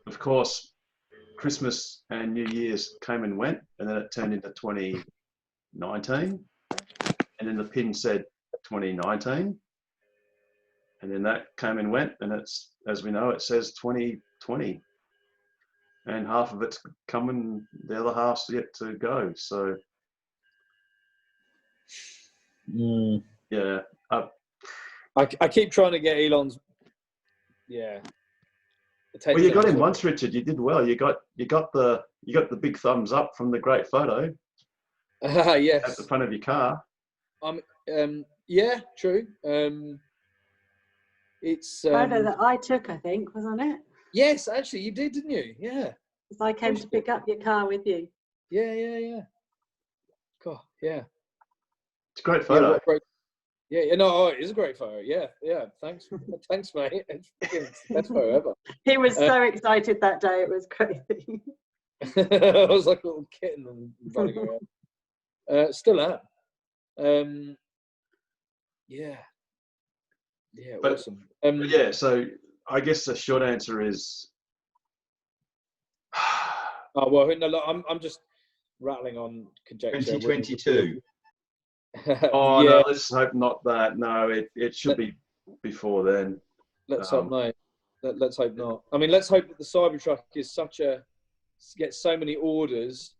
Of course, Christmas and New Year's came and went, and then it turned into 2019. And then the pin said 2019. And then that came and went, and it's, as we know, it says 2020. And half of it's coming, the other half's yet to go. So, yeah. I keep trying to get Elon's. Yeah. Well, you got him once, Richard. You did well. You got the big thumbs up from the great photo. Yes. At the front of your car. Yeah, true. It's photo that I took, I think, wasn't it? Yes, actually, you did, didn't you? Yeah. Because I came to pick up your car with you. Yeah. God, yeah. It's a great photo. Yeah, no, it is a great photo. Yeah. Thanks, mate. It's the best photo ever. He was so excited that day. It was crazy. I was like a little kitten and running around. Still am. Yeah, but, awesome. Yeah, so I guess the short answer is. Oh well, no, look, I'm just rattling on conjecture. 2022. Oh yeah. No, let's hope not that. No, it should be before then. Let's hope no. Let's hope not. I mean, let's hope that the Cybertruck is gets so many orders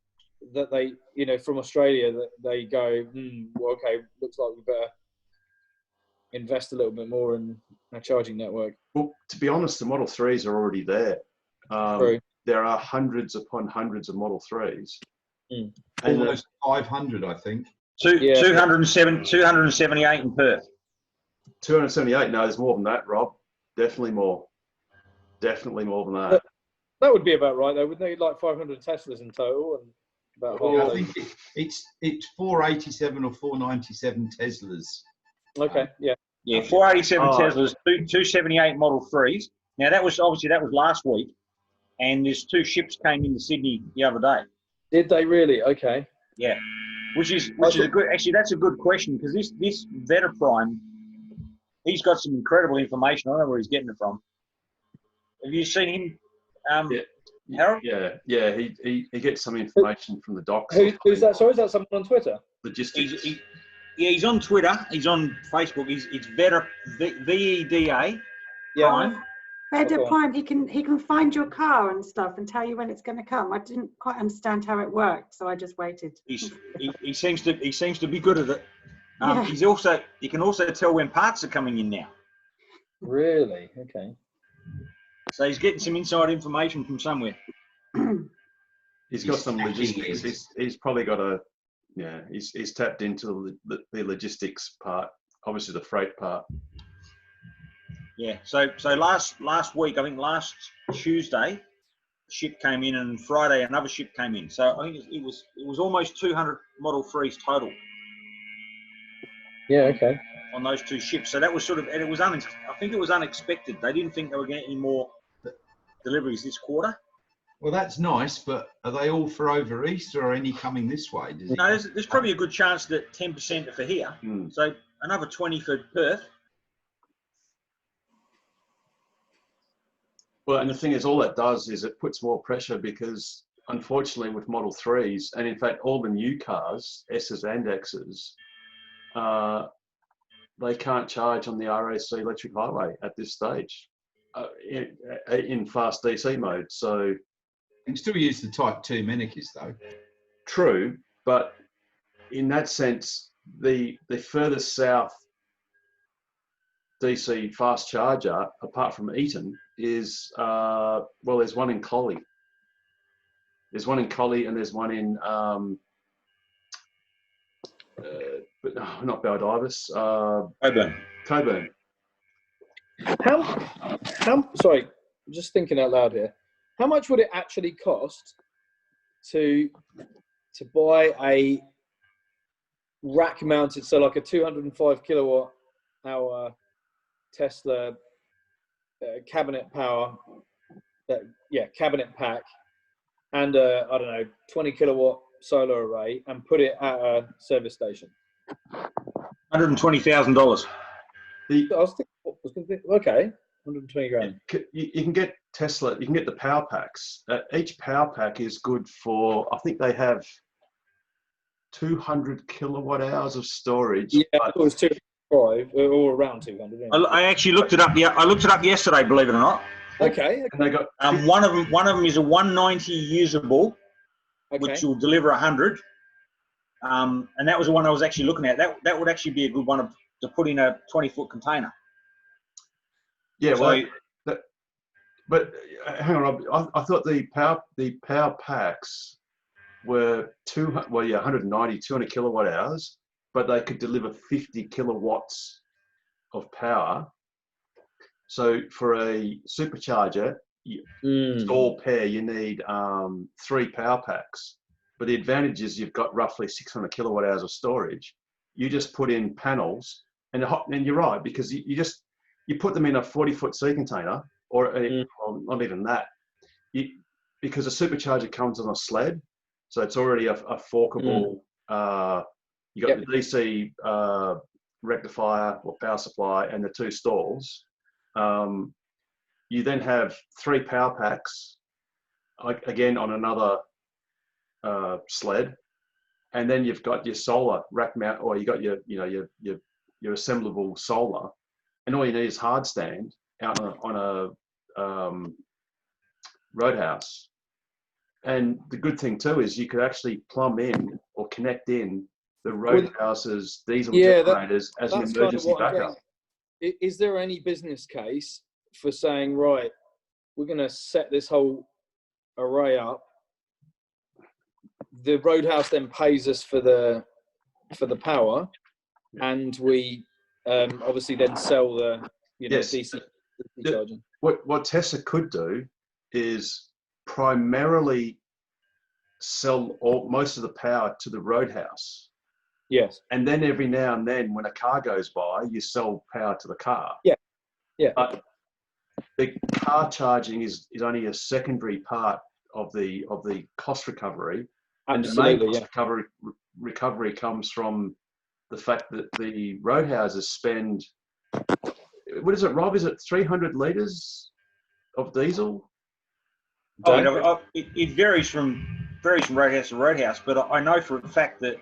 that they, from Australia, that they go, well, okay, looks like we better invest a little bit more in our charging network. Well, to be honest, the Model 3s are already there. True. There are hundreds upon hundreds of Model 3s. And almost 500, I think. 278 in Perth. 278? No, there's more than that, Rob. Definitely more. Definitely more than that. That would be about right, though. Wouldn't they? Like 500 Teslas in total, and about I think it's 487 or 497 Teslas. Okay, yeah. Yeah, 487 Teslas, 278 Model 3s. Now that was last week, and there's 2 ships came into Sydney the other day. Did they really? Okay. Yeah, which is a good. Actually, that's a good question, because this Vetaprime, he's got some incredible information. I don't know where he's getting it from. Have you seen him, Harold? Yeah. He gets some information from the docs. Who's that? Sorry, is that someone on Twitter? Logistics. He's on Twitter. He's on Facebook. It's Veda, VEDA. Yeah. Veda Prime. He can find your car and stuff and tell you when it's going to come. I didn't quite understand how it worked, so I just waited. He seems to be good at it. You can also tell when parts are coming in now. Really? Okay. So he's getting some inside information from somewhere. He's got some logistics. He's probably got he's tapped into the logistics part, obviously the freight part. Yeah. So last week, I think last Tuesday, a ship came in, and Friday another ship came in. So I think it was almost 200 Model 3s total. Yeah. Okay. On those two ships. So that was sort of, and it was I think it was unexpected. They didn't think they were getting any more deliveries this quarter. Well, that's nice, but are they all for over Easter or any coming this way? No, there's probably a good chance that 10% are for here. So another 20 for Perth. Well, and the thing is, all that does is it puts more pressure because, unfortunately, with Model 3s, and in fact, all the new cars, S's and X's, they can't charge on the RAC electric highway at this stage in fast DC mode. So you can still use the Type 2 Mennekes, though. True, but in that sense, the further south DC fast charger, apart from Eaton, is there's one in Collie. There's one in Collie, and there's one in not Baldivis. Coburn. Sorry, I'm just thinking out loud here. How much would it actually cost to buy a rack-mounted, so like a 205 kilowatt hour Tesla cabinet power, cabinet pack, and a, I don't know, 20 kilowatt solar array, and put it at a service station? $120,000. I was thinking, okay, 120 grand. You can get Tesla, you can get the power packs. Each power pack is good for, I think they have 200 kilowatt hours of storage. Yeah, it was 205 or around 200. I actually looked it up. Yeah, I looked it up yesterday, believe it or not. Okay. And they got one of them is a 190 usable, which will deliver 100. And that was the one I was actually looking at. That would actually be a good one to put in a 20-foot container. Yeah, well, but hang on, Rob. I thought the power packs were 190, 200 kilowatt hours, but they could deliver 50 kilowatts of power. So for a supercharger, all pair, you need 3 power packs. But the advantage is you've got roughly 600 kilowatt hours of storage. You just put in panels, and you're right, because you put them in a 40-foot sea container, or not even that, because a supercharger comes on a sled, so it's already a forkable. You got the DC rectifier or power supply and the 2 stalls. You then have 3 power packs, again on another sled, and then you've got your solar rack mount, or you got your assemblable solar, and all you need is hard stand out on a roadhouse. And the good thing too is you could actually plumb in or connect in the roadhouse's diesel generators as an emergency backup. Is there any business case for saying, right, we're going to set this whole array up, the roadhouse then pays us for the power, and we obviously then sell the DC charging? What Tesla could do is primarily sell most of the power to the roadhouse. Yes. And then every now and then, when a car goes by, you sell power to the car. Yeah. Yeah. But the car charging is only a secondary part of the cost recovery. Absolutely. And the main cost recovery comes from the fact that the roadhouses spend, what is it, Rob? Is it 300 litres of diesel? It varies from roadhouse to roadhouse, but I know for a fact that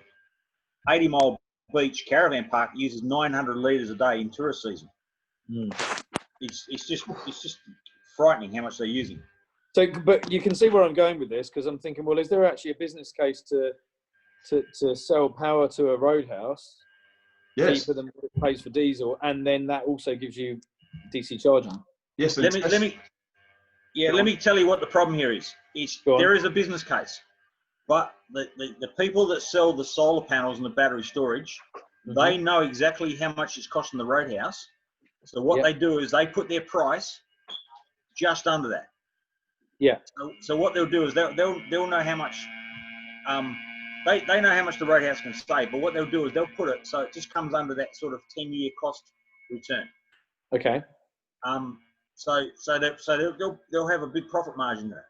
80 Mile Beach Caravan Park uses 900 litres a day in tourist season. It's just frightening how much they're using. So, but you can see where I'm going with this, because I'm thinking, well, is there actually a business case to sell power to a roadhouse Yes. cheaper than what it pays for diesel, and then that also gives you DC charging. Yes. Let me tell you what the problem here is. There is a business case, but the people that sell the solar panels and the battery storage, they know exactly how much it's costing the Roadhouse. So what they do is they put their price just under that. Yeah. So what they'll do is they'll know how much they know how much the Roadhouse can save, but what they'll do is they'll put it so it just comes under that sort of 10-year cost return. Okay. So they'll have a big profit margin there.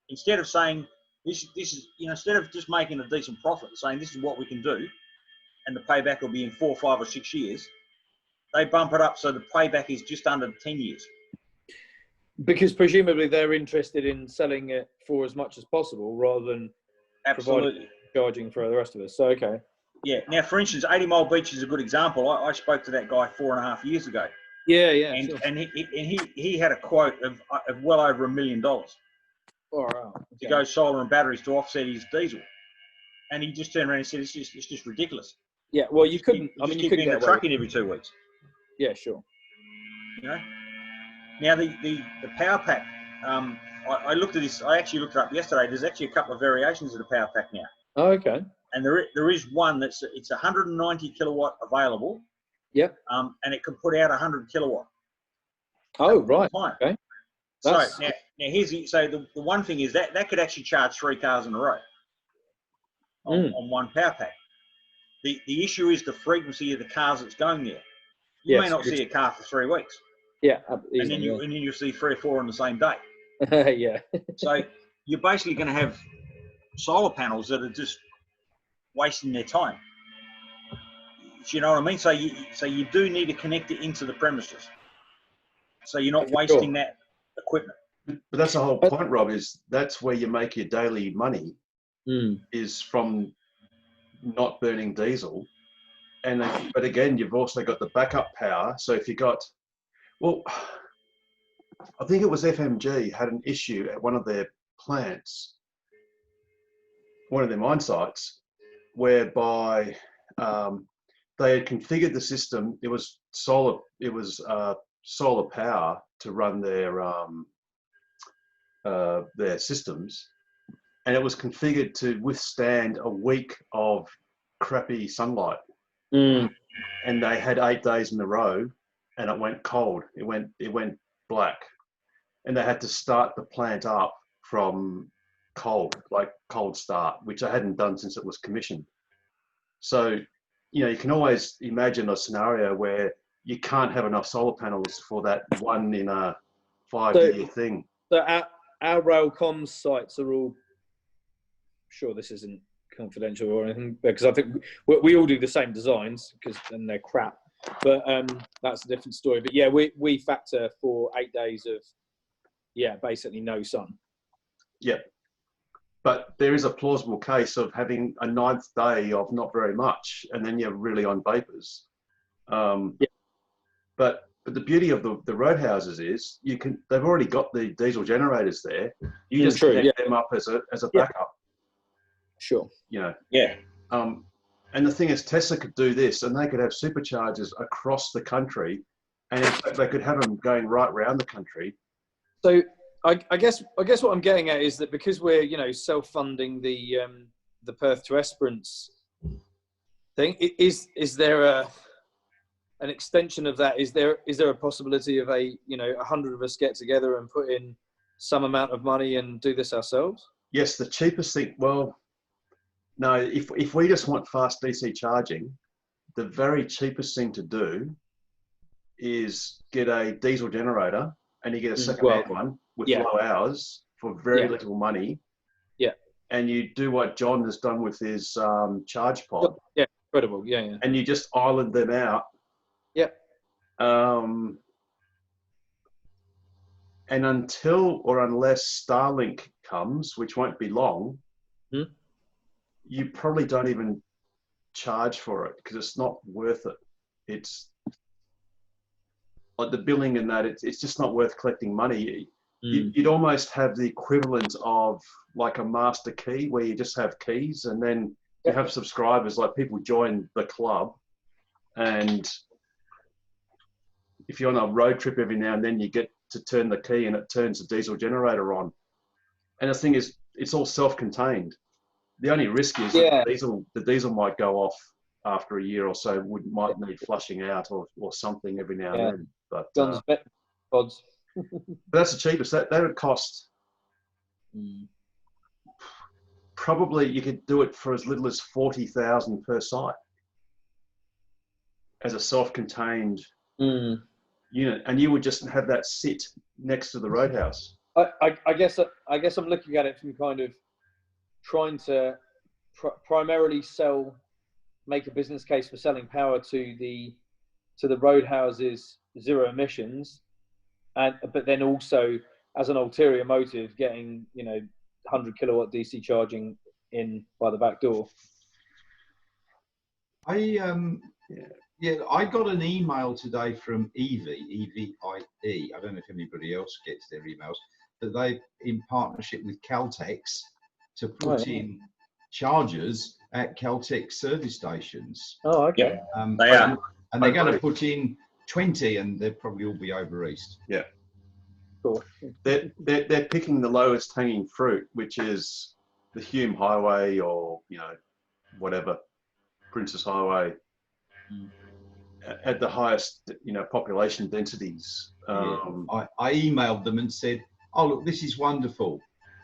Instead of saying this is instead of just making a decent profit, saying this is what we can do, and the payback will be in 4, 5, or 6 years, they bump it up so the payback is just under 10 years. Because presumably they're interested in selling it for as much as possible rather than charging for the rest of us. So, okay. Yeah. Now, for instance, 80 Mile Beach is a good example. I spoke to that guy 4.5 years ago. Yeah. And, sure. and he had a quote of well over $1 million Oh, wow. to go solar and batteries to offset his diesel. And he just turned around and said, it's just ridiculous. Yeah, well, you couldn't. You couldn't get get the truck in every 2 weeks. Yeah, sure. Now the power pack. I looked at this. I actually looked it up yesterday. There's actually a couple of variations of the power pack now. Oh, okay. And there is one it's 190 kilowatt available. Yep. And it can put out 100 kilowatt. Oh, right. Okay. So now here's the one thing is that could actually charge 3 cars in a row on one power pack. The issue is the frequency of the cars that's going there. You may not see a car for 3 weeks. Yeah. And then you'll see 3 or 4 on the same day. Yeah. So you're basically going to have solar panels that are just wasting their time. Do you know what I mean? So you do need to connect it into the premises. So you're not wasting that equipment. But that's the whole point, Rob, is that's where you make your daily money is from not burning diesel. And but again, you've also got the backup power. So if you got, well, I think it was FMG had an issue at one of their plants, one of their mine sites, whereby they had configured the system. It was solar. It was solar power to run their systems, and it was configured to withstand a week of crappy sunlight. And they had 8 days in a row, and it went cold. It went black, and they had to start the plant up from cold start, which I hadn't done since it was commissioned. So, you can always imagine a scenario where you can't have enough solar panels for that one in a 5-year thing. So our rail comms sites are all, sure this isn't confidential or anything, because I think we all do the same designs and they're crap, but that's a different story. But yeah, we factor for 8 days of basically no sun. Yeah. But there is a plausible case of having a 9th day of not very much, and then you're really on vapors. But the beauty of the roadhouses is they've already got the diesel generators there. You just connect them up as a backup. Sure. And the thing is, Tesla could do this, and they could have superchargers across the country, and in fact, they could have them going right around the country. So I guess what I'm getting at is that because we're self-funding the Perth to Esperance thing, is there an extension of that? Is there a possibility of 100 of us get together and put in some amount of money and do this ourselves? Yes, the cheapest thing. Well, no. If we just want fast DC charging, the very cheapest thing to do is get a diesel generator, and you get a second-hand one with low hours for very little money. Yeah. And you do what John has done with his charge pod. Yeah, incredible. Yeah. And you just island them out. Yeah. And until or unless Starlink comes, which won't be long, you probably don't even charge for it because it's not worth it. It's like the billing and that, it's just not worth collecting money. You'd almost have the equivalent of like a master key where you just have keys, and then you have subscribers, like people join the club, and if you're on a road trip every now and then, you get to turn the key and it turns the diesel generator on. And the thing is, it's all self-contained. The only risk is that the diesel might go off after a year or so, might need flushing out or something every now and then. But odds. that's the cheapest. That would cost probably, you could do it for as little as 40,000 per site as a self-contained unit, and you would just have that sit next to the roadhouse. I guess I'm looking at it from kind of trying to primarily make a business case for selling power to the roadhouses, zero emissions, but then also as an ulterior motive, getting 100 kilowatt DC charging in by the back door. I got an email today from EVIE. I don't know if anybody else gets their emails, but they, in partnership with Caltex, to put in chargers at Caltex service stations. Oh, okay. They are. And they're going to put in 20, and they'll probably all be over east. Yeah. Cool. They're picking the lowest hanging fruit, which is the Hume Highway or whatever, Princess Highway, at the highest population densities. I emailed them and said, "Oh look, this is wonderful,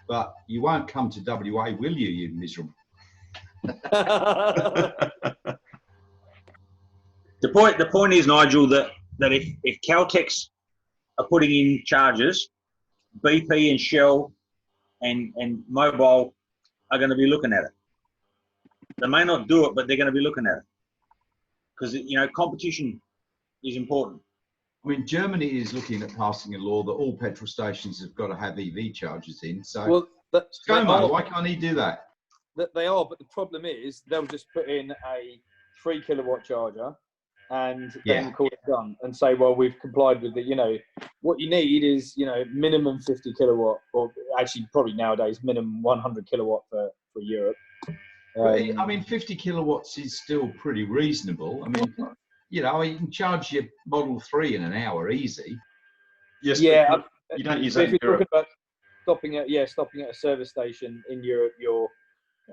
but you won't come to WA, will you? You miserable." The point is, Nigel, that if Caltex are putting in charges, BP and Shell and Mobile are going to be looking at it. They may not do it, but they're going to be looking at it because competition is important. I mean, Germany is looking at passing a law that all petrol stations have got to have EV chargers in. So, ScoMo, why can't he do that? They are, but the problem is they'll just put in a 3 kilowatt charger and then call it done and say, well, we've complied with the, what you need is, minimum 50 kilowatt, or actually probably nowadays minimum 100 kilowatt for Europe. I mean, 50 kilowatts is still pretty reasonable. I mean, you can charge your Model 3 in an hour easy. Yes, yeah. You don't use that in Europe. About stopping at a service station in Europe, you're,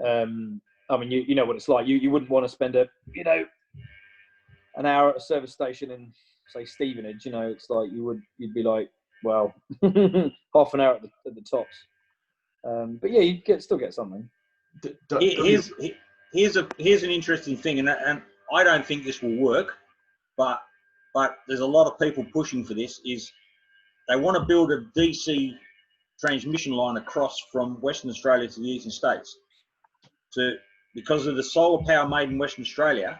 I mean, you know what it's like. You wouldn't want to spend an hour at a service station in, say, Stevenage. It's like you'd be like, well, half an hour at the tops. But yeah, you'd still get something. Here's an interesting thing, and I don't think this will work, but there's a lot of people pushing for this. Is they want to build a DC transmission line across from Western Australia to the eastern states, because of the solar power made in Western Australia.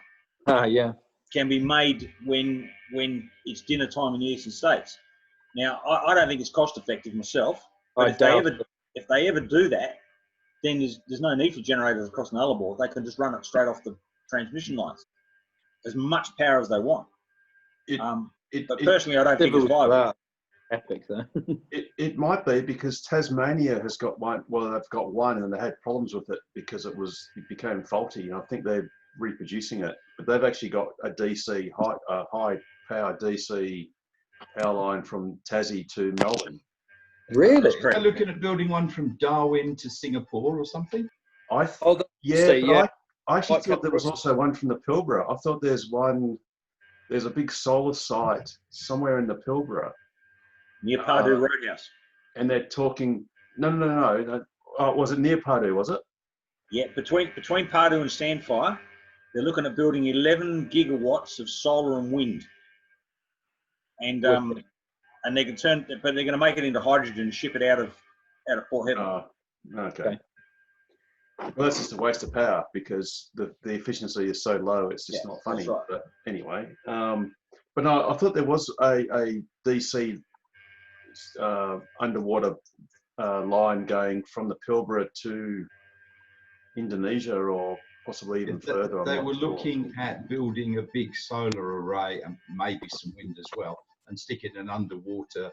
Can be made when it's dinner time in the eastern states. Now, I don't think it's cost effective myself, but if they ever do that, then there's no need for generators across Nullarbor. They can just run it straight off the transmission lines, as much power as they want. But personally, I don't think it's viable. Epic, though. It might be because Tasmania has got one. Well, they've got one, and they had problems with it because it became faulty. And I think they're reproducing it, but they've actually got a DC high power DC power line from Tassie to Melbourne. Really? They're looking at building one from Darwin to Singapore or something. I actually thought there was also one from the Pilbara. I thought there's a big solar site somewhere in the Pilbara. Near Pardue Roadhouse. And they're talking, no. Was it near Pardue, was it? Yeah, between Pardue and Sandfire, they're looking at building 11 gigawatts of solar and wind. And they can but they're going to make it into hydrogen and ship it out of Port Hedland. Okay. Well, that's just a waste of power because the efficiency is so low. It's just not funny. Right. But anyway, but no, I thought there was a DC underwater line going from the Pilbara to Indonesia or possibly even further. They were looking at building a big solar array and maybe some wind as well, and sticking an underwater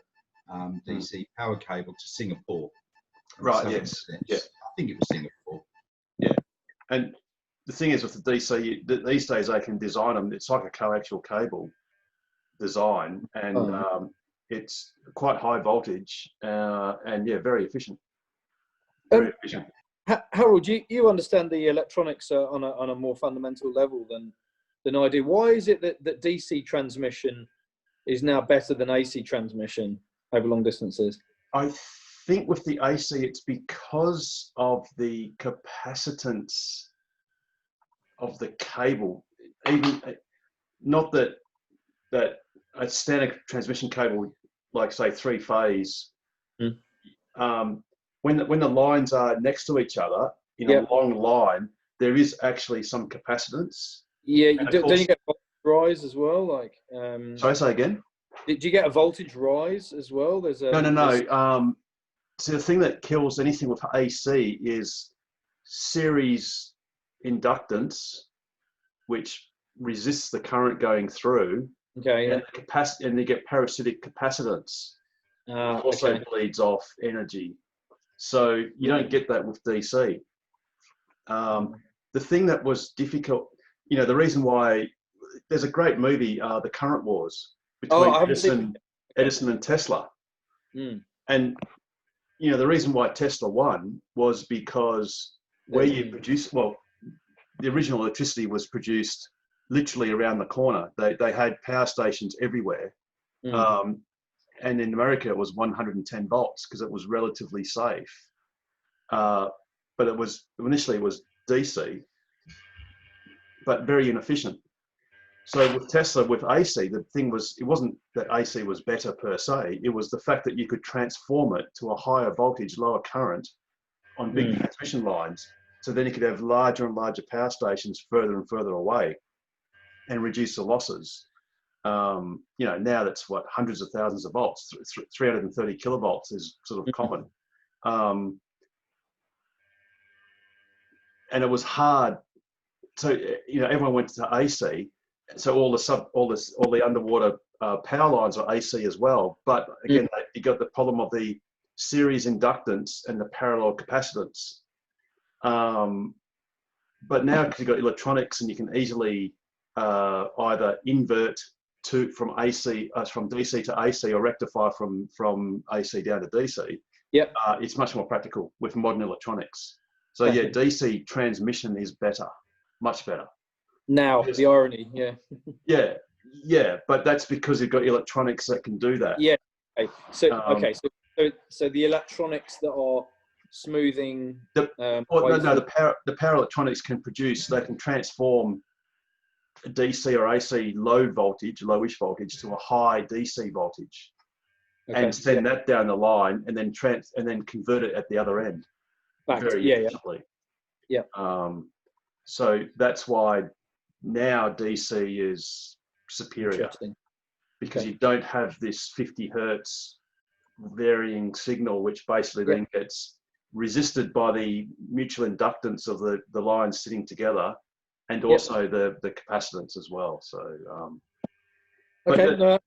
DC power cable to Singapore. Right, yes. Yeah. I think it was Singapore. Yeah. And the thing is with the DC, these days they can design them. It's like a coaxial cable design, and it's quite high voltage, and yeah, very efficient. Very efficient. Harold, you understand the electronics on a more fundamental level than I do. Why is it that DC transmission is now better than AC transmission over long distances? I think with the AC, it's because of the capacitance of the cable. Even not that a standard transmission cable, like say 3-phase, when the lines are next to each other in a long line, there is actually some capacitance. Yeah, don't you get voltage rise as well? Like, sorry, say again. Did you get a voltage rise as well? There's a no. So the thing that kills anything with AC is series inductance, which resists the current going through. Okay. And and you get parasitic capacitance. Also bleeds off energy. So you don't get that with DC. The thing that was difficult, the reason why there's a great movie, The Current Wars, between Edison and Tesla. And, the reason why Tesla won was because where you produce, the original electricity was produced literally around the corner. They had power stations everywhere. And in America, it was 110 volts because it was relatively safe. But initially it was DC, but very inefficient. So with Tesla, with AC, the thing was, it wasn't that AC was better per se. It was the fact that you could transform it to a higher voltage, lower current on big transmission lines. So then you could have larger and larger power stations further and further away and reduce the losses. Now that's hundreds of thousands of volts, 330 kilovolts is sort of common. And it was hard. So, everyone went to AC. So all the underwater power lines are AC as well. But again, you got the problem of the series inductance and the parallel capacitance. But now because you've got electronics and you can easily either invert from DC to AC or rectify from AC down to DC. Yep. It's much more practical with modern electronics. So yeah, DC transmission is better, much better. Now, the irony, yeah, but that's because you've got electronics that can do that. Yeah. Okay. So the electronics that are smoothing. The power electronics can produce. They can transform a DC or AC lowish voltage to a high DC voltage, and send that down the line, and then convert it at the other end. Very efficiently. Yeah. So that's why now DC is superior, because you don't have this 50 hertz varying signal, which basically then gets resisted by the mutual inductance of the lines sitting together, and also the capacitance as well. So, but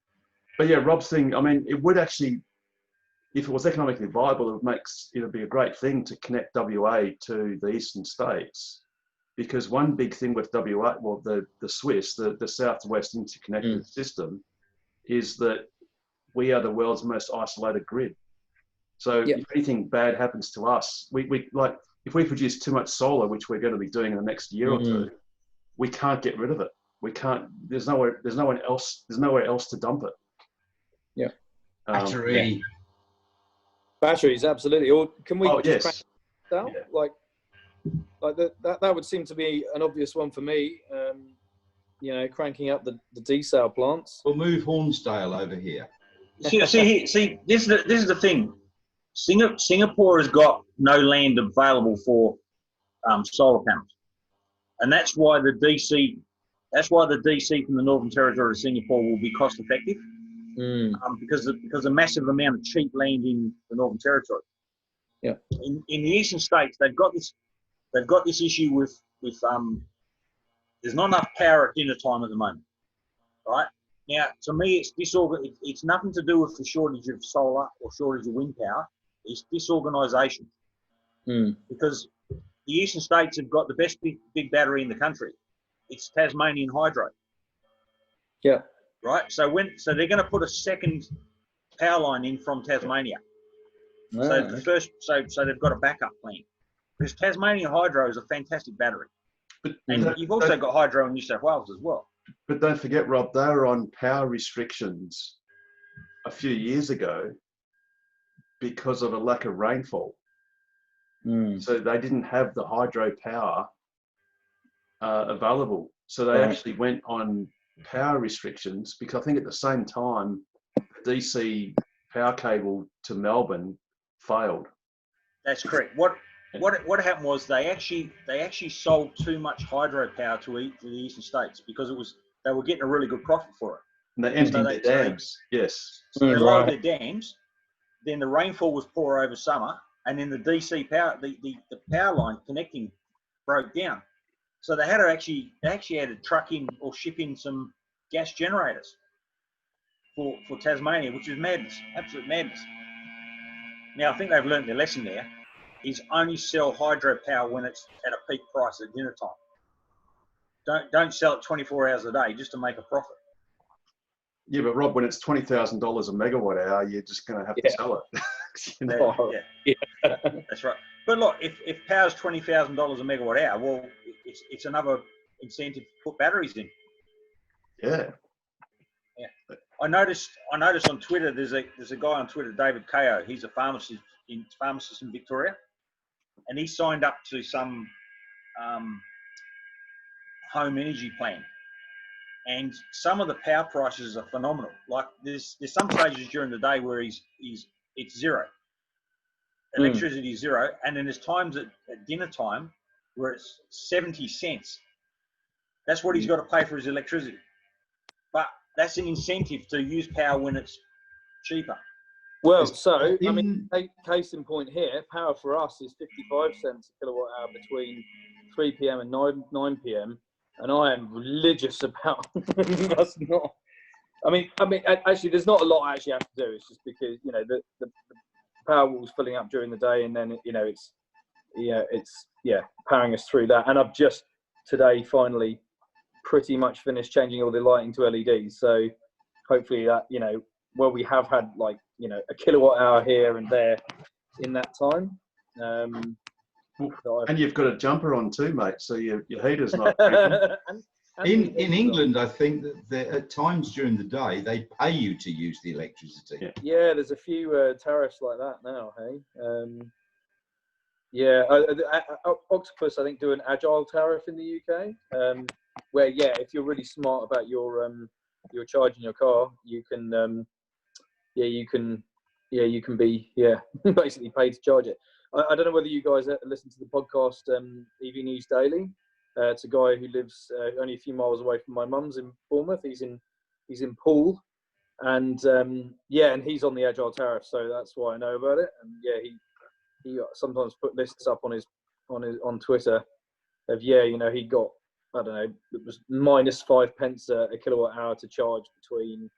yeah, Rob's thing, I mean, it would actually, if it was economically viable, it would be a great thing to connect WA to the eastern states. Because one big thing with WA, the Swiss, the southwest interconnected system, is that we are the world's most isolated grid. So if anything bad happens to us, we like, if we produce too much solar, which we're going to be doing in the next year or two, we can't get rid of it. We can't. There's nowhere else to dump it. Yeah. Batteries, absolutely. Or can we just crank it down? Yeah. Like that would seem to be an obvious one for me. Cranking up the desal plants. We'll move Hornsdale over here. See, this is the thing. Singapore has got no land available for solar panels, and that's why the DC from the Northern Territory of Singapore will be cost effective, because a massive amount of cheap land in the Northern Territory. Yeah. In the eastern states, they've got this issue with there's not enough power at dinner time at the moment, right? Now, to me, it's nothing to do with the shortage of solar or shortage of wind power. It's disorganisation. Because the eastern states have got the best big battery in the country. It's Tasmanian Hydro. Yeah. Right. So they're going to put a second power line in from Tasmania. So the first, so they've got a backup plan. Because Tasmanian Hydro is a fantastic battery, and you've also got hydro in New South Wales as well. But don't forget, Rob, they were on power restrictions a few years ago because of a lack of rainfall. So they didn't have the hydro power available. So they actually went on power restrictions because I think at the same time, the DC power cable to Melbourne failed. That's correct. What happened was they actually sold too much hydropower to the eastern states because they were getting a really good profit for it. And they emptied their dams. Yes. So they lowered their dams. Then the rainfall was poor over summer, and then the DC power, the power line connecting broke down. So they actually had to truck in or ship in some gas generators for Tasmania, which is madness, absolute madness. Now I think they've learned their lesson there. Is only sell hydropower when it's at a peak price at dinner time. Don't sell it 24 hours a day just to make a profit. Yeah, but Rob, when it's $20,000 a megawatt hour, you're just going to have to sell it. You know? That's right. But look, if power's $20,000 a megawatt hour, well, it's another incentive to put batteries in. Yeah. Yeah. I noticed on Twitter there's a guy on Twitter, David Ko. He's a pharmacist in Victoria, and he signed up to some home energy plan. And some of the power prices are phenomenal. Like there's some stages during the day where it's zero. Electricity is zero, and then there's times at dinner time where it's 70 cents. That's what he's got to pay for his electricity. But that's an incentive to use power when it's cheaper. Well, so, I mean, case in point here, power for us is 55 cents a kilowatt hour between 3 p.m. and 9 p.m. And I am religious about that's not. I mean, actually, there's not a lot I actually have to do. It's just because, you know, the power wall's filling up during the day, and then, you know, it's powering us through that. And I've just today finally pretty much finished changing all the lighting to LEDs. So hopefully that, you know, well, we have had like, you know, a kilowatt hour here and there in that time. And you've got a jumper on too, mate. So your heater's not. In England, I think that at times during the day they pay you to use the electricity. Yeah, there's a few tariffs like that now. Hey, Octopus I think do an agile tariff in the UK, where if you're really smart about your charging your car, you can you can be basically paid to charge it. I don't know whether you guys listen to the podcast EV News Daily. It's a guy who lives only a few miles away from my mum's in Bournemouth. He's in Poole, and and he's on the agile tariff, so that's why I know about it. And he sometimes put lists up on Twitter of he got, I don't know, it was -5 pence a kilowatt hour to charge between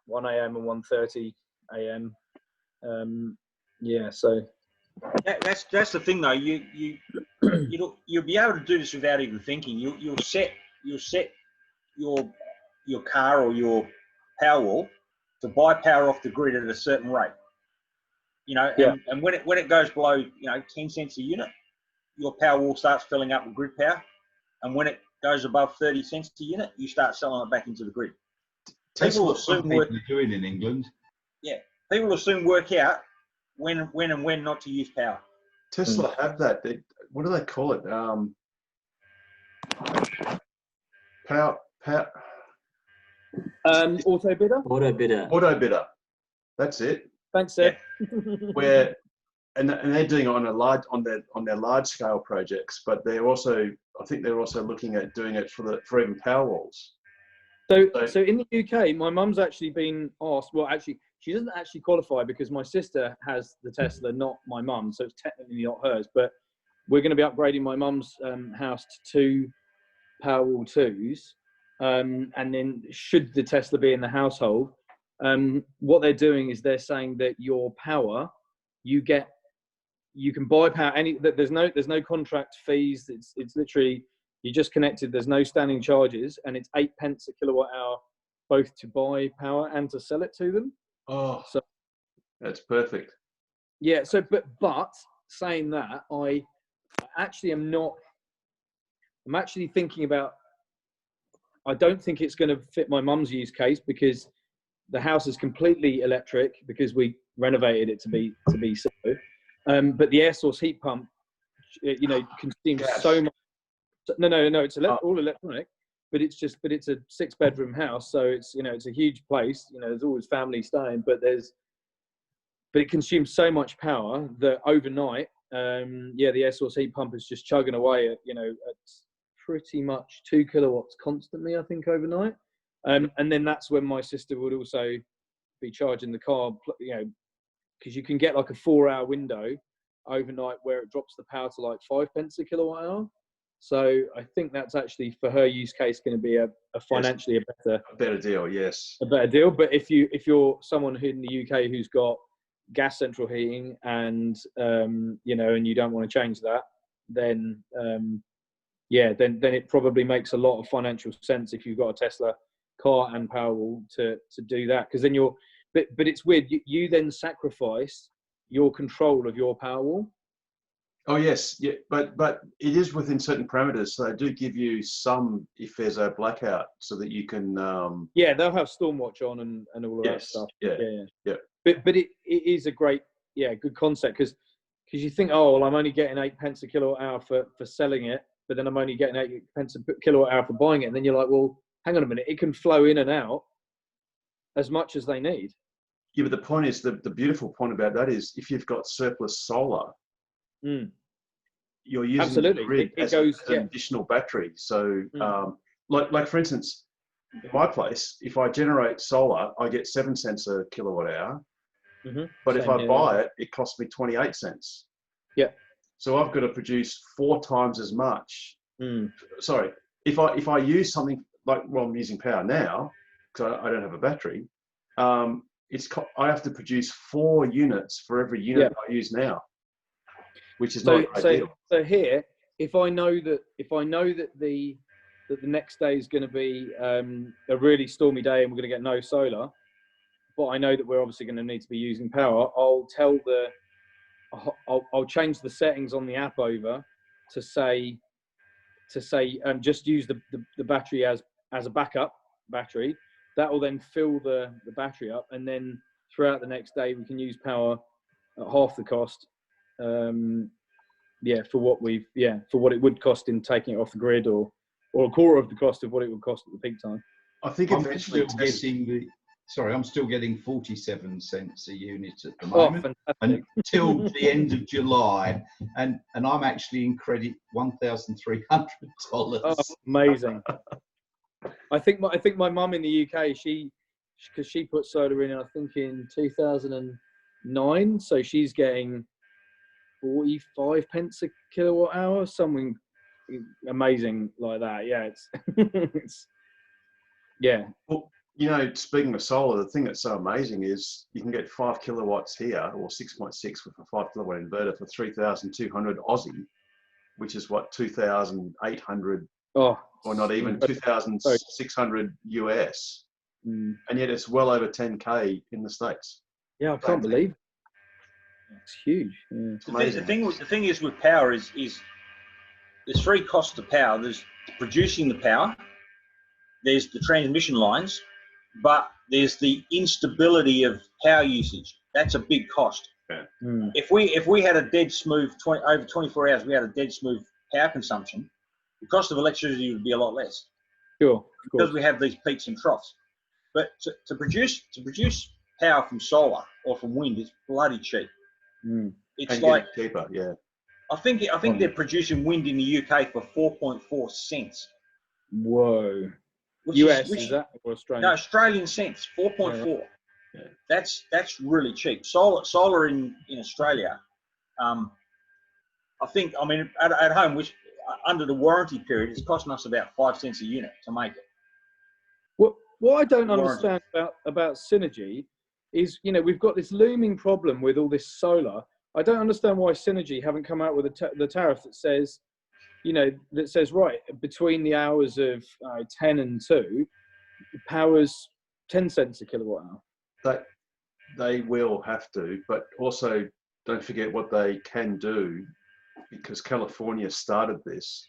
1 a.m. and 1:30 a.m. So that's the thing though. You'll be able to do this without even thinking. You'll set your car or your power wall to buy power off the grid at a certain rate. You know, and when it goes below 10 cents a unit, your power wall starts filling up with grid power, and when it goes above 30 cents a unit, you start selling it back into the grid. That's what some people are doing in England. Yeah, people will soon work out when not to use power. Tesla have that. What do they call it? Power. Auto bidder. Auto bidder. That's it. Thanks, Seth. Where and they're doing it on their large scale projects, but I think they're also looking at doing it for even power walls. So in the UK, my mum's actually been asked. Well, actually, she doesn't actually qualify because my sister has the Tesla, not my mum, so it's technically not hers. But we're going to be upgrading my mum's house to 2 Powerwall 2s, and then should the Tesla be in the household, what they're doing is they're saying that your power, you get you can buy power. There's no contract fees. It's literally you just connected. There's no standing charges, and it's 8 pence a kilowatt hour, both to buy power and to sell it to them. Oh, so that's perfect. Yeah. So, but saying that, I actually am not. I'm actually thinking about. I don't think it's going to fit my mum's use case because the house is completely electric because we renovated it to be so. But the air source heat pump, consumes so much. No, it's all electronic, but it's a 6-bedroom house, so it's it's a huge place. There's always family staying, but it consumes so much power that overnight, the air source heat pump is just chugging away at pretty much 2 kilowatts constantly, I think, overnight. And then that's when my sister would also be charging the car, because you can get like a 4-hour window overnight where it drops the power to like 5 pence a kilowatt hour. So I think that's actually for her use case going to be a financially a better deal. Yes, a better deal. But if you're someone who in the UK who's got gas central heating and and you don't want to change that, then then it probably makes a lot of financial sense if you've got a Tesla car and Powerwall to do that, because then but it's weird, you then sacrifice your control of your Powerwall. Oh yes, yeah, but it is within certain parameters, so they do give you some if there's a blackout, so that you can they'll have Stormwatch on and all of that stuff. Yeah. But it is a great good concept, because you think, oh well, I'm only getting 8 pence a kilowatt hour for selling it, but then I'm only getting 8 pence a kilowatt hour for buying it. And then you're like, well, hang on a minute, it can flow in and out as much as they need. Yeah, but the point is, the beautiful point about that is if you've got surplus solar, you're using the grid as an additional battery. So, like for instance, in my place, if I generate solar, I get 7 cents a kilowatt hour. But if I buy it, it costs me 28 cents. Yeah. So I've got to produce 4 times as much. Sorry, if I use something like, well, I'm using power now because I don't have a battery. I have to produce 4 units for every unit I use now, which is not ideal. So here, if I know that the next day is going to be a really stormy day and we're going to get no solar, but I know that we're obviously going to need to be using power, I'll change the settings on the app over to say just use the battery as a backup battery. That will then fill the battery up, and then throughout the next day we can use power at half the cost. For what it would cost in taking it off the grid, or a quarter of the cost of what it would cost at the peak time. I think eventually I'm still getting 47 cents a unit at the moment until the end of July, and I'm actually in credit $1,300. Oh, amazing! I think my mum in the UK, because she put solar in, I think in 2009, so she's getting 45 pence a kilowatt hour, something amazing like that. Yeah, it's Well, speaking of solar, the thing that's so amazing is you can get 5 kilowatts here, or 6.6 with a 5 kilowatt inverter for 3,200 Aussie, which is what, 2,800 or not even 2,600 US, and yet it's well over 10K in the States. Yeah, I can't believe it. It's huge. Yeah. The thing is with power is there's 3 costs to power. There's producing the power, there's the transmission lines, but there's the instability of power usage. That's a big cost. Yeah. If we had a dead smooth over 24 hours, we had a dead smooth power consumption, the cost of electricity would be a lot less. Sure. Because we have these peaks and troughs. But to produce power from solar or from wind is bloody cheap. It's and like cheaper, yeah. I think they're producing wind in the UK for 4.4 cents. Whoa. US is that, or Australian? No, Australian cents, 4.4. Yeah. That's really cheap. Solar in Australia, at home, which under the warranty period, it's costing us about 5 cents a unit to make it. What I don't understand about Synergy is, we've got this looming problem with all this solar. I don't understand why Synergy haven't come out with the tariff that says, that says, right, between the hours of 10 and 2, power's 10 cents a kilowatt hour. They will have to, but also don't forget what they can do, because California started this,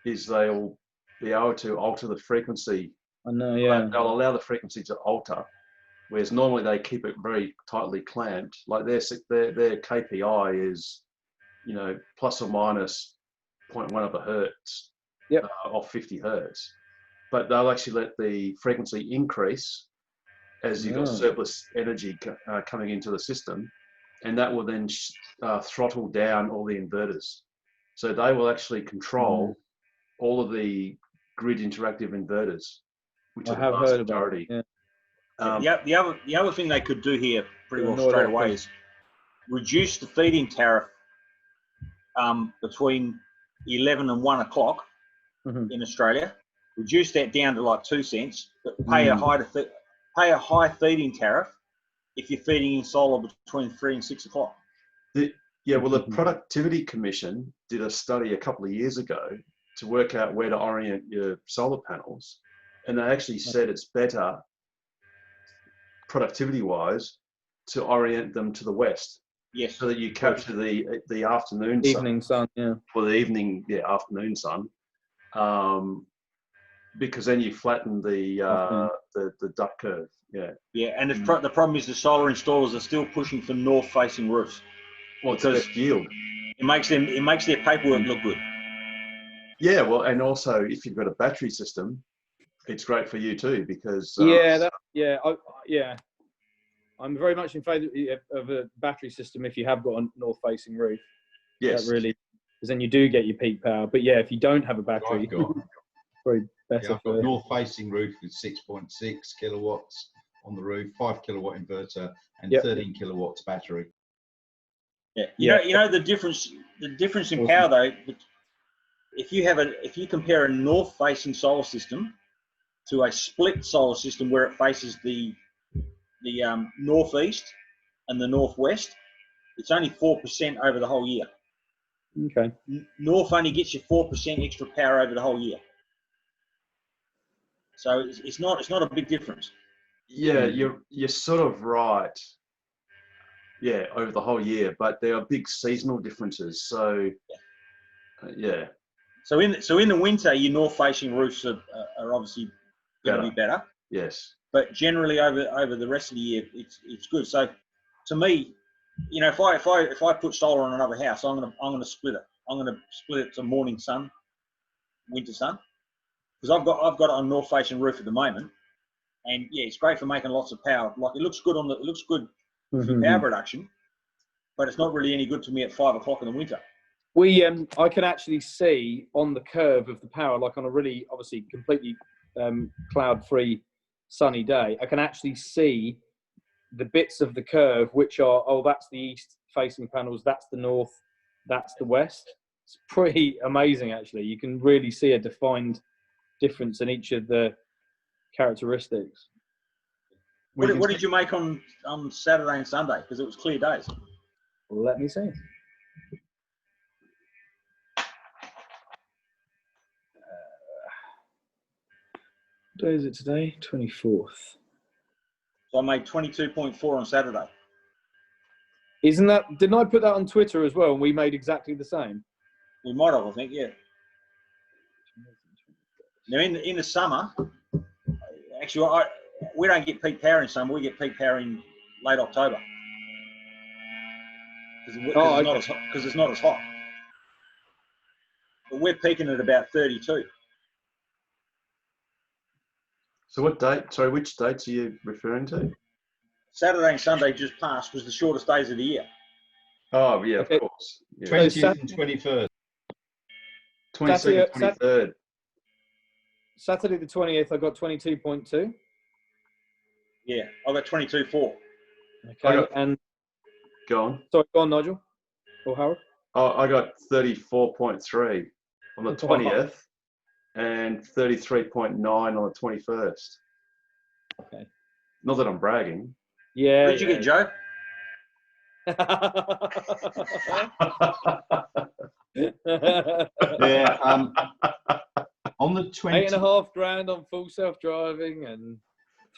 is they'll be able to alter the frequency. I know, yeah. They'll allow the frequency to alter, whereas normally they keep it very tightly clamped. Like their KPI is, plus or minus 0.1 of a hertz of 50 hertz. But they'll actually let the frequency increase as you've got surplus energy coming into the system, and that will then throttle down all the inverters. So they will actually control all of the grid interactive inverters, which are the vast majority. The other thing they could do here pretty well straight away is reduce the feed-in tariff between 11 and 1 o'clock in Australia. Reduce that down to like 2 cents, but pay a high feed-in tariff if you're feeding in solar between 3 and 6 o'clock. The Productivity Commission did a study a couple of years ago to work out where to orient your solar panels, and they actually said it's better, productivity-wise, to orient them to the west. Yes. So that you capture the afternoon evening sun, or the evening afternoon sun, because then you flatten the duct curve. Yeah, and the problem is the solar installers are still pushing for north-facing roofs. Well, it's best yield. It makes their paperwork look good. Yeah, well, and also if you've got a battery system, it's great for you too, because I'm very much in favour of a battery system if you have got a north-facing roof. Yes, that really, because then you do get your peak power. But yeah, if you don't have a battery, probably better. I've got a north-facing roof with 6.6 kilowatts on the roof, 5 kilowatt inverter, and 13 kilowatts battery. Yeah, you know the difference in power though. If you compare a north-facing solar system to a split solar system where it faces the northeast and the northwest, it's only 4% over the whole year. Okay. North only gets you 4% extra power over the whole year. So it's not a big difference. Yeah, you're sort of right. Yeah, over the whole year, but there are big seasonal differences. So yeah. So in the winter, your north-facing roofs are obviously going to be better. Yes. But generally over the rest of the year, it's good. So to me, if I put solar on another house, I'm gonna split it. I'm gonna split it to morning sun, winter sun, because I've got it on north-facing roof at the moment, and yeah, it's great for making lots of power. Like it looks good for power production, but it's not really any good to me at 5 o'clock in the winter. I can actually see on the curve of the power, like on a really obviously completely cloud-free sunny day, I can actually see the bits of the curve which are, that's the east facing panels, that's the north, that's the west. It's pretty amazing actually. You can really see a defined difference in each of the characteristics. What did you make on Saturday and Sunday? Because it was clear days. Let me see. What day is it today? 24th. So I made 22.4 on Saturday. Didn't I put that on Twitter as well? And we made exactly the same. We might have, I think, yeah. Now in the summer, actually, we don't get peak power in summer. We get peak power in late October because it's not as hot. But we're peaking at about 32. So what date? Sorry, which dates are you referring to? Saturday and Sunday just passed was the shortest days of the year. Oh yeah, of course. Yeah. 20th and 23rd. 22nd, 23rd. Saturday the 20th, I got 22.2. Yeah, I got 22.4. Okay, and go on. Sorry, go on, Nigel or Howard. Oh, I got 34.3 on the 20th and 33.9 on the 21st. Okay. Not that I'm bragging. Yeah. What did you get, Joe? Yeah. On the 20. $8.5 grand on full self-driving and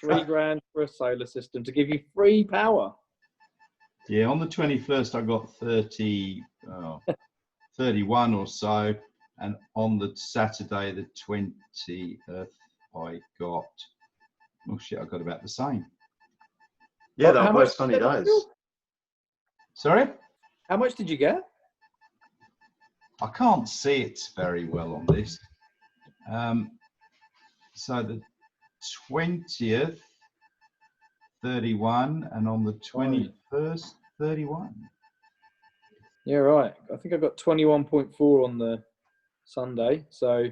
$3 grand for a solar system to give you free power. Yeah, on the 21st I got 31 or so, and on the Saturday the 20th I got, oh shit, I got about the same. Yeah, they were both sunny days. Sorry? How much did you get? I can't see it very well on this. So the 20th, 31, and on the 21st, 31. Yeah, right. I think I got 21.4 on the Sunday. So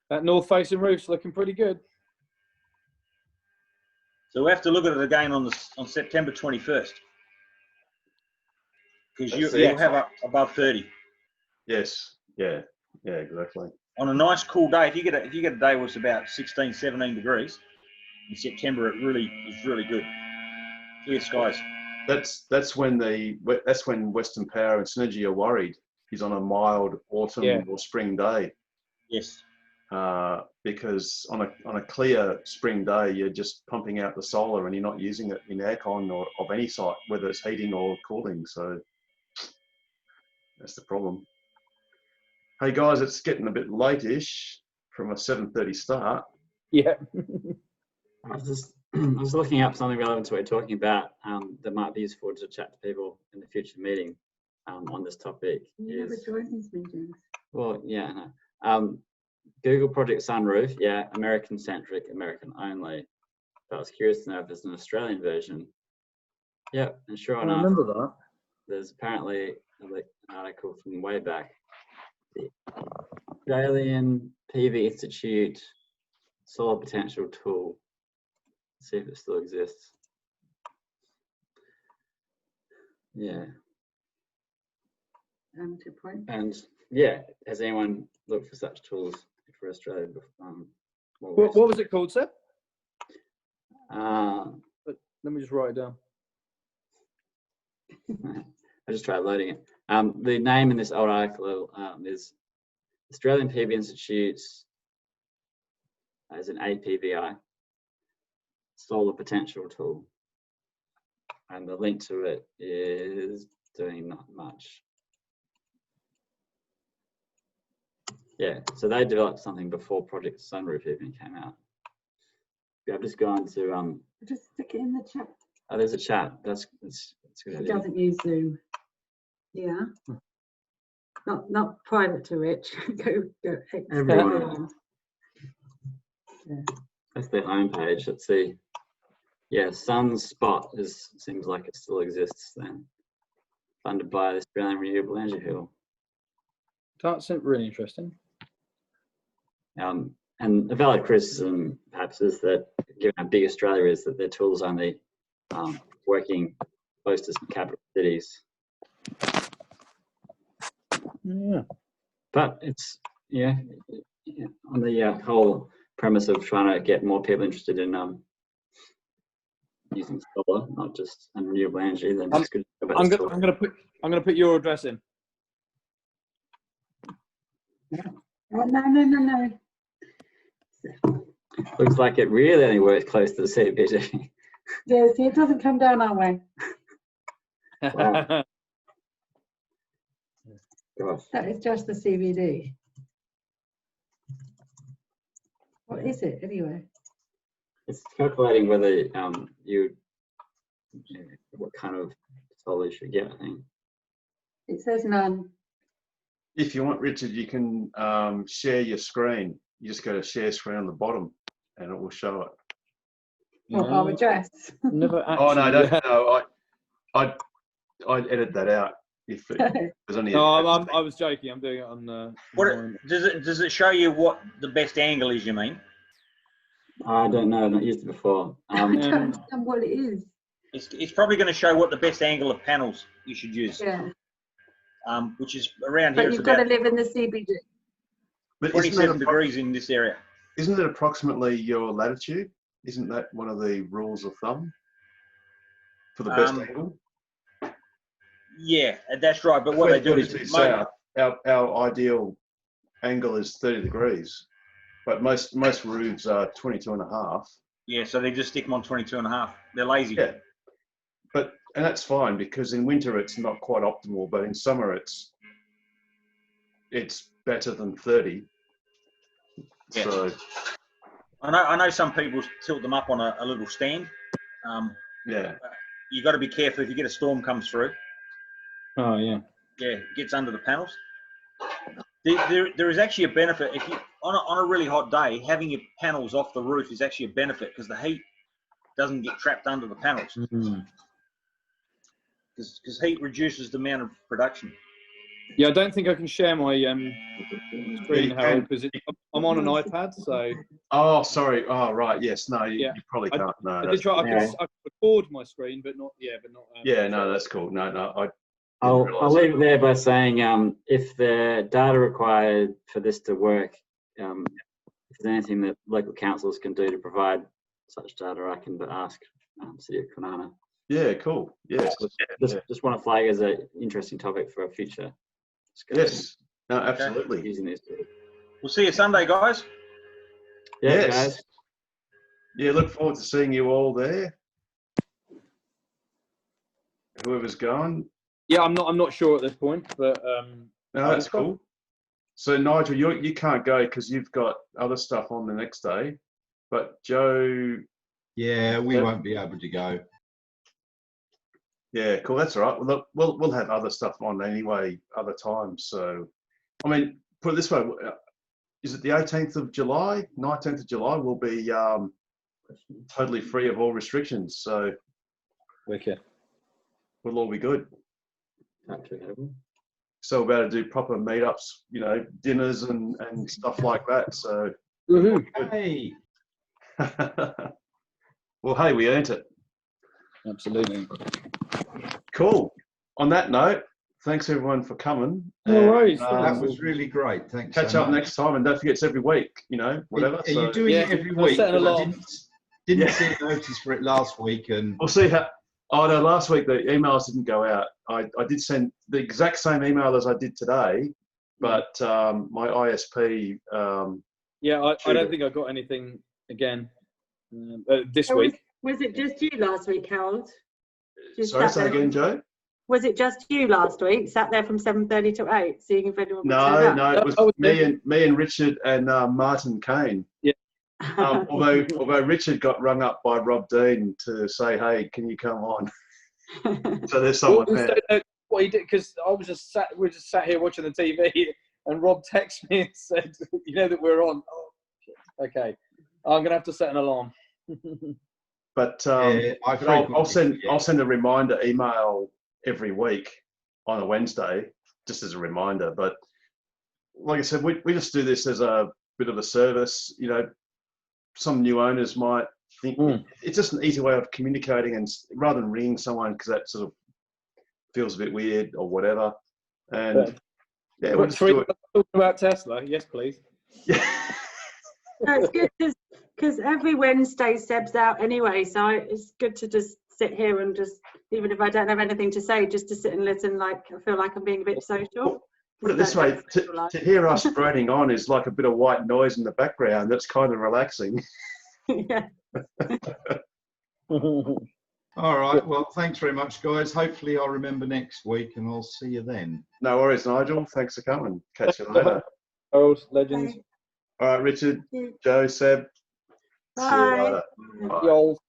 that north-facing roof's looking pretty good. So we have to look at it again on September 21st. Because you'll have up above 30. Yes. Yeah. Yeah. Exactly. On a nice cool day, if you get a day where it's about 16, 17 degrees in September, it is really good. Clear skies. That's when Western Power and Synergy are worried. He's on a mild autumn or spring day. Yes. Because on a clear spring day, you're just pumping out the solar and you're not using it in aircon or of any site, whether it's heating or cooling. So that's the problem. Hey guys, it's getting a bit late-ish from a 7:30 start. Yeah. I was looking up something relevant to what we're talking about that might be useful to chat to people in the future meeting on this topic. You never join these meetings. Well, yeah, no. Google Project Sunroof, yeah, American-centric, American only. But I was curious to know if there's an Australian version. Yeah, and sure enough, remember that. There's apparently an article from way back. The Australian PV Institute Solar Potential Tool. Let's see if it still exists. Yeah. And yeah, has anyone looked for such tools for Australia? What was it called, sir? Let me just write it down. I just tried loading it. The name in this old article is Australian PV Institute's as an APVI Solar Potential Tool, and the link to it is doing not much. Yeah, so they developed something before Project Sunroof even came out. Yeah, I've just gone to Just stick it in the chat. Oh, there's a chat. That's good. He doesn't use Zoom. Yeah. Not private to Rich. go. Everyone. Yeah. That's their homepage. Let's see. Yeah, Sunspot seems like it still exists then. Funded by the Australian Renewable Energy Hill. That's really interesting. And a valid criticism, perhaps, is that given how big Australia is, that their tools only working close to some capital cities. Yeah. But it's on the whole premise of trying to get more people interested in using solar, not just renewable energy. Then it's good. I'm gonna put your address in. No. Looks like it really only works close to the CBD. Yeah, see, it doesn't come down our way. Wow. Gosh. That is just the CBD. What is it anyway? It's calculating whether what kind of solar you should get, I think. It says none. If you want, Richard, you can share your screen. You just go to share screen on the bottom and it will show it. What, our address? Never actually. Oh, no, don't know. I'd edit that out. If there's only I was joking. I'm doing it on. Does it show you what the best angle is? You mean? I don't know. I've not used it before. I don't understand what it is. It's probably going to show what the best angle of panels you should use. Yeah. Which is around here. But you've got to live in the CBD. But 27 degrees in this area. Isn't it approximately your latitude? Isn't that one of the rules of thumb for the best angle? Yeah, that's right. But what We're they do 32 is south. Our ideal angle is 30 degrees, but most roofs are 22 and a half. yeah, so they just stick them on 22 and a half. They're lazy. Yeah, and that's fine because in winter it's not quite optimal, but in summer it's better than 30. Yeah. So I know some people tilt them up on a little stand. yeah, You got to be careful if you get a storm comes through. Oh yeah. Yeah, it gets under the panels. There is actually a benefit if you on a really hot day, having your panels off the roof is actually a benefit because the heat doesn't get trapped under the panels. Because heat reduces the amount of production. Yeah, I don't think I can share my screen, Harold, because I'm on an iPad. So. Oh, sorry. Oh, right. Yes. No, you probably can't. No, I did try. I can record my screen, but not. Yeah, but not. Yeah, no, that's cool. No, I'll leave it there by saying if the data required for this to work, if there's anything that local councils can do to provide such data, I can ask City of Kwinana. Yeah, cool. Yes. Just want to flag as an interesting topic for a future discussion. Yes. No, absolutely. Using this. We'll see you Sunday, guys. Yeah, yes. guys. Yeah, look forward to seeing you all there. Whoever's going. Yeah, I'm not sure at this point, but no, that's cool. So Nigel, you can't go because you've got other stuff on the next day, but Joe. Yeah, we won't be able to go. Yeah, cool. That's all right. Well, look, we'll have other stuff on anyway, other times. So, I mean, put it this way: is it the 18th of July, 19th of July? We'll be totally free of all restrictions. So, wicked. We'll all be good. So we're about to do proper meetups, dinners and stuff like that. So, hey. Well, hey, we earned it. Absolutely. Cool. On that note, thanks everyone for coming. No worries. That was really great. Thanks. Catch up next time, and don't forget it's every week. Whatever. Are you doing it every week? I didn't see a notice for it last week, and we'll see how. Oh no! Last week the emails didn't go out. I did send the exact same email as I did today, but my ISP. Yeah, I don't think I got anything again this week. Was it just you last week, Harold? Sorry, say again, Joe. Was it just you last week? Sat there from 7:30 to 8, seeing if anyone would No, turn up? it was me and Richard and Martin Kane. Yeah. Although Richard got rung up by Rob Dean to say, "Hey, can you come on?" So there's someone there. What he did, because we're just sat here watching the TV, and Rob texted me and said, "You know that we're on." Oh, okay, I'm gonna have to set an alarm. But I'll send a reminder email every week on a Wednesday, just as a reminder. But like I said, we just do this as a bit of a service. Some new owners might think it's just an easy way of communicating, and rather than ringing someone because that sort of feels a bit weird or whatever. And we'll just do it. Talking about Tesla, yes, please. Yeah. No, it's good because every Wednesday Seb's out anyway, so it's good to just sit here and just, even if I don't have anything to say, just to sit and listen. Like I feel like I'm being a bit social. Put it this way: to hear us droning on is like a bit of white noise in the background. That's kind of relaxing. Yeah. All right. Well, thanks very much, guys. Hopefully, I'll remember next week, and I'll see you then. No worries, Nigel. Thanks for coming. Catch you later. Harold, legends. All right, Richard, Joe, Seb. Bye. See you later. Bye. Y'all.